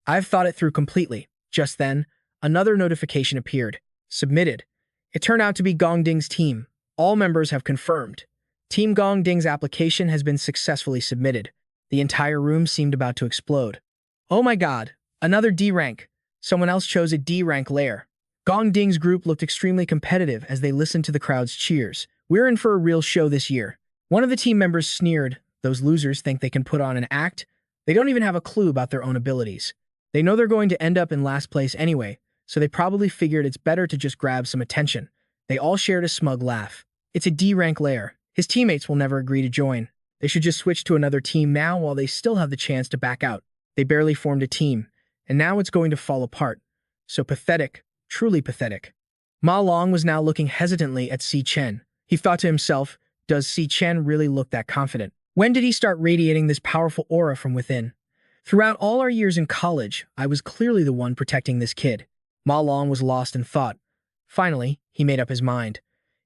I've thought it through completely. Just then, another notification appeared. Submitted. It turned out to be Gong Ding's team. All members have confirmed. Team Gong Ding's application has been successfully submitted. The entire room seemed about to explode. Oh my god, another D-rank. Someone else chose a D-rank layer. Gong Ding's group looked extremely competitive as they listened to the crowd's cheers. We're in for a real show this year. One of the team members sneered. Those losers think they can put on an act. They don't even have a clue about their own abilities. They know they're going to end up in last place anyway, so they probably figured it's better to just grab some attention. They all shared a smug laugh. It's a D-rank layer. His teammates will never agree to join. They should just switch to another team now while they still have the chance to back out. They barely formed a team, and now it's going to fall apart. So pathetic, truly pathetic. Ma Long was now looking hesitantly at Chen. He thought to himself, does Chen really look that confident? When did he start radiating this powerful aura from within? Throughout all our years in college, I was clearly the one protecting this kid. Ma Long was lost in thought. Finally, he made up his mind.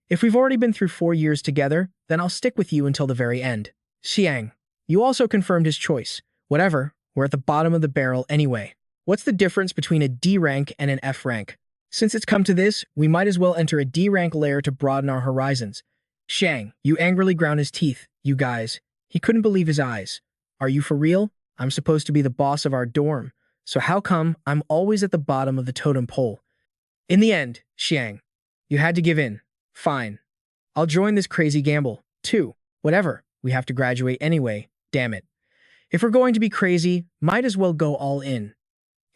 If we've already been through 4 years together, then I'll stick with you until the very end. Xiang, you also confirmed his choice. Whatever, we're at the bottom of the barrel anyway. What's the difference between a D rank and an F rank? Since it's come to this, we might as well enter a D rank layer to broaden our horizons. Xiang, you angrily ground his teeth. You guys. He couldn't believe his eyes. Are you for real? I'm supposed to be the boss of our dorm, so how come I'm always at the bottom of the totem pole? In the end, Xiang, you had to give in. Fine. I'll join this crazy gamble, too. Whatever, we have to graduate anyway, damn it. If we're going to be crazy, might as well go all in.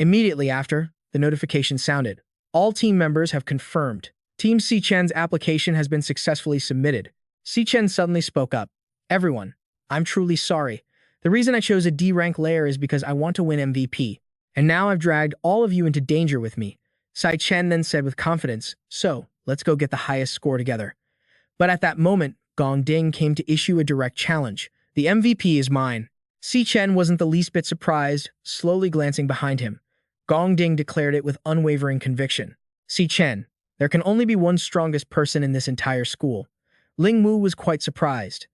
Immediately after, the notification sounded. All team members have confirmed. Team Chen's application has been successfully submitted. Chen suddenly spoke up. Everyone, I'm truly sorry. The reason I chose a D-rank layer is because I want to win MVP. And now I've dragged all of you into danger with me. Chen then said with confidence, so, let's go get the highest score together. But at that moment, Gong Ding came to issue a direct challenge. The MVP is mine. Chen wasn't the least bit surprised, slowly glancing behind him. Gong Ding declared it with unwavering conviction. Chen, there can only be one strongest person in this entire school. Ling Mu was quite surprised.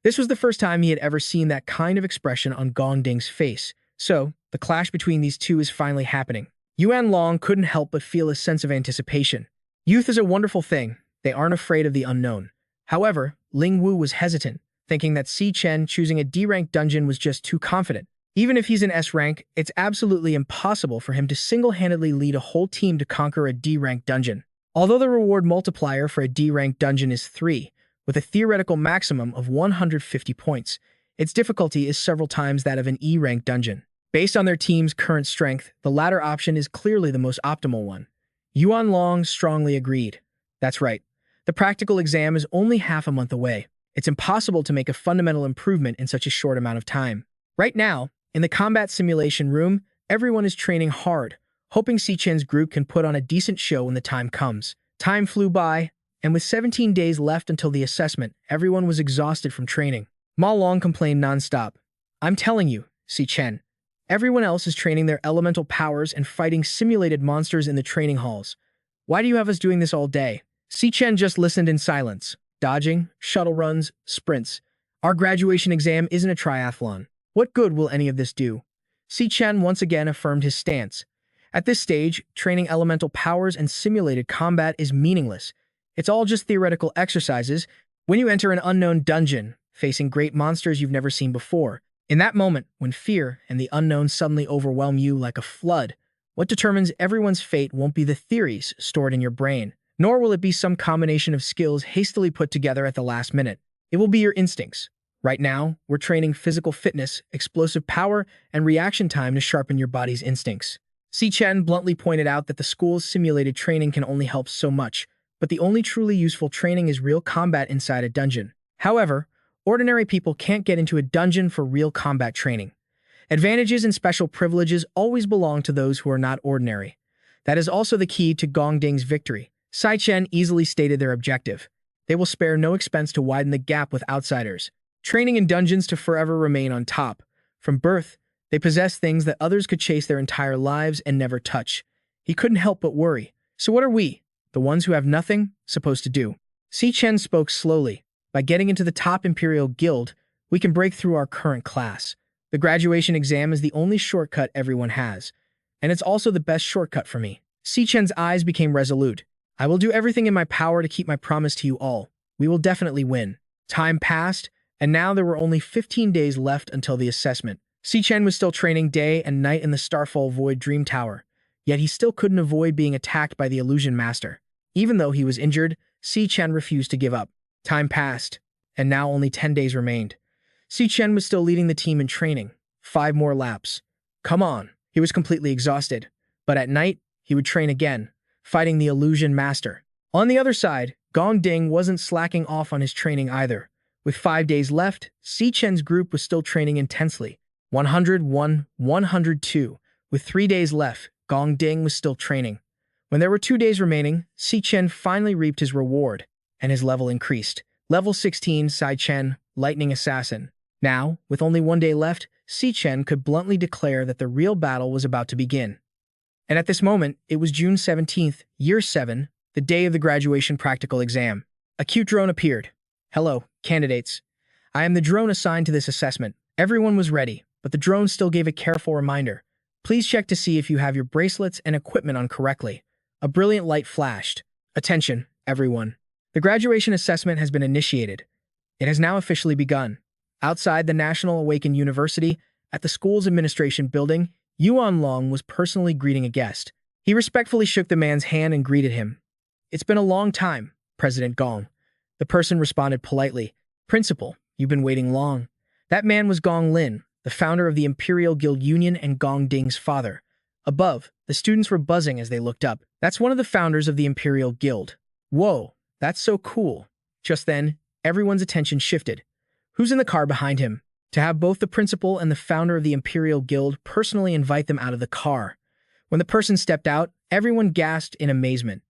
This was the first time he had ever seen that kind of expression on Gong Ding's face. So, the clash between these two is finally happening. Yuan Long couldn't help but feel a sense of anticipation. Youth is a wonderful thing. They aren't afraid of the unknown. However, Ling Wu was hesitant, thinking that Chen choosing a D-rank dungeon was just too confident. Even if he's an S-rank, it's absolutely impossible for him to single-handedly lead a whole team to conquer a D-rank dungeon. Although the reward multiplier for a D-rank dungeon is 3, with a theoretical maximum of 150 points, its difficulty is several times that of an E-rank dungeon. Based on their team's current strength, the latter option is clearly the most optimal one. Yuan Long strongly agreed. That's right. The practical exam is only half a month away. It's impossible to make a fundamental improvement in such a short amount of time. Right now, in the combat simulation room, everyone is training hard, hoping Chen's group can put on a decent show when the time comes. Time flew by, and with 17 days left until the assessment, everyone was exhausted from training. Ma Long complained nonstop. I'm telling you, see Chen. Everyone else is training their elemental powers and fighting simulated monsters in the training halls. Why do you have us doing this all day? Si Chen just listened in silence, dodging, shuttle runs, sprints. Our graduation exam isn't a triathlon. What good will any of this do? Si Chen once again affirmed his stance. At this stage, training elemental powers and simulated combat is meaningless. It's all just theoretical exercises. When you enter an unknown dungeon, facing great monsters you've never seen before, in that moment, when fear and the unknown suddenly overwhelm you like a flood, what determines everyone's fate won't be the theories stored in your brain, nor will it be some combination of skills hastily put together at the last minute. It will be your instincts. Right now, we're training physical fitness, explosive power, and reaction time to sharpen your body's instincts. Si Chen bluntly pointed out that the school's simulated training can only help so much, but the only truly useful training is real combat inside a dungeon. However, ordinary people can't get into a dungeon for real combat training. Advantages and special privileges always belong to those who are not ordinary. That is also the key to Gongding's victory. Si Chen easily stated their objective. They will spare no expense to widen the gap with outsiders, training in dungeons to forever remain on top. From birth, they possess things that others could chase their entire lives and never touch. He couldn't help but worry. So what are we, the ones who have nothing, supposed to do? Si Chen spoke slowly. By getting into the top Imperial Guild, we can break through our current class. The graduation exam is the only shortcut everyone has, and it's also the best shortcut for me. Si Chen's eyes became resolute. I will do everything in my power to keep my promise to you all. We will definitely win. Time passed, and now there were only 15 days left until the assessment. Si Chen was still training day and night in the Starfall Void Dream Tower, yet he still couldn't avoid being attacked by the Illusion Master. Even though he was injured, Si Chen refused to give up. Time passed, and now only 10 days remained. Si Chen was still leading the team in training. 5 more laps. Come on. He was completely exhausted. But at night, he would train again, fighting the Illusion Master. On the other side, Gongding wasn't slacking off on his training either. With 5 days left, Si Chen's group was still training intensely. 101, 102. With 3 days left, Gongding was still training. When there were 2 days remaining, Si Chen finally reaped his reward, and his level increased. Level 16, Si Chen, Lightning Assassin. Now, with only 1 day left, Si Chen could bluntly declare that the real battle was about to begin. And at this moment, it was June 17th, Year 7, the day of the graduation practical exam. A cute drone appeared. Hello, candidates. I am the drone assigned to this assessment. Everyone was ready, but the drone still gave a careful reminder. Please check to see if you have your bracelets and equipment on correctly. A brilliant light flashed. Attention, everyone. The graduation assessment has been initiated. It has now officially begun. Outside the National Awakened University, at the school's administration building, Yuan Long was personally greeting a guest. He respectfully shook the man's hand and greeted him. It's been a long time, President Gong. The person responded politely. Principal, you've been waiting long. That man was Gong Lin, the founder of the Imperial Guild Union and Gong Ding's father. Above, the students were buzzing as they looked up. That's one of the founders of the Imperial Guild. Whoa, that's so cool. Just then, everyone's attention shifted. Who's in the car behind him? To have both the principal and the founder of the Imperial Guild personally invite them out of the car. When the person stepped out, everyone gasped in amazement.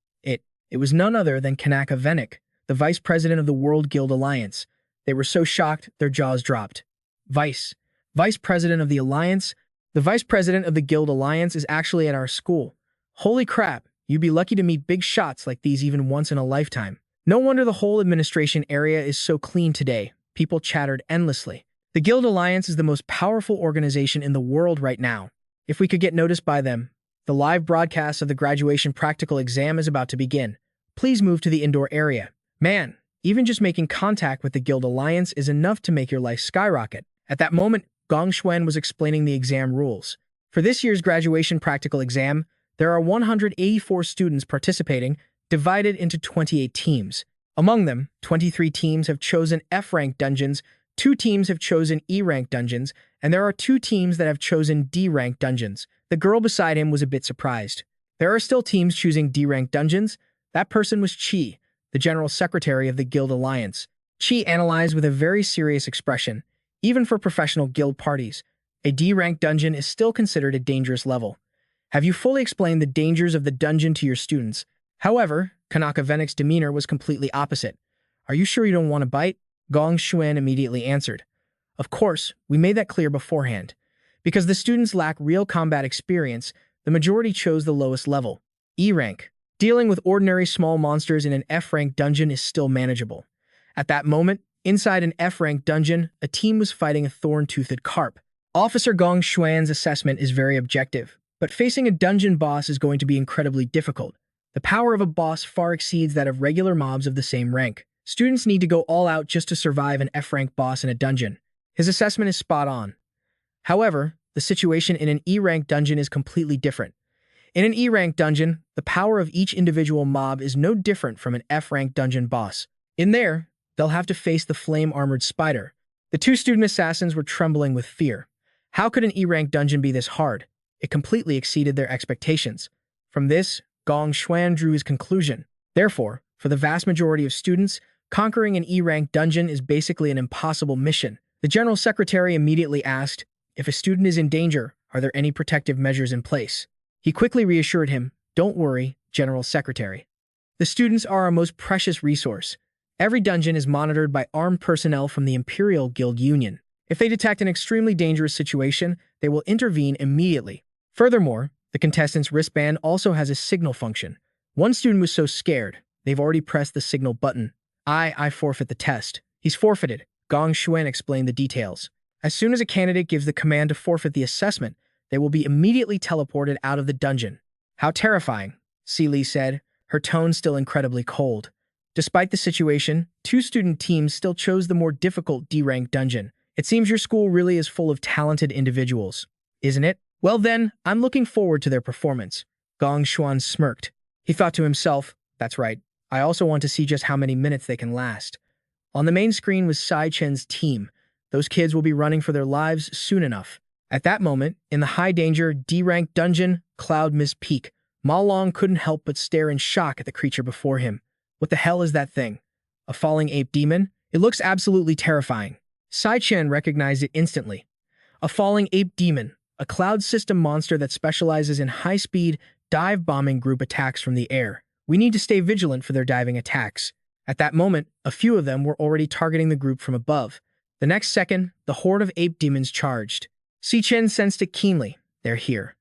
It was none other than Kanaka Venik, the vice president of the World Guild Alliance. They were so shocked, their jaws dropped. Vice president of the Alliance? The vice president of the Guild Alliance is actually at our school. Holy crap, you'd be lucky to meet big shots like these even once in a lifetime. No wonder the whole administration area is so clean today. People chattered endlessly. The Guild Alliance is the most powerful organization in the world right now. If we could get noticed by them. The live broadcast of the graduation practical exam is about to begin. Please move to the indoor area. Man, even just making contact with the Guild Alliance is enough to make your life skyrocket. At that moment, Gong Xuan was explaining the exam rules. For this year's graduation practical exam, there are 184 students participating, divided into 28 teams. Among them, 23 teams have chosen F-rank dungeons, 2 teams have chosen E-rank dungeons, and there are 2 teams that have chosen D-rank dungeons. The girl beside him was a bit surprised. There are still teams choosing D-rank dungeons. That person was Chi, the general secretary of the Guild Alliance. Chi analyzed with a very serious expression. Even for professional guild parties, a D-rank dungeon is still considered a dangerous level. Have you fully explained the dangers of the dungeon to your students? However, Kanaka Venik's demeanor was completely opposite. Are you sure you don't want to bite? Gong Xuan immediately answered. Of course, we made that clear beforehand. Because the students lack real combat experience, the majority chose the lowest level, E rank. Dealing with ordinary small monsters in an F rank dungeon is still manageable. At that moment, inside an F rank dungeon, a team was fighting a thorn-toothed carp. Officer Gong Xuan's assessment is very objective, but facing a dungeon boss is going to be incredibly difficult. The power of a boss far exceeds that of regular mobs of the same rank. Students need to go all out just to survive an F rank boss in a dungeon. His assessment is spot on. However, the situation in an E rank dungeon is completely different. In an E rank dungeon, the power of each individual mob is no different from an F rank dungeon boss. In there, they'll have to face the flame-armored spider. The two student assassins were trembling with fear. How could an E rank dungeon be this hard? It completely exceeded their expectations. From this, Gong Xuan drew his conclusion. Therefore, for the vast majority of students, conquering an E rank dungeon is basically an impossible mission. The General Secretary immediately asked, if a student is in danger, are there any protective measures in place? He quickly reassured him, don't worry, General Secretary. The students are our most precious resource. Every dungeon is monitored by armed personnel from the Imperial Guild Union. If they detect an extremely dangerous situation, they will intervene immediately. Furthermore, the contestant's wristband also has a signal function. One student was so scared, they've already pressed the signal button. I forfeit the test. He's forfeited. Gong Xuan explained the details. As soon as a candidate gives the command to forfeit the assessment, they will be immediately teleported out of the dungeon. How terrifying, Si Li said, her tone still incredibly cold. Despite the situation, two student teams still chose the more difficult D-rank dungeon. It seems your school really is full of talented individuals, isn't it? Well then, I'm looking forward to their performance. Gong Xuan smirked. He thought to himself, that's right, I also want to see just how many minutes they can last. On the main screen was Sai Chen's team. Those kids will be running for their lives soon enough. At that moment, in the high-danger D-rank dungeon, Cloud Mist Peak, Ma Long couldn't help but stare in shock at the creature before him. What the hell is that thing? A falling ape demon? It looks absolutely terrifying. Sai Chen recognized it instantly. A falling ape demon, a cloud system monster that specializes in high-speed, dive-bombing group attacks from the air. We need to stay vigilant for their diving attacks. At that moment, a few of them were already targeting the group from above. The next second, the horde of ape demons charged. Si Chen sensed it keenly. They're here.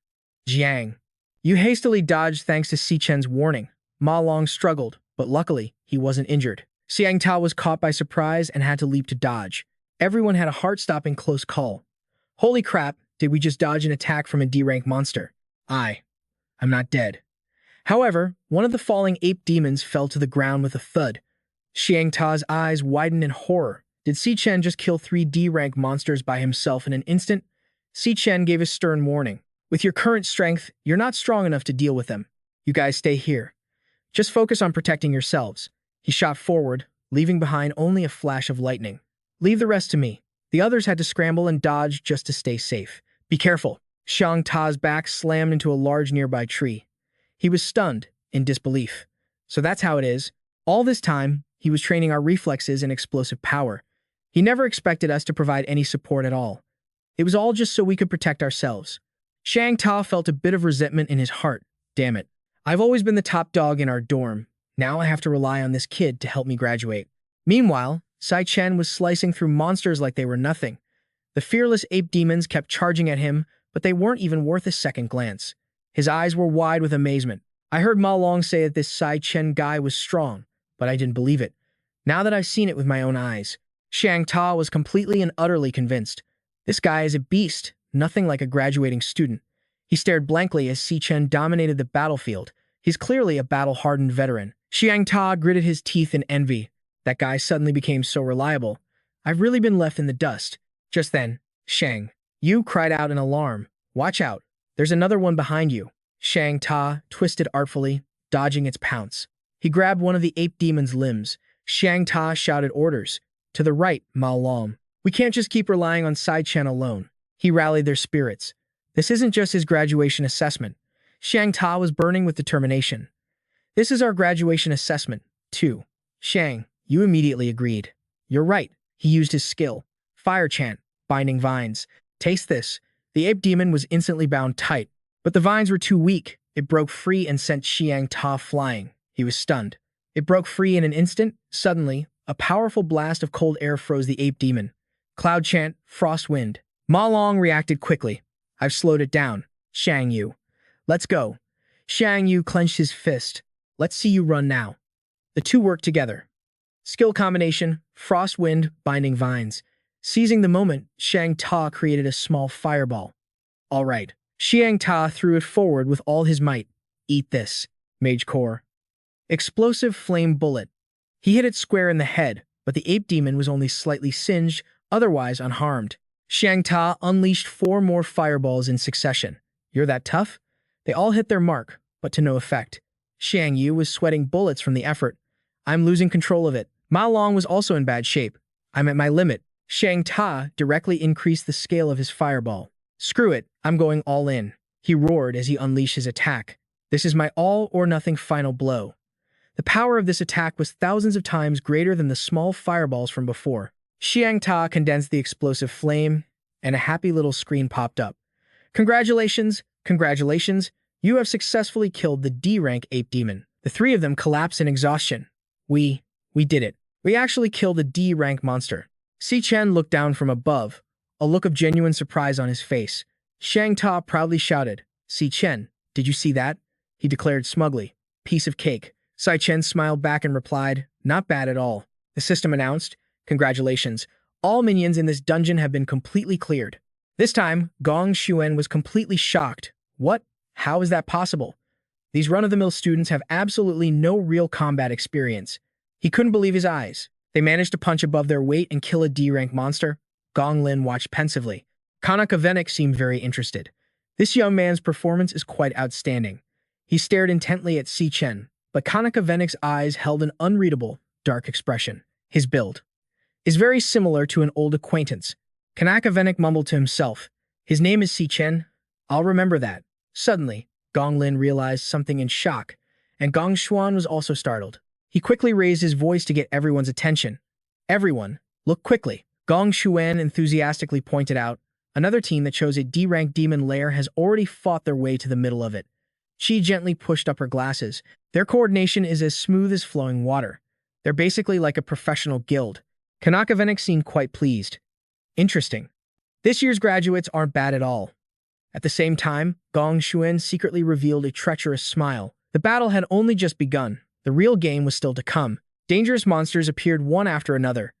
Jiang. You hastily dodged thanks to Si Chen's warning. Ma Long struggled, but luckily, he wasn't injured. Xiang Ta was caught by surprise and had to leap to dodge. Everyone had a heart-stopping close call. Holy crap, did we just dodge an attack from a D-rank monster? I'm not dead. However, one of the falling ape demons fell to the ground with a thud. Xiang Ta's eyes widened in horror. Did Si Chen just kill 3 D-rank monsters by himself in an instant? Si Chen gave a stern warning. With your current strength, you're not strong enough to deal with them. You guys stay here. Just focus on protecting yourselves. He shot forward, leaving behind only a flash of lightning. Leave the rest to me. The others had to scramble and dodge just to stay safe. Be careful. Xiang Ta's back slammed into a large nearby tree. He was stunned, in disbelief. So that's how it is. All this time, he was training our reflexes and explosive power. He never expected us to provide any support at all. It was all just so we could protect ourselves. Xiang Ta felt a bit of resentment in his heart. Damn it. I've always been the top dog in our dorm. Now I have to rely on this kid to help me graduate. Meanwhile, Sai Chen was slicing through monsters like they were nothing. The fearless ape demons kept charging at him, but they weren't even worth a second glance. His eyes were wide with amazement. I heard Ma Long say that this Sai Chen guy was strong, but I didn't believe it. Now that I've seen it with my own eyes, Xiang Ta was completely and utterly convinced. This guy is a beast, nothing like a graduating student. He stared blankly as Si Chen dominated the battlefield. He's clearly a battle-hardened veteran. Xiang Ta gritted his teeth in envy. That guy suddenly became so reliable. I've really been left in the dust. Just then, Shang Yu cried out in alarm. Watch out. There's another one behind you. Xiang Ta twisted artfully, dodging its pounce. He grabbed one of the ape demon's limbs. Xiang Ta shouted orders. To the right, Ma Long. We can't just keep relying on Sai Chen alone. He rallied their spirits. This isn't just his graduation assessment. Xiang Ta was burning with determination. This is our graduation assessment, too. Shang, you immediately agreed. You're right. He used his skill. Fire chant, binding vines. Taste this. The ape demon was instantly bound tight, but the vines were too weak. It broke free and sent Xiang Ta flying. He was stunned. It broke free in an instant. Suddenly, a powerful blast of cold air froze the ape demon. Cloud chant, frost wind. Ma Long reacted quickly. I've slowed it down. Shang Yu. Let's go. Shang Yu clenched his fist. Let's see you run now. The two worked together. Skill combination, frost wind, binding vines. Seizing the moment, Shang Ta created a small fireball. All right. Xiang Ta threw it forward with all his might. Eat this. Mage core. Explosive flame bullet. He hit it square in the head, but the ape demon was only slightly singed, otherwise unharmed. Xiang Ta unleashed 4 more fireballs in succession. You're that tough? They all hit their mark, but to no effect. Xiang Yu was sweating bullets from the effort. I'm losing control of it. Ma Long was also in bad shape. I'm at my limit. Xiang Ta directly increased the scale of his fireball. Screw it, I'm going all in. He roared as he unleashed his attack. This is my all-or-nothing final blow. The power of this attack was thousands of times greater than the small fireballs from before. Xiang Ta condensed the explosive flame, and a happy little screen popped up. Congratulations, congratulations, you have successfully killed the D-rank ape demon. The 3 of them collapsed in exhaustion. We did it. We actually killed a D-rank monster. Chen looked down from above, a look of genuine surprise on his face. Xiang Ta proudly shouted, Chen, did you see that? He declared smugly. Piece of cake. Chen smiled back and replied, not bad at all. The system announced, congratulations, all minions in this dungeon have been completely cleared. This time, Gong Xuan was completely shocked. What? How is that possible? These run-of-the-mill students have absolutely no real combat experience. He couldn't believe his eyes. They managed to punch above their weight and kill a D-rank monster. Gong Lin watched pensively. Kanaka Venik seemed very interested. This young man's performance is quite outstanding. He stared intently at Chen, but Kanaka Venik's eyes held an unreadable, dark expression. His build is very similar to an old acquaintance. Kanaka Venik mumbled to himself. His name is Chen. I'll remember that. Suddenly, Gong Lin realized something in shock, and Gong Xuan was also startled. He quickly raised his voice to get everyone's attention. Everyone, look quickly. Gong Xuan enthusiastically pointed out, another team that chose a D-rank demon lair has already fought their way to the middle of it. She gently pushed up her glasses. Their coordination is as smooth as flowing water. They're basically like a professional guild. Kanaka Venik seemed quite pleased. Interesting. This year's graduates aren't bad at all. At the same time, Gong Xuan secretly revealed a treacherous smile. The battle had only just begun. The real game was still to come. Dangerous monsters appeared one after another.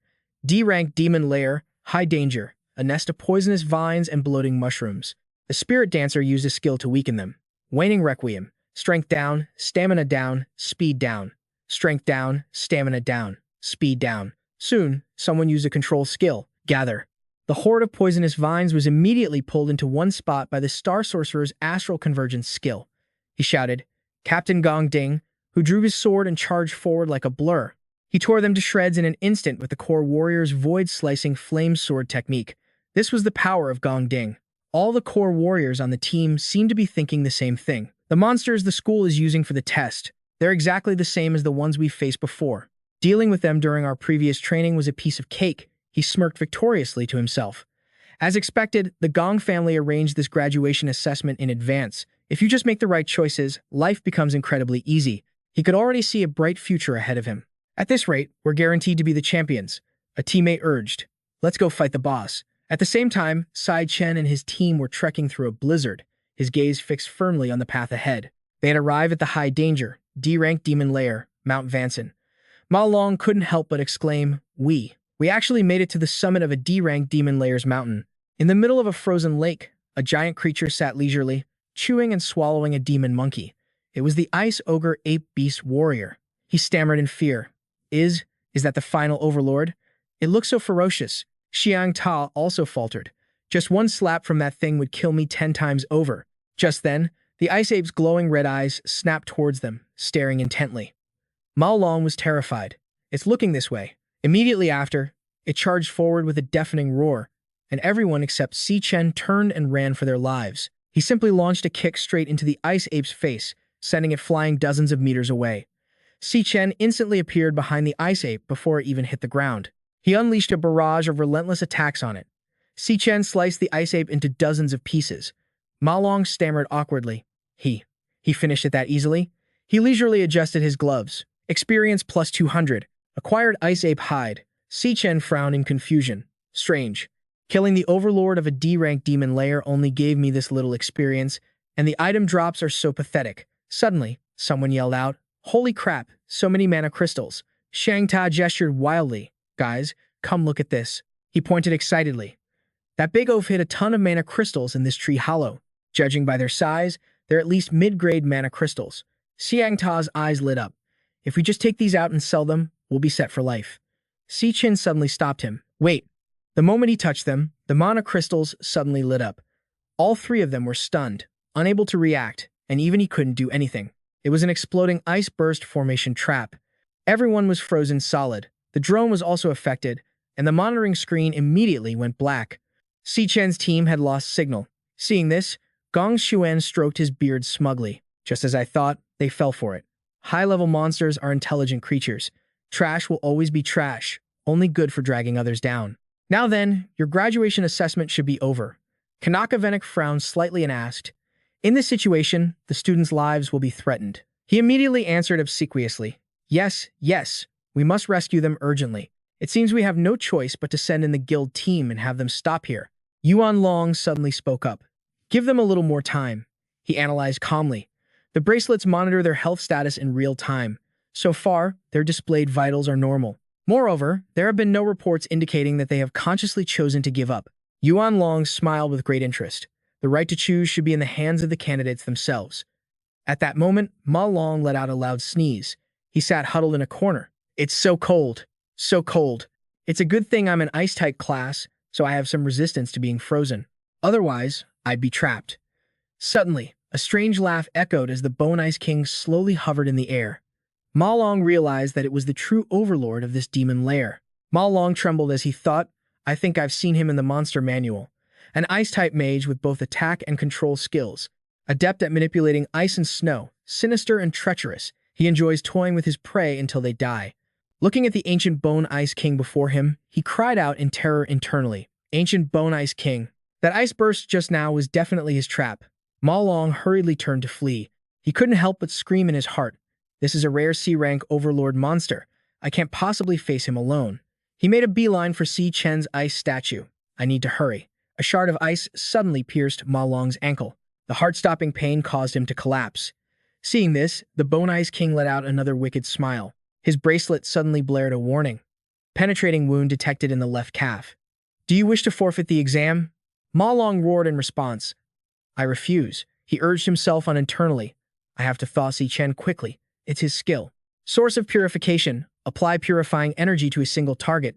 D-rank demon lair, high danger, a nest of poisonous vines and bloating mushrooms. The spirit dancer used a skill to weaken them. Waning requiem, strength down, stamina down, speed down. Strength down, stamina down, speed down. Soon, someone used a control skill, gather. The horde of poisonous vines was immediately pulled into one spot by the Star Sorcerer's astral convergence skill. He shouted, Captain Gong Ding, who drew his sword and charged forward like a blur. He tore them to shreds in an instant with the core warrior's void-slicing flame sword technique. This was the power of Gong Ding. All the core warriors on the team seemed to be thinking the same thing. The monsters the school is using for the test, they're exactly the same as the ones we've faced before. Dealing with them during our previous training was a piece of cake. He smirked victoriously to himself. As expected, the Gong family arranged this graduation assessment in advance. If you just make the right choices, life becomes incredibly easy. He could already see a bright future ahead of him. At this rate, we're guaranteed to be the champions. A teammate urged. Let's go fight the boss. At the same time, Chen and his team were trekking through a blizzard, his gaze fixed firmly on the path ahead. They had arrived at the high danger, D-rank demon lair, Mount Vanson. Ma Long couldn't help but exclaim, We actually made it to the summit of a D-rank demon lair's mountain. In the middle of a frozen lake, a giant creature sat leisurely, chewing and swallowing a demon monkey. It was the ice ogre ape beast warrior. He stammered in fear. Is that the final overlord? It looks so ferocious. Xiang Ta also faltered. Just one slap from that thing would kill me 10 times over. Just then, the ice ape's glowing red eyes snapped towards them, staring intently. Ma Long was terrified. It's looking this way. Immediately after, it charged forward with a deafening roar, and everyone except Chen turned and ran for their lives. He simply launched a kick straight into the ice ape's face, sending it flying dozens of meters away. Chen instantly appeared behind the ice ape before it even hit the ground. He unleashed a barrage of relentless attacks on it. Chen sliced the ice ape into dozens of pieces. Ma Long stammered awkwardly. He finished it that easily? He leisurely adjusted his gloves. Experience plus 200. Acquired ice ape hide. Chen frowned in confusion. Strange. Killing the overlord of a D-rank demon layer only gave me this little experience, and the item drops are so pathetic. Suddenly, someone yelled out, "Holy crap, so many mana crystals." Shang Ta gestured wildly. "Guys, come look at this." He pointed excitedly. That big oaf hid a ton of mana crystals in this tree hollow. Judging by their size, they're at least mid-grade mana crystals. Xiang Ta's eyes lit up. "If we just take these out and sell them, we'll be set for life." Chen suddenly stopped him. "Wait." The moment he touched them, the mana crystals suddenly lit up. All three of them were stunned, unable to react, and even he couldn't do anything. It was an exploding ice burst formation trap. Everyone was frozen solid. The drone was also affected, and the monitoring screen immediately went black. Chen's team had lost signal. Seeing this, Gong Xuan stroked his beard smugly. Just as I thought, they fell for it. High-level monsters are intelligent creatures. Trash will always be trash, only good for dragging others down. Now then, your graduation assessment should be over. Kanaka Venek frowned slightly and asked, "In this situation, the students' lives will be threatened." He immediately answered obsequiously, "Yes, yes, we must rescue them urgently. It seems we have no choice but to send in the guild team and have them stop here." Yuan Long suddenly spoke up. "Give them a little more time." He analyzed calmly. The bracelets monitor their health status in real time. So far, their displayed vitals are normal. Moreover, there have been no reports indicating that they have consciously chosen to give up. Yuan Long smiled with great interest. The right to choose should be in the hands of the candidates themselves. At that moment, Ma Long let out a loud sneeze. He sat huddled in a corner. "It's so cold. So cold. It's a good thing I'm an ice-type class, so I have some resistance to being frozen. Otherwise, I'd be trapped." Suddenly, a strange laugh echoed as the Bone Ice King slowly hovered in the air. Ma Long realized that it was the true overlord of this demon lair. Ma Long trembled as he thought, "I think I've seen him in the monster manual. An ice-type mage with both attack and control skills. Adept at manipulating ice and snow, sinister and treacherous. He enjoys toying with his prey until they die." Looking at the ancient Bone Ice King before him, he cried out in terror internally. Ancient Bone Ice King. That ice burst just now was definitely his trap. Ma Long hurriedly turned to flee. He couldn't help but scream in his heart. This is a rare C-rank overlord monster. I can't possibly face him alone. He made a beeline for Chen's ice statue. "I need to hurry." A shard of ice suddenly pierced Ma Long's ankle. The heart-stopping pain caused him to collapse. Seeing this, the Bone Ice King let out another wicked smile. His bracelet suddenly blared a warning. Penetrating wound detected in the left calf. "Do you wish to forfeit the exam?" Ma Long roared in response. "I refuse." He urged himself on internally. "I have to thaw Chen quickly. It's his skill." Source of purification. Apply purifying energy to a single target,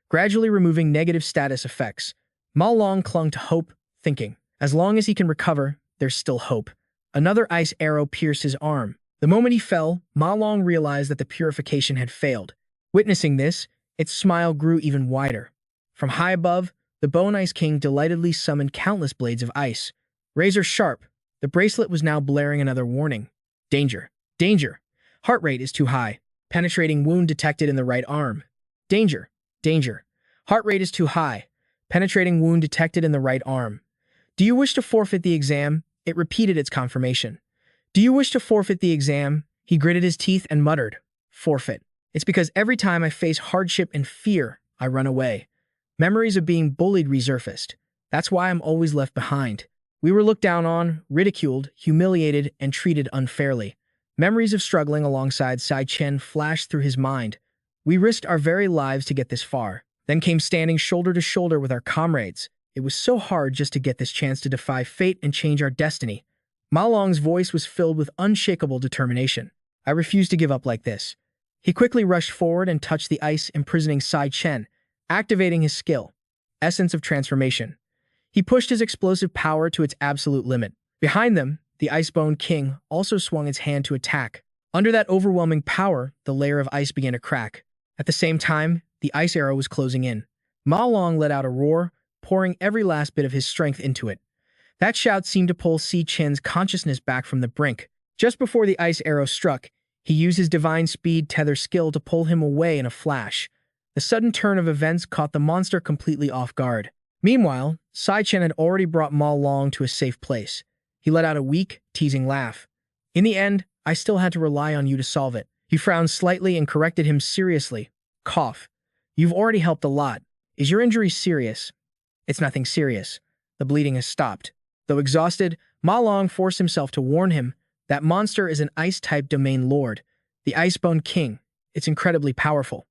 gradually removing negative status effects. Ma Long clung to hope, thinking, as long as he can recover, there's still hope. Another ice arrow pierced his arm. The moment he fell, Ma Long realized that the purification had failed. Witnessing this, its smile grew even wider. From high above, the Bone Ice King delightedly summoned countless blades of ice. Razor sharp, the bracelet was now blaring another warning. "Danger! Danger! Heart rate is too high. Penetrating wound detected in the right arm. Danger! Danger! Heart rate is too high. Penetrating wound detected in the right arm. Do you wish to forfeit the exam?" It repeated its confirmation. "Do you wish to forfeit the exam?" He gritted his teeth and muttered, "Forfeit. It's because every time I face hardship and fear, I run away. Memories of being bullied resurfaced. That's why I'm always left behind. We were looked down on, ridiculed, humiliated, and treated unfairly. Memories of struggling alongside Chen flashed through his mind. We risked our very lives to get this far, then came standing shoulder to shoulder with our comrades. It was so hard just to get this chance to defy fate and change our destiny." Ma Long's voice was filled with unshakable determination. "I refuse to give up like this." He quickly rushed forward and touched the ice imprisoning Chen, activating his skill, Essence of Transformation. He pushed his explosive power to its absolute limit. Behind them, the Icebone King also swung its hand to attack. Under that overwhelming power, the layer of ice began to crack. At the same time, the ice arrow was closing in. Ma Long let out a roar, pouring every last bit of his strength into it. That shout seemed to pull Chen's consciousness back from the brink. Just before the ice arrow struck, he used his divine speed tether skill to pull him away in a flash. The sudden turn of events caught the monster completely off guard. Meanwhile, Chen had already brought Ma Long to a safe place. He let out a weak, teasing laugh. "In the end, I still had to rely on you to solve it." He frowned slightly and corrected him seriously. "Cough. You've already helped a lot. Is your injury serious? It's nothing serious. The bleeding has stopped. Though exhausted, Ma Long forced himself to warn him that monster is an ice-type domain lord, the Icebone King. It's incredibly powerful.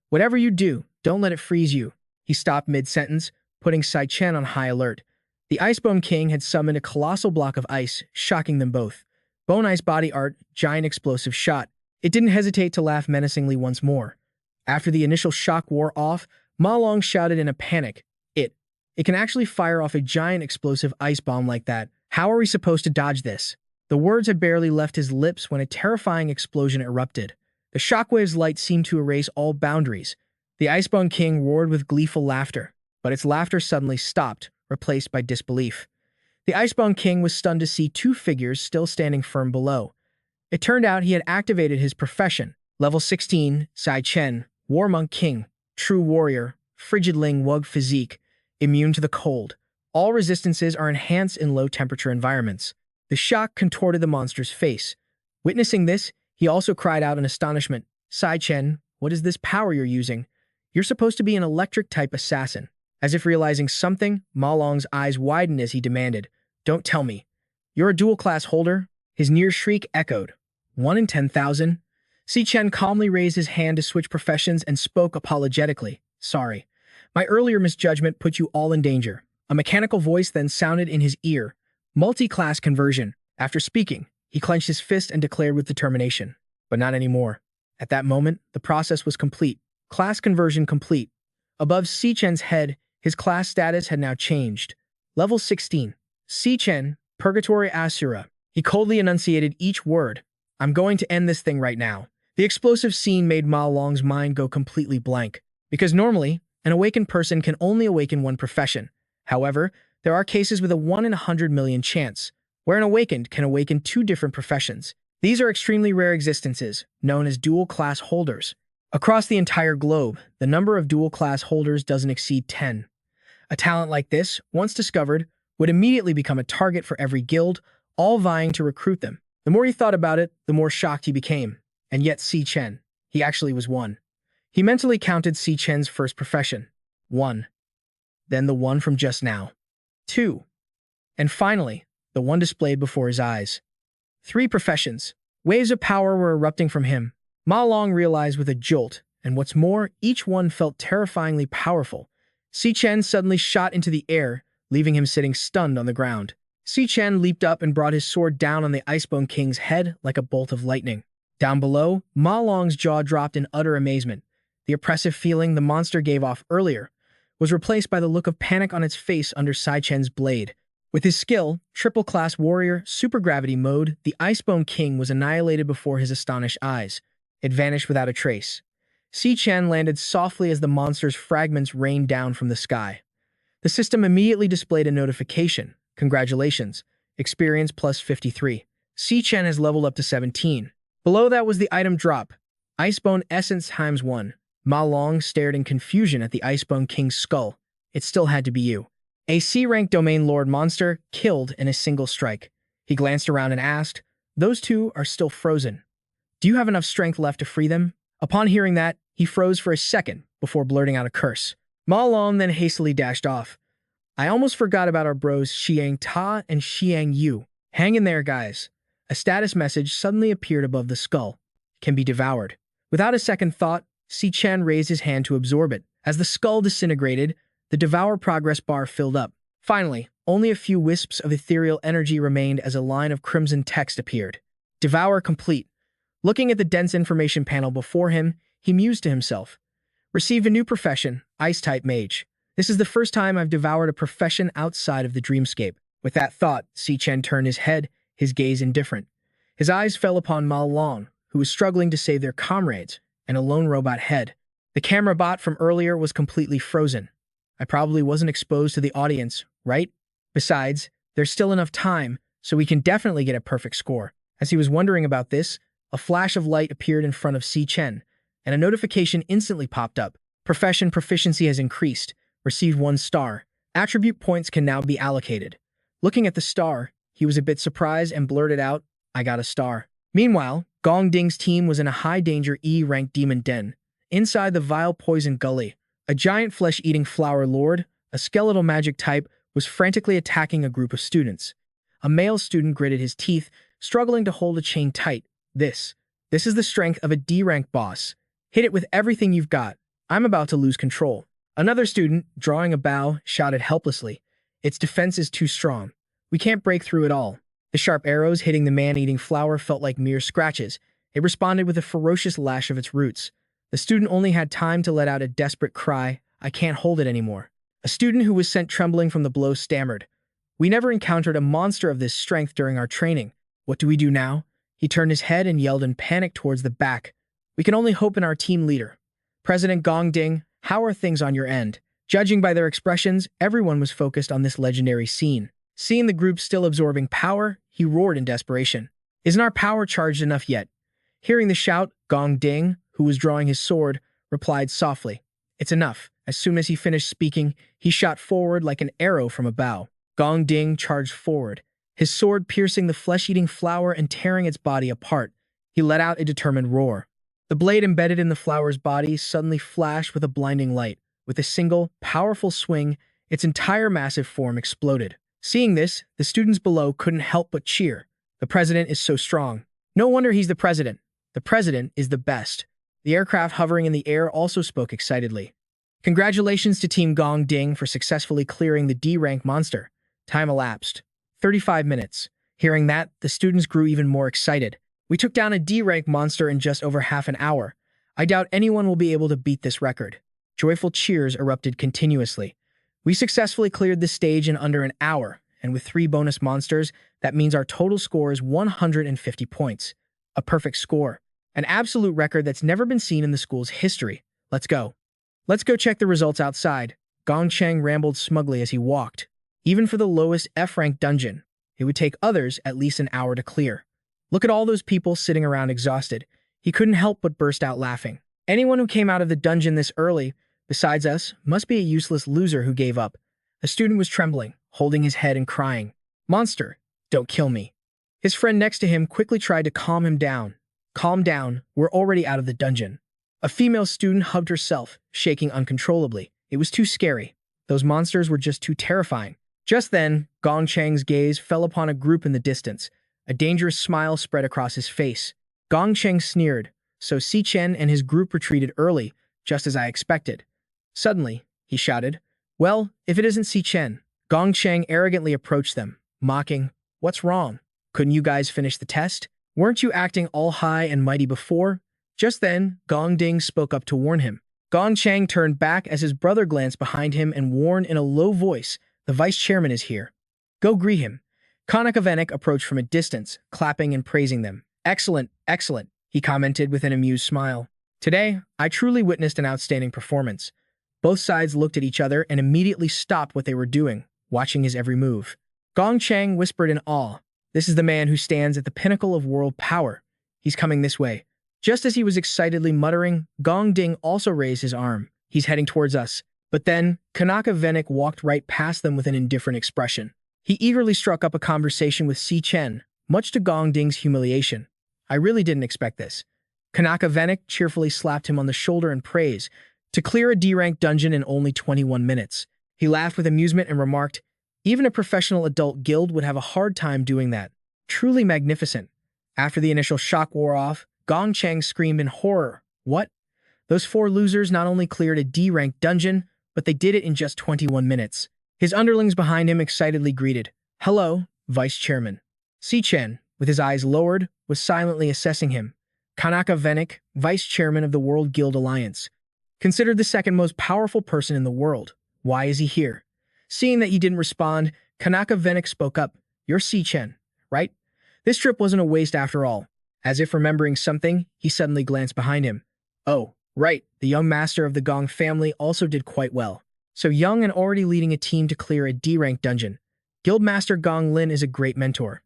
Whatever you do, don't let it freeze you. He stopped mid-sentence, putting Chen on high alert. The Icebone King had summoned a colossal block of ice, shocking them both. Bone Ice Body Art, giant explosive shot. It didn't hesitate to laugh menacingly once more. After the initial shock wore off, Ma Long shouted in a panic, It can actually fire off a giant explosive ice bomb like that. How are we supposed to dodge this? The words had barely left his lips when a terrifying explosion erupted. The shockwave's light seemed to erase all boundaries. The Icebone King roared with gleeful laughter, but its laughter suddenly stopped, replaced by disbelief. The Icebone King was stunned to see two figures still standing firm below. It turned out he had activated his profession. Level 16, Chen, War Monk King, True Warrior, Frigidling Wug Physique, immune to the cold. All resistances are enhanced in low-temperature environments. The shock contorted the monster's face. Witnessing this, he also cried out in astonishment, Chen, what is this power you're using? You're supposed to be an electric-type assassin. As if realizing something, Ma Long's eyes widened as he demanded, Don't tell me. You're a dual-class holder? His near shriek echoed. 1 in 10,000? Chen calmly raised his hand to switch professions and spoke apologetically. Sorry. My earlier misjudgment put you all in danger. A mechanical voice then sounded in his ear. Multi-class conversion. After speaking, he clenched his fist and declared with determination. But not anymore. At that moment, the process was complete. Class conversion complete. Above Chen's head, his class status had now changed. Level 16. Chen, Purgatory Asura. He coldly enunciated each word. I'm going to end this thing right now. The explosive scene made Ma Long's mind go completely blank. Because normally, an awakened person can only awaken one profession. However, there are cases with a 1 in 100 million chance, where an awakened can awaken 2 different professions. These are extremely rare existences, known as dual-class holders. Across the entire globe, the number of dual-class holders doesn't exceed 10. A talent like this, once discovered, would immediately become a target for every guild, all vying to recruit them. The more he thought about it, the more shocked he became. And yet Chen, he actually was one. He mentally counted Chen's first profession. 1. Then the one from just now. 2. And finally, the one displayed before his eyes. 3 professions. Waves of power were erupting from him. Ma Long realized with a jolt, and what's more, each one felt terrifyingly powerful. Chen suddenly shot into the air, leaving him sitting stunned on the ground. Chen leaped up and brought his sword down on the Icebone King's head like a bolt of lightning. Down below, Ma Long's jaw dropped in utter amazement. The oppressive feeling the monster gave off earlier was replaced by the look of panic on its face under Chen's blade. With his skill, triple-class warrior, supergravity mode, the Icebone King was annihilated before his astonished eyes. It vanished without a trace. Chen landed softly as the monster's fragments rained down from the sky. The system immediately displayed a notification. Congratulations. Experience plus 53. Chen has leveled up to 17. Below that was the item drop. Icebone Essence times 1. Ma Long stared in confusion at the Icebone King's skull. It still had to be you. A C-rank domain lord monster killed in a single strike. He glanced around and asked, Those 2 are still frozen. Do you have enough strength left to free them? Upon hearing that, he froze for a second before blurting out a curse. Ma Long then hastily dashed off. I almost forgot about our bros Xiang Ta and Xiang Yu. Hang in there, guys. A status message suddenly appeared above the skull. Can be devoured. Without a second thought, Chen raised his hand to absorb it. As the skull disintegrated, the Devour progress bar filled up. Finally, only a few wisps of ethereal energy remained as a line of crimson text appeared. Devour complete. Looking at the dense information panel before him, he mused to himself. Received a new profession, Ice-type Mage. This is the first time I've devoured a profession outside of the dreamscape. With that thought, Chen turned his head, his gaze indifferent. His eyes fell upon Ma Long, who was struggling to save their comrades, and a lone robot head. The camera bot from earlier was completely frozen. I probably wasn't exposed to the audience, right? Besides, there's still enough time, so we can definitely get a perfect score. As he was wondering about this, a flash of light appeared in front of Chen, and a notification instantly popped up. Profession proficiency has increased. Received 1 star. Attribute points can now be allocated. Looking at the star, he was a bit surprised and blurted out, I got a star. Meanwhile, Gong Ding's team was in a high-danger E-ranked demon den. Inside the vile poison gully, A giant flesh-eating flower lord, a skeletal magic type, was frantically attacking a group of students. A male student gritted his teeth, struggling to hold a chain tight. This is the strength of a D-rank boss. Hit it with everything you've got. I'm about to lose control. Another student, drawing a bow, shouted helplessly. Its defense is too strong. We can't break through it all. The sharp arrows hitting the man-eating flower felt like mere scratches. It responded with a ferocious lash of its roots. The student only had time to let out a desperate cry. I can't hold it anymore. A student who was sent trembling from the blow stammered. We never encountered a monster of this strength during our training. What do we do now? He turned his head and yelled in panic towards the back. We can only hope in our team leader. President Gong Ding, how are things on your end? Judging by their expressions, everyone was focused on this legendary scene. Seeing the group still absorbing power, he roared in desperation. Isn't our power charged enough yet? Hearing the shout, Gong Ding, who was drawing his sword, replied softly. It's enough. As soon as he finished speaking, he shot forward like an arrow from a bow. Gong Ding charged forward, his sword piercing the flesh-eating flower and tearing its body apart. He let out a determined roar. The blade embedded in the flower's body suddenly flashed with a blinding light. With a single, powerful swing, its entire massive form exploded. Seeing this, the students below couldn't help but cheer. The president is so strong. No wonder he's the president. The president is the best. The aircraft hovering in the air also spoke excitedly. Congratulations to Team Gong Ding for successfully clearing the D-rank monster. Time elapsed. 35 minutes. Hearing that, the students grew even more excited. We took down a D-rank monster in just over half an hour. I doubt anyone will be able to beat this record. Joyful cheers erupted continuously. We successfully cleared the stage in under an hour, and with 3 bonus monsters, that means our total score is 150 points. A perfect score. An absolute record that's never been seen in the school's history. Let's go. Let's go check the results outside. Gong Cheng rambled smugly as he walked. Even for the lowest F-rank dungeon, it would take others at least an hour to clear. Look at all those people sitting around exhausted. He couldn't help but burst out laughing. Anyone who came out of the dungeon this early, besides us, must be a useless loser who gave up. The student was trembling, holding his head and crying. Monster, don't kill me. His friend next to him quickly tried to calm him down. Calm down, we're already out of the dungeon. A female student hugged herself, shaking uncontrollably. It was too scary. Those monsters were just too terrifying. Just then, Gong Cheng's gaze fell upon a group in the distance. A dangerous smile spread across his face. Gong Cheng sneered, so Chen and his group retreated early, just as I expected. Suddenly, he shouted, Well, if it isn't Chen. Gong Cheng arrogantly approached them, mocking, What's wrong? Couldn't you guys finish the test? Weren't you acting all high and mighty before? Just then, Gong Ding spoke up to warn him. Gong Cheng turned back as his brother glanced behind him and warned in a low voice, The vice chairman is here. Go greet him. Konakavenik approached from a distance, clapping and praising them. Excellent, excellent, he commented with an amused smile. Today, I truly witnessed an outstanding performance. Both sides looked at each other and immediately stopped what they were doing, watching his every move. Gong Cheng whispered in awe, This is the man who stands at the pinnacle of world power. He's coming this way. Just as he was excitedly muttering, Gong Ding also raised his arm. He's heading towards us. But then, Konakavenik walked right past them with an indifferent expression. He eagerly struck up a conversation with Chen, much to Gong Ding's humiliation. I really didn't expect this. Konakavenik cheerfully slapped him on the shoulder in praise, to clear a D-rank dungeon in only 21 minutes. He laughed with amusement and remarked, Even a professional adult guild would have a hard time doing that. Truly magnificent. After the initial shock wore off, Gong Cheng screamed in horror. What? Those 4 losers not only cleared a D-rank dungeon, but they did it in just 21 minutes. His underlings behind him excitedly greeted, Hello, Vice Chairman. Chen, with his eyes lowered, was silently assessing him. Konakavenik, Vice Chairman of the World Guild Alliance. Considered the second most powerful person in the world. Why is he here? Seeing that he didn't respond, Konakavenik spoke up. You're Chen, right? This trip wasn't a waste after all. As if remembering something, he suddenly glanced behind him. Oh, right, the young master of the Gong family also did quite well. So young and already leading a team to clear a D-rank dungeon. Guildmaster Gong Lin is a great mentor.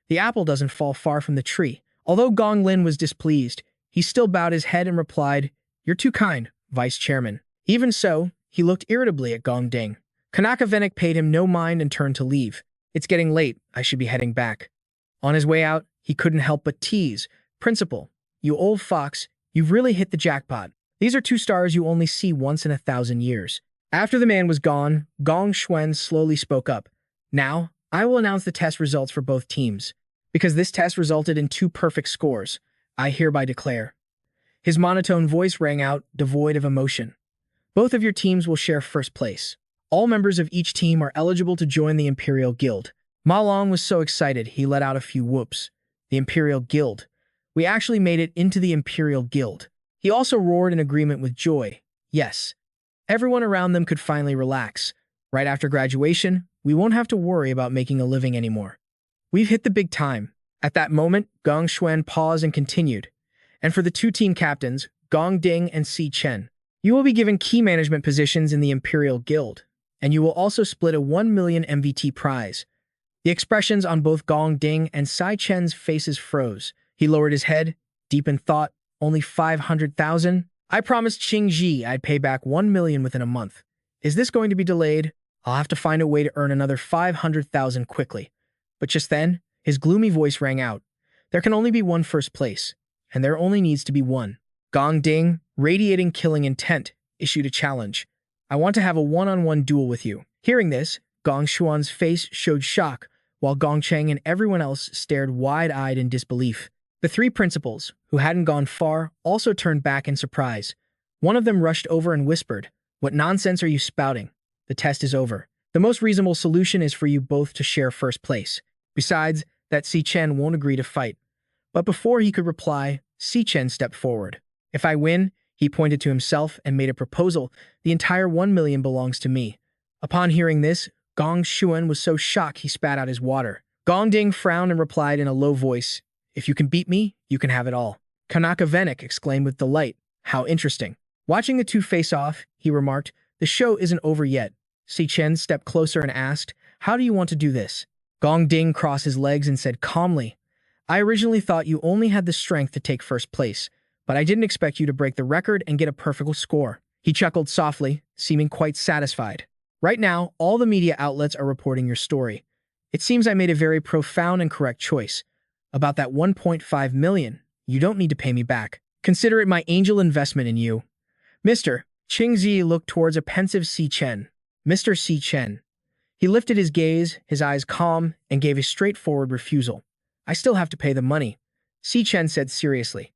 The apple doesn't fall far from the tree. Although Gong Lin was displeased, he still bowed his head and replied, You're too kind, Vice Chairman. Even so, he looked irritably at Gong Ding. Konakavenik paid him no mind and turned to leave. It's getting late, I should be heading back. On his way out, he couldn't help but tease, Principal, you old fox, you've really hit the jackpot. These are two stars you only see once in 1,000 years. After the man was gone, Gong Xuan slowly spoke up. Now, I will announce the test results for both teams. Because this test resulted in 2 perfect scores, I hereby declare. His monotone voice rang out, devoid of emotion. Both of your teams will share first place. All members of each team are eligible to join the Imperial Guild. Ma Long was so excited he let out a few whoops. The Imperial Guild. We actually made it into the Imperial Guild. He also roared in agreement with joy. Yes. Everyone around them could finally relax. Right after graduation, we won't have to worry about making a living anymore. We've hit the big time. At that moment, Gong Xuan paused and continued. And for the 2 team captains, Gong Ding and Si Chen, you will be given key management positions in the Imperial Guild, and you will also split a 1 million MVT prize. The expressions on both Gong Ding and Si Chen's faces froze. He lowered his head, deep in thought. Only 500,000? I promised Qing Ji I'd pay back 1 million within a month. Is this going to be delayed? I'll have to find a way to earn another 500,000 quickly. But just then, his gloomy voice rang out. There can only be one first place, and there only needs to be one. Gong Ding, radiating killing intent, issued a challenge. I want to have a one-on-one duel with you. Hearing this, Gong Xuan's face showed shock, while Gong Cheng and everyone else stared wide-eyed in disbelief. The 3 principals, who hadn't gone far, also turned back in surprise. One of them rushed over and whispered, "What nonsense are you spouting? The test is over. The most reasonable solution is for you both to share first place. Besides, that Si Chen won't agree to fight." But before he could reply, Si Chen stepped forward. "If I win," he pointed to himself and made a proposal, "the entire 1 million belongs to me." Upon hearing this, Gong Xuan was so shocked he spat out his water. Gong Ding frowned and replied in a low voice, "If you can beat me, you can have it all." Kanaka Venik exclaimed with delight, "How interesting." Watching the 2 face off, he remarked, "The show isn't over yet." Si Chen stepped closer and asked, "How do you want to do this?" Gong Ding crossed his legs and said calmly, "I originally thought you only had the strength to take first place, but I didn't expect you to break the record and get a perfect score." He chuckled softly, seeming quite satisfied. "Right now, all the media outlets are reporting your story. It seems I made a very profound and correct choice. About that 1.5 million, you don't need to pay me back. Consider it my angel investment in you." Mr. Qingzi looked towards a pensive Si Chen. Mr. Si Chen. He lifted his gaze, his eyes calm, and gave a straightforward refusal. "I still have to pay the money," Si Chen said seriously.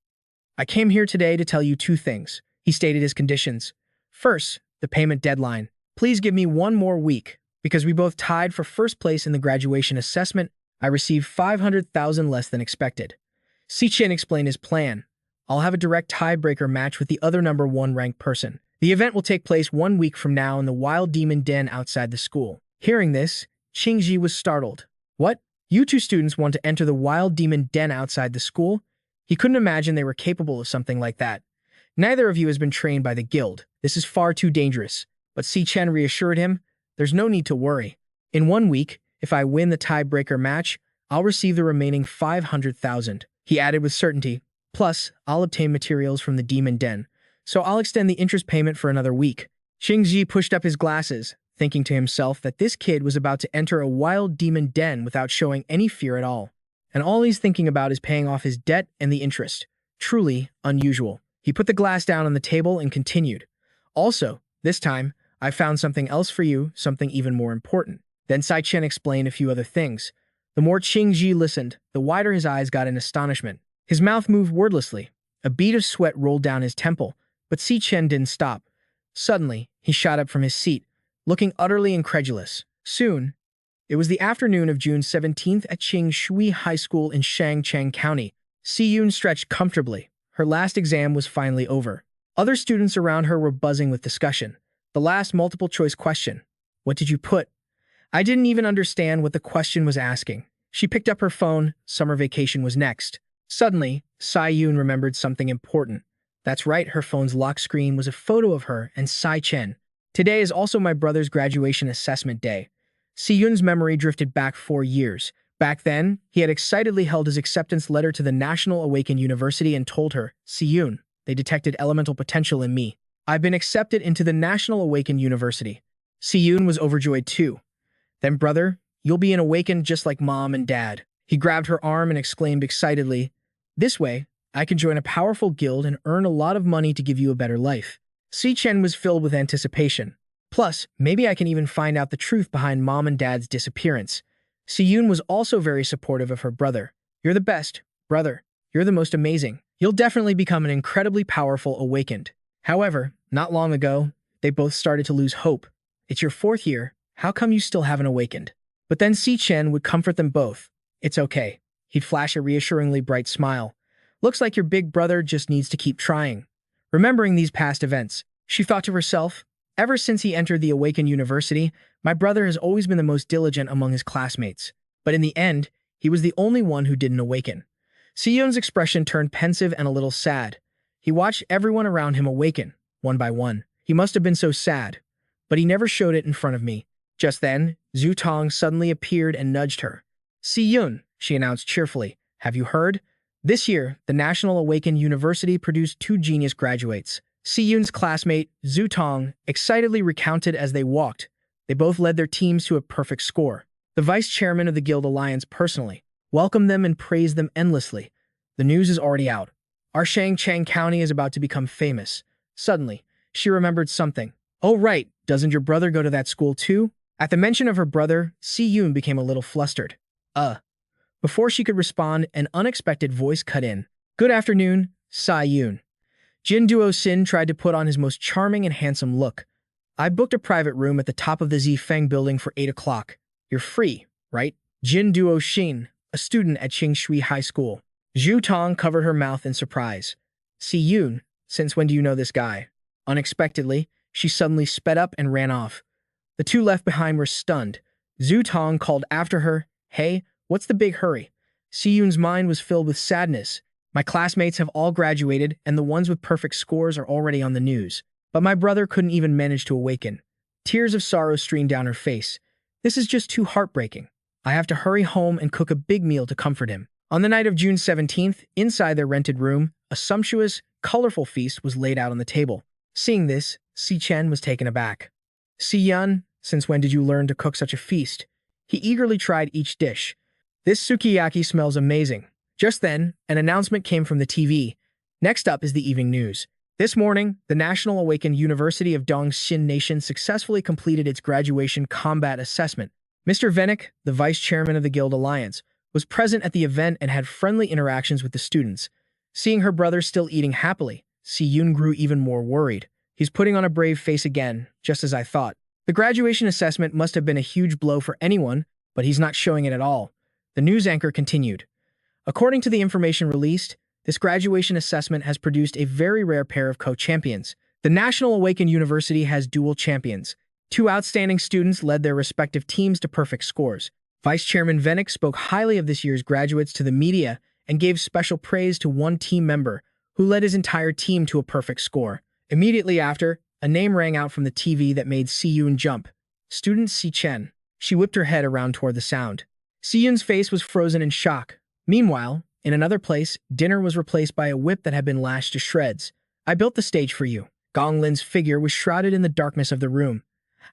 "I came here today to tell you 2 things. He stated his conditions. First, the payment deadline. Please give me 1 more week. Because we both tied for first place in the graduation assessment, I received 500,000 less than expected. Si Chen explained his plan. I'll have a direct tiebreaker match with the other number 1 ranked person. The event will take place 1 week from now in the Wild Demon Den outside the school. Hearing this, Qingji was startled. What? You 2 students want to enter the Wild Demon Den outside the school? He couldn't imagine they were capable of something like that. Neither of you has been trained by the guild. This is far too dangerous. But Si Chen reassured him, there's no need to worry. In 1 week, if I win the tiebreaker match, I'll receive the remaining 500,000. He added with certainty. Plus, I'll obtain materials from the Demon Den, so I'll extend the interest payment for another week. Qingji pushed up his glasses, thinking to himself that this kid was about to enter a wild demon den without showing any fear at all. And all he's thinking about is paying off his debt and the interest. Truly unusual. He put the glass down on the table and continued. Also, this time, I found something else for you, something even more important. Then Si Chen explained a few other things. The more Qingji listened, the wider his eyes got in astonishment. His mouth moved wordlessly. A bead of sweat rolled down his temple, but Si Chen didn't stop. Suddenly, he shot up from his seat, looking utterly incredulous. Soon, it was the afternoon of June 17th at Qing Shui High School in Shangcheng County. Si Yun stretched comfortably. Her last exam was finally over. Other students around her were buzzing with discussion. The last multiple-choice question. What did you put? I didn't even understand what the question was asking. She picked up her phone. Summer vacation was next. Suddenly, Si Yun remembered something important. That's right, her phone's lock screen was a photo of her and Si Chen. Today is also my brother's graduation assessment day. Si Yun's memory drifted back 4 years. Back then, he had excitedly held his acceptance letter to the National Awakened University and told her, Si Yun, they detected elemental potential in me. I've been accepted into the National Awakened University. Si Yun was overjoyed too. Then, brother, you'll be an awakened just like mom and dad. He grabbed her arm and exclaimed excitedly, This way, I can join a powerful guild and earn a lot of money to give you a better life. Chen was filled with anticipation. Plus, maybe I can even find out the truth behind mom and dad's disappearance. Yoon was also very supportive of her brother. You're the best, brother. You're the most amazing. You'll definitely become an incredibly powerful awakened. However, not long ago, they both started to lose hope. It's your 4th year. How come you still haven't awakened? But then Chen would comfort them both. It's okay. He'd flash a reassuringly bright smile. Looks like your big brother just needs to keep trying. Remembering these past events, she thought to herself, ever since he entered the Awakened University, my brother has always been the most diligent among his classmates. But in the end, he was the only one who didn't awaken. Yoon's expression turned pensive and a little sad. He watched everyone around him awaken, one by one. He must have been so sad. But he never showed it in front of me. Just then, Zhu Tong suddenly appeared and nudged her. Yoon, she announced cheerfully, have you heard? This year, the National Awakened University produced 2 genius graduates. Yoon's classmate, Zhu Tong, excitedly recounted as they walked. They both led their teams to a perfect score. The vice chairman of the Guild Alliance personally welcomed them and praised them endlessly. The news is already out. Our Shangchang County is about to become famous. Suddenly, she remembered something. Oh right, doesn't your brother go to that school too? At the mention of her brother, Yoon became a little flustered. Before she could respond, an unexpected voice cut in. Good afternoon, Yoon. Jin Duo Sin tried to put on his most charming and handsome look. I booked a private room at the top of the Zifeng building for 8 o'clock. You're free, right? Jin Duo Xin, a student at Qingshui High School. Zhu Tong covered her mouth in surprise. Yoon, since when do you know this guy? Unexpectedly, she suddenly sped up and ran off. The 2 left behind were stunned. Zhu Tong called after her, hey, what's the big hurry? Yoon's mind was filled with sadness. My classmates have all graduated, and the ones with perfect scores are already on the news. But my brother couldn't even manage to awaken. Tears of sorrow streamed down her face. This is just too heartbreaking. I have to hurry home and cook a big meal to comfort him. On the night of June 17th, inside their rented room, a sumptuous, colorful feast was laid out on the table. Seeing this, Chen was taken aback. Yun, since when did you learn to cook such a feast? He eagerly tried each dish. This sukiyaki smells amazing. Just then, an announcement came from the TV. Next up is the evening news. This morning, the National Awakened University of Dongxin Nation successfully completed its graduation combat assessment. Mr. Venick, the vice chairman of the Guild Alliance, was present at the event and had friendly interactions with the students. Seeing her brother still eating happily, Yoon grew even more worried. He's putting on a brave face again, just as I thought. The graduation assessment must have been a huge blow for anyone, but he's not showing it at all. The news anchor continued. According to the information released, this graduation assessment has produced a very rare pair of co-champions. The National Awakened University has dual champions. 2 outstanding students led their respective teams to perfect scores. Vice Chairman Venick spoke highly of this year's graduates to the media and gave special praise to one team member who led his entire team to a perfect score. Immediately after, a name rang out from the TV that made Yoon jump. Student Chen. She whipped her head around toward the sound. Yoon's face was frozen in shock. Meanwhile, in another place, dinner was replaced by a whip that had been lashed to shreds. I built the stage for you. Gong Lin's figure was shrouded in the darkness of the room.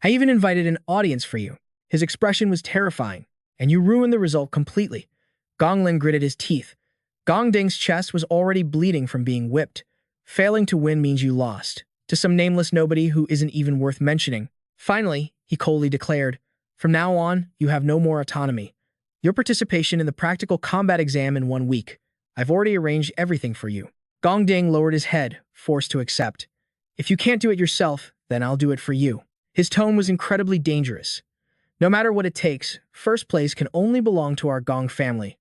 I even invited an audience for you. His expression was terrifying, and you ruined the result completely. Gong Lin gritted his teeth. Gong Ding's chest was already bleeding from being whipped. Failing to win means you lost. To some nameless nobody who isn't even worth mentioning. Finally, he coldly declared, from now on, you have no more autonomy. Your participation in the practical combat exam in 1 week. I've already arranged everything for you. Gong Ding lowered his head, forced to accept. If you can't do it yourself, then I'll do it for you. His tone was incredibly dangerous. No matter what it takes, first place can only belong to our Gong family.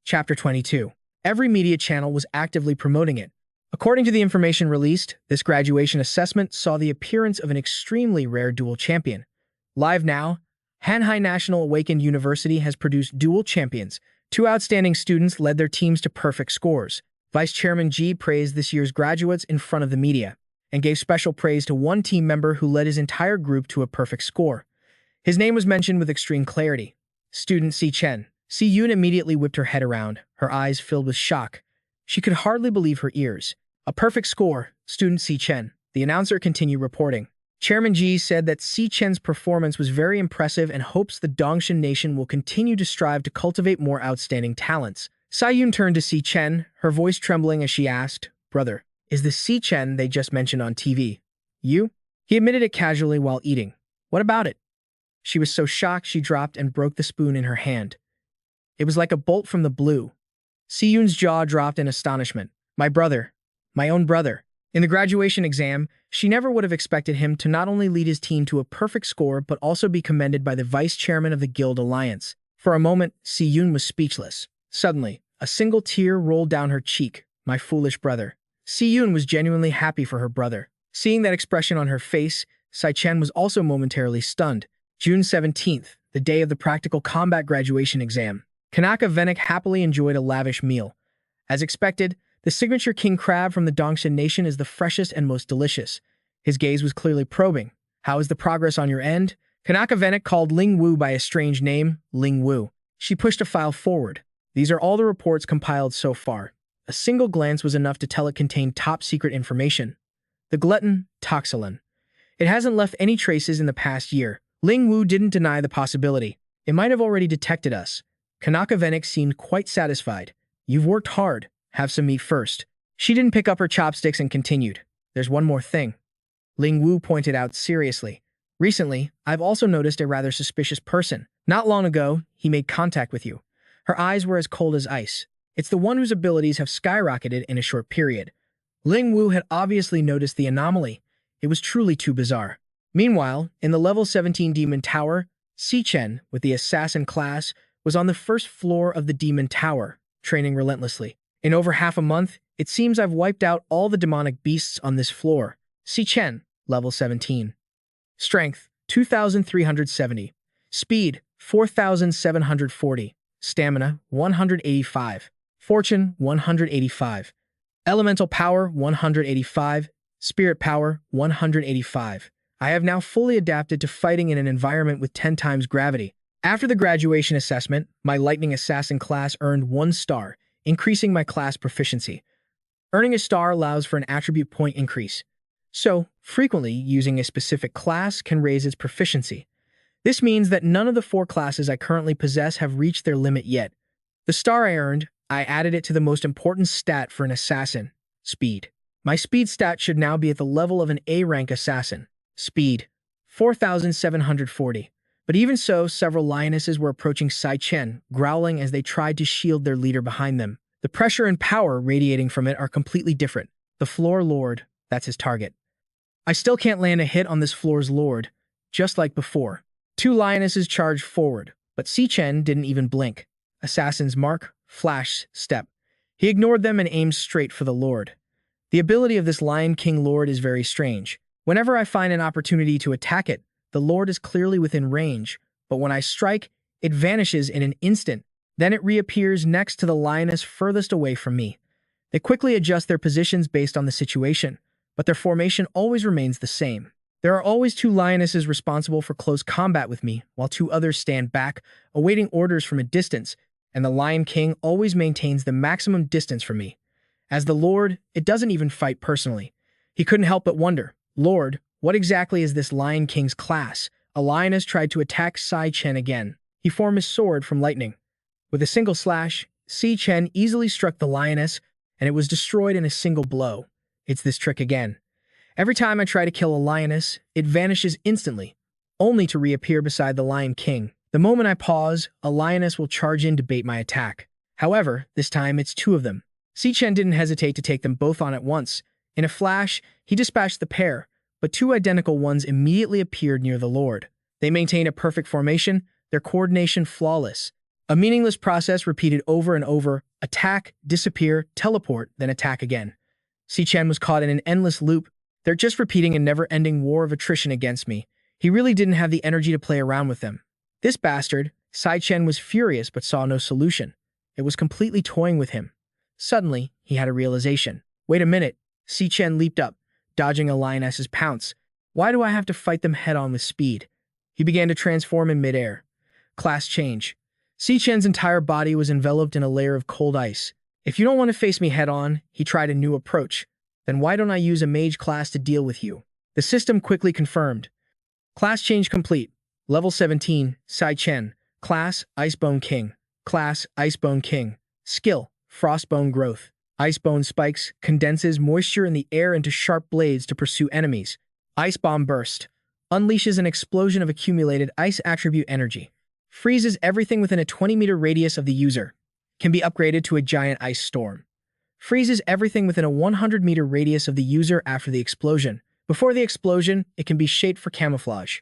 Chapter 22. Every media channel was actively promoting it. According to the information released, this graduation assessment saw the appearance of an extremely rare dual champion. Live now, Hanhai National Awakened University has produced dual champions. 2 outstanding students led their teams to perfect scores. Vice Chairman Ji praised this year's graduates in front of the media and gave special praise to one team member who led his entire group to a perfect score. His name was mentioned with extreme clarity. Student Chen. Yoon immediately whipped her head around, her eyes filled with shock. She could hardly believe her ears. A perfect score, student Chen. The announcer continued reporting. Chairman Ji said that Chen's performance was very impressive and hopes the Dongxin Nation will continue to strive to cultivate more outstanding talents. Yun turned to see Chen, her voice trembling as she asked, "Brother, is this Si Chen they just mentioned on TV? You?" He admitted it casually while eating. "What about it?" She was so shocked she dropped and broke the spoon in her hand. It was like a bolt from the blue. Yun's jaw dropped in astonishment. "My brother. My own brother." In the graduation exam, she never would have expected him to not only lead his team to a perfect score but also be commended by the vice chairman of the Guild Alliance. For a moment, Yun was speechless. Suddenly, a single tear rolled down her cheek. My foolish brother. Yun was genuinely happy for her brother. Seeing that expression on her face, Chen was also momentarily stunned. June 17th, the day of the practical combat graduation exam. Kanaka Venik happily enjoyed a lavish meal. As expected, the signature king crab from the Dongshan nation is the freshest and most delicious. His gaze was clearly probing. "How is the progress on your end?" Kanaka Venik called Ling Wu by a strange name, Ling Wu. She pushed a file forward. "These are all the reports compiled so far." A single glance was enough to tell it contained top-secret information. The glutton, Toxalin. It hasn't left any traces in the past year. Ling Wu didn't deny the possibility. "It might have already detected us." Kanaka Venik seemed quite satisfied. "You've worked hard. Have some meat first." She didn't pick up her chopsticks and continued. "There's one more thing." Ling Wu pointed out seriously. "Recently, I've also noticed a rather suspicious person. Not long ago, he made contact with you. Her eyes were as cold as ice. It's the one whose abilities have skyrocketed in a short period." Ling Wu had obviously noticed the anomaly. It was truly too bizarre. Meanwhile, in the level 17 Demon Tower, Si Chen, with the assassin class, was on the first floor of the Demon Tower, training relentlessly. "In over half a month, it seems I've wiped out all the demonic beasts on this floor." Si Chen, level 17. Strength, 2,370. Speed, 4,740. Stamina, 185. Fortune, 185. Elemental power, 185. Spirit power, 185. I have now fully adapted to fighting in an environment with 10 times gravity. After the graduation assessment, my Lightning Assassin class earned 1 star, increasing my class proficiency. Earning a star allows for an attribute point increase. So, frequently, using a specific class can raise its proficiency. This means that none of the 4 classes I currently possess have reached their limit yet. The star I earned, I added it to the most important stat for an assassin, speed. My speed stat should now be at the level of an A-rank assassin. Speed, 4,740. But even so, several lionesses were approaching Si Chen, growling as they tried to shield their leader behind them. The pressure and power radiating from it are completely different. The floor lord, that's his target. I still can't land a hit on this floor's lord, just like before. 2 lionesses charged forward, but Si Chen didn't even blink. Assassin's mark, flash, step. He ignored them and aimed straight for the lord. The ability of this Lion King lord is very strange. Whenever I find an opportunity to attack it, the lord is clearly within range, but when I strike, it vanishes in an instant. Then it reappears next to the lioness furthest away from me. They quickly adjust their positions based on the situation, but their formation always remains the same. There are always 2 lionesses responsible for close combat with me, while 2 others stand back, awaiting orders from a distance, and the Lion King always maintains the maximum distance from me. As the Lord, it doesn't even fight personally. He couldn't help but wonder, "Lord, what exactly is this Lion King's class?" A lioness tried to attack Si Chen again. He formed his sword from lightning. With a single slash, Si Chen easily struck the lioness, and it was destroyed in a single blow. It's this trick again. Every time I try to kill a lioness, it vanishes instantly, only to reappear beside the Lion King. The moment I pause, a lioness will charge in to bait my attack. However, this time it's 2 of them. Si Chen didn't hesitate to take them both on at once. In a flash, he dispatched the pair, but 2 identical ones immediately appeared near the Lord. They maintained a perfect formation, their coordination flawless. A meaningless process repeated over and over: attack, disappear, teleport, then attack again. Si Chen was caught in an endless loop. They're just repeating a never-ending war of attrition against me. He really didn't have the energy to play around with them. This bastard, Si Chen was furious but saw no solution. It was completely toying with him. Suddenly, he had a realization. Wait a minute. Si Chen leaped up, dodging a lioness's pounce. Why do I have to fight them head-on with speed? He began to transform in midair. Class change. Si Chen's entire body was enveloped in a layer of cold ice. If you don't want to face me head-on, he tried a new approach. Then why don't I use a mage class to deal with you? The system quickly confirmed. Class change complete. Level 17, Si Chen. Class, Icebone King. Class, Icebone King. Skill: Frostbone growth. Icebone spikes, condenses moisture in the air into sharp blades to pursue enemies. Ice Bomb burst. Unleashes an explosion of accumulated ice attribute energy. Freezes everything within a 20-meter radius of the user. Can be upgraded to a giant ice storm. Freezes everything within a 100-meter radius of the user after the explosion. Before the explosion, it can be shaped for camouflage.